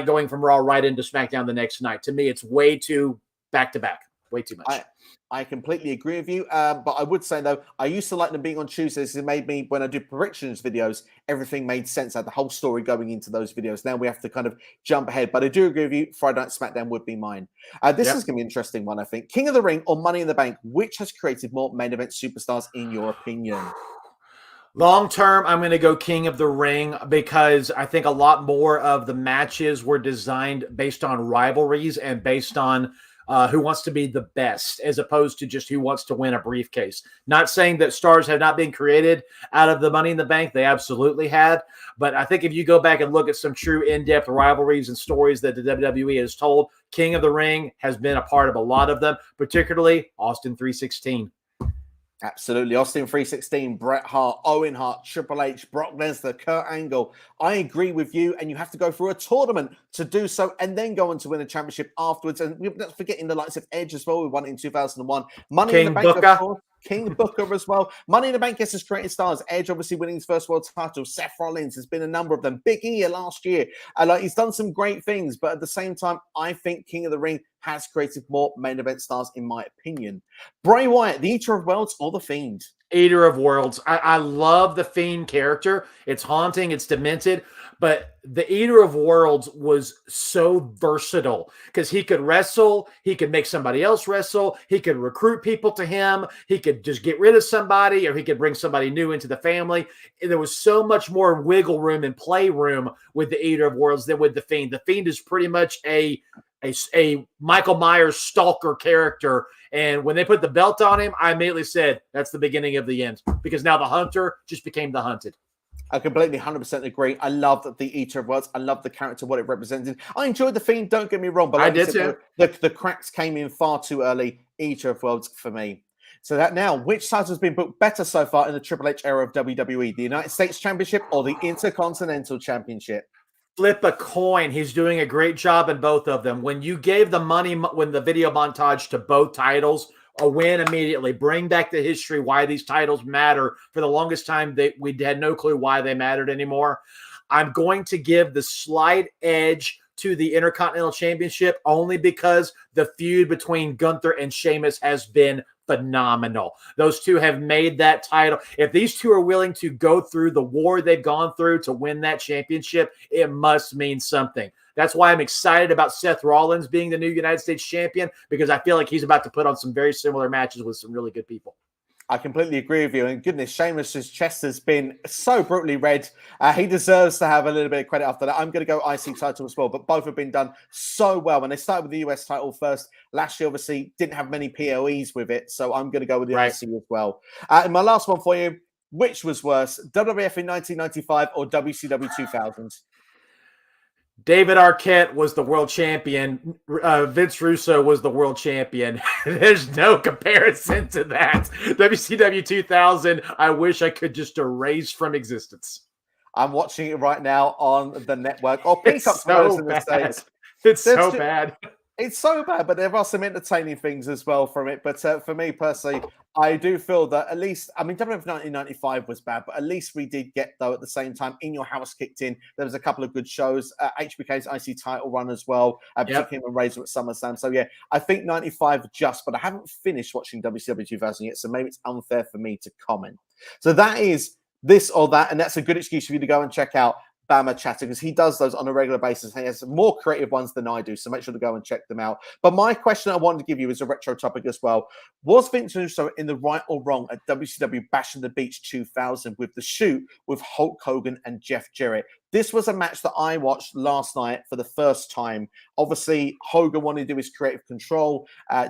going from Raw right into SmackDown the next night. To me, it's way too back to back. Way too much. I completely agree with you. But I would say, though, I used to like them being on Tuesdays. It made me, when I do predictions videos, everything made sense. I had the whole story going into those videos. Now we have to kind of jump ahead. But I do agree with you. Friday Night SmackDown would be mine. This is going to be an interesting one, I think. King of the Ring or Money in the Bank? Which has created more main event superstars, in your opinion? Long term, I'm going to go King of the Ring, because I think a lot more of the matches were designed based on rivalries and based on who wants to be the best, as opposed to just who wants to win a briefcase. Not saying that stars have not been created out of the Money in the Bank. They absolutely had. But I think if you go back and look at some true in-depth rivalries and stories that the WWE has told, King of the Ring has been a part of a lot of them, particularly Austin 316. Absolutely. Austin 316, Bret Hart, Owen Hart, Triple H, Brock Lesnar, Kurt Angle. I agree with you, and you have to go through a tournament to do so and then go on to win a championship afterwards. And we're not forgetting the likes of Edge as well. We won it in 2001. Money in the Bank, of course. King Booker as well. Money in the Bank gets us created stars. Edge obviously winning his first world title. Seth Rollins, has been a number of them. Big E last year. He's done some great things, but at the same time, I think King of the Ring has created more main event stars, in my opinion. Bray Wyatt, the Eater of Worlds or the Fiend? Eater of Worlds. I love the Fiend character. It's haunting. It's demented. But the Eater of Worlds was so versatile because he could wrestle. He could make somebody else wrestle. He could recruit people to him. He could just get rid of somebody, or he could bring somebody new into the family. And there was so much more wiggle room and play room with the Eater of Worlds than with the Fiend. The Fiend is pretty much a Michael Myers stalker character. And when they put the belt on him, I immediately said, that's the beginning of the end, because now the hunter just became the hunted. I completely 100% agree. I love the Eater of Worlds. I love the character, what it represented. I enjoyed the Fiend, don't get me wrong, but like I did too. The cracks came in far too early. Eater of Worlds for me. So that now, which title has been booked better so far in the Triple H era of WWE? The United States Championship or the Intercontinental Championship? Flip a coin. He's doing a great job in both of them. When you gave the money, when the video montage to both titles, a win immediately. Bring back the history why these titles matter. For the longest time, we had no clue why they mattered anymore. I'm going to give the slight edge to the Intercontinental Championship only because the feud between Gunther and Sheamus has been phenomenal. Those two have made that title. If these two are willing to go through the war they've gone through to win that championship, it must mean something. That's why I'm excited about Seth Rollins being the new United States champion, because I feel like he's about to put on some very similar matches with some really good people. I completely agree with you. And goodness, Sheamus's chest has been so brutally red. He deserves to have a little bit of credit after that. I'm going to go IC title as well, but both have been done so well. And they started with the US title first. Last year, obviously, didn't have many PLEs with it. So I'm going to go with the IC as well. And my last one for you, which was worse, WWF in 1995 or WCW 2000? David Arquette was the world champion. Vince Russo was the world champion. There's no comparison to that. WCW 2000, I wish I could just erase from existence. I'm watching it right now on the network. Or Peacock so in the States. It's so bad. It's so bad, but there are some entertaining things as well from it. But for me personally, I do feel that at least, I mean, WWF 1995 was bad, but at least we did get, though, at the same time, In Your House kicked in. There was a couple of good shows. HBK's IC title run as well, particularly him and Razor at SummerSlam. So, yeah, I think 95 just, but I haven't finished watching WCW 2000 yet, so maybe it's unfair for me to comment. So that is this or that, and that's a good excuse for you to go and check out Bama Chatter, because he does those on a regular basis. He has more creative ones than I do, so make sure to go and check them out. But my question I wanted to give you is a retro topic as well. Was Vince Russo in the right or wrong at WCW Bash on the Beach 2000 with the shoot with Hulk Hogan and Jeff Jarrett? This was a match that I watched last night for the first time. Obviously, Hogan wanted to do his creative control.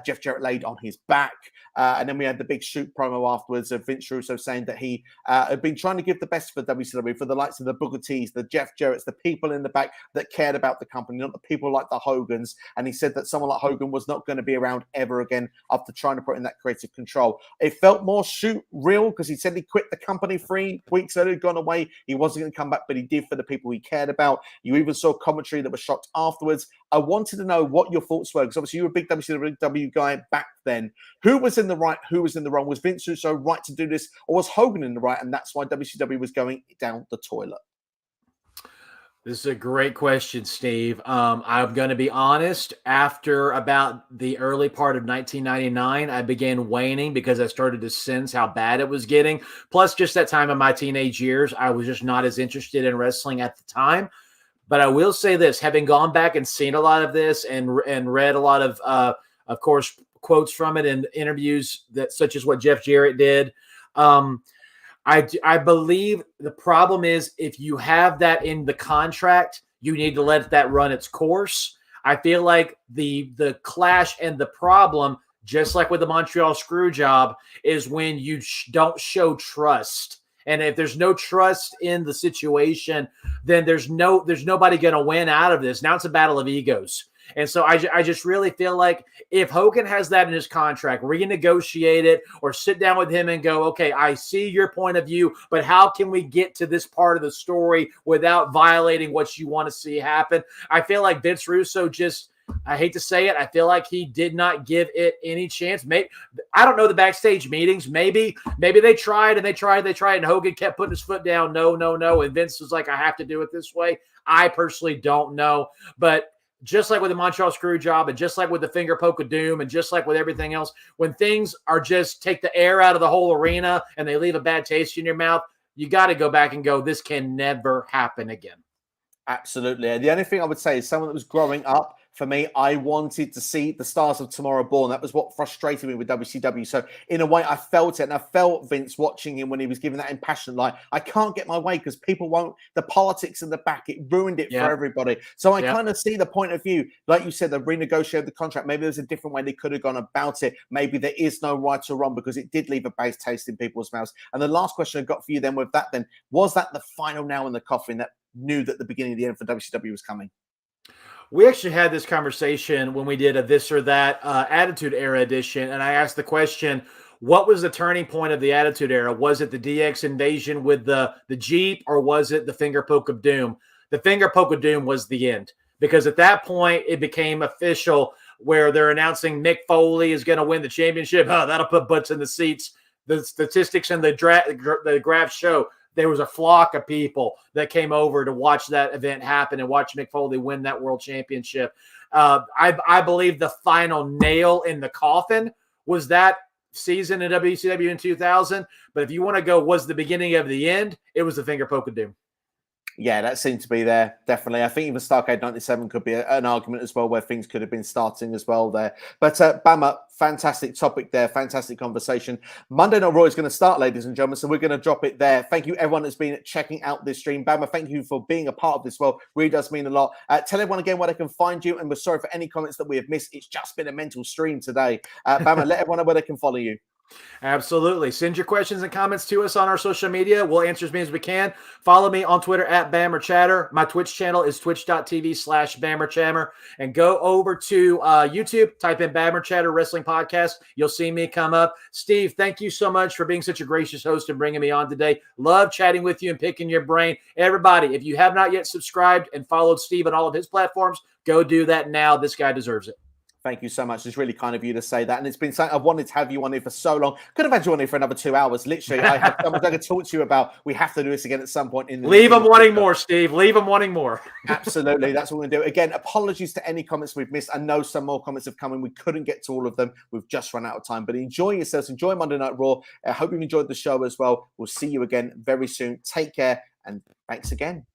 Jeff Jarrett laid on his back. And then we had the big shoot promo afterwards of Vince Russo saying that he had been trying to give the best for WCW, for the likes of the Booker T's, the Jeff Jarrett's, the people in the back that cared about the company, not the people like the Hogans. And he said that someone like Hogan was not going to be around ever again after trying to put in that creative control. It felt more shoot real because he said he quit the company 3 weeks earlier, gone away. He wasn't going to come back, but he did for the people he cared about. You even saw commentary that was shocked afterwards. I wanted to know what your thoughts were, because obviously you were a big WCW guy back then. Who was in the right? Who was in the wrong? Was Vince Russo right to do this, or was Hogan in the right, and that's why WCW was going down the toilet? This is a great question, Steve. I'm going to be honest. After about the early part of 1999, I began waning because I started to sense how bad it was getting. Plus, just that time in my teenage years, I was just not as interested in wrestling at the time. But I will say this, having gone back and seen a lot of this and read a lot of course, quotes from it in interviews that such as what Jeff Jarrett did, I believe the problem is if you have that in the contract, you need to let that run its course. I feel like the clash and the problem, just like with the Montreal Screwjob, is when you don't show trust. And if there's no trust in the situation, then there's nobody going to win out of this. Now it's a battle of egos. And so I just really feel like if Hogan has that in his contract, renegotiate it or sit down with him and go, okay, I see your point of view, but how can we get to this part of the story without violating what you want to see happen? I feel like Vince Russo just, I hate to say it, I feel like he did not give it any chance. Maybe, I don't know the backstage meetings. Maybe they tried and Hogan kept putting his foot down. No. And Vince was like, I have to do it this way. I personally don't know. But just like with the Montreal Screwjob and just like with the Finger Poke of Doom and just like with everything else, when things are just take the air out of the whole arena and they leave a bad taste in your mouth, you got to go back and go, this can never happen again. Absolutely. And the only thing I would say is someone that was growing up, for me, I wanted to see the Stars of Tomorrow Born. That was what frustrated me with WCW. So in a way, I felt it. And I felt Vince watching him when he was giving that impassioned line. I can't get my way because people won't. The politics in the back, it ruined it for everybody. So I kind of see the point of view. Like you said, they renegotiated the contract. Maybe there's a different way they could have gone about it. Maybe there is no right or wrong because it did leave a bad taste in people's mouths. And the last question I got for you then with that then, was that the final nail in the coffin that knew that the beginning of the end for WCW was coming? We actually had this conversation when we did a This or That Attitude Era edition, and I asked the question, what was the turning point of the Attitude Era? Was it the DX invasion with the Jeep, or was it the Finger Poke of Doom? The finger poke of doom was the end, because at that point it became official where they're announcing Mick Foley is going to win the championship. Oh, that'll put butts in the seats. The statistics and the graphs show there was a flock of people that came over to watch that event happen and watch Mick Foley win that world championship. I believe the final nail in the coffin was that season in WCW in 2000. But if you want to go, was the beginning of the end? It was the finger poke of doom. Yeah, that seemed to be there, definitely. I think even Starrcade 97 could be an argument as well, where things could have been starting as well there. But Bama, fantastic topic there, fantastic conversation. Monday Night Raw is going to start, ladies and gentlemen, so we're going to drop it there. Thank you, everyone that's been checking out this stream. Bama, thank you for being a part of this. Well, really does mean a lot. Tell everyone again where they can find you, and we're sorry for any comments that we have missed. It's just been a mental stream today. Bama, let everyone know where they can follow you. Absolutely. Send your questions and comments to us on our social media. We'll answer as many as we can. Follow me on Twitter at BammerChatter. My Twitch channel is twitch.tv/BammerChammer. And go over to YouTube, type in BammerChatter Wrestling Podcast. You'll see me come up. Steve, thank you so much for being such a gracious host and bringing me on today. Love chatting with you and picking your brain. Everybody, if you have not yet subscribed and followed Steve on all of his platforms, go do that now. This guy deserves it. Thank you so much. It's really kind of you to say that. And it's been something I've wanted to have you on here for so long. Could have had you on here for another 2 hours. Literally, I have so much I could talk to you about. We have to do this again at some point. Leave them wanting more, Steve. Leave them wanting more. Absolutely. That's what we're going to do. Again, apologies to any comments we've missed. I know some more comments have come in. We couldn't get to all of them. We've just run out of time. But enjoy yourselves. Enjoy Monday Night Raw. I hope you've enjoyed the show as well. We'll see you again very soon. Take care. And thanks again.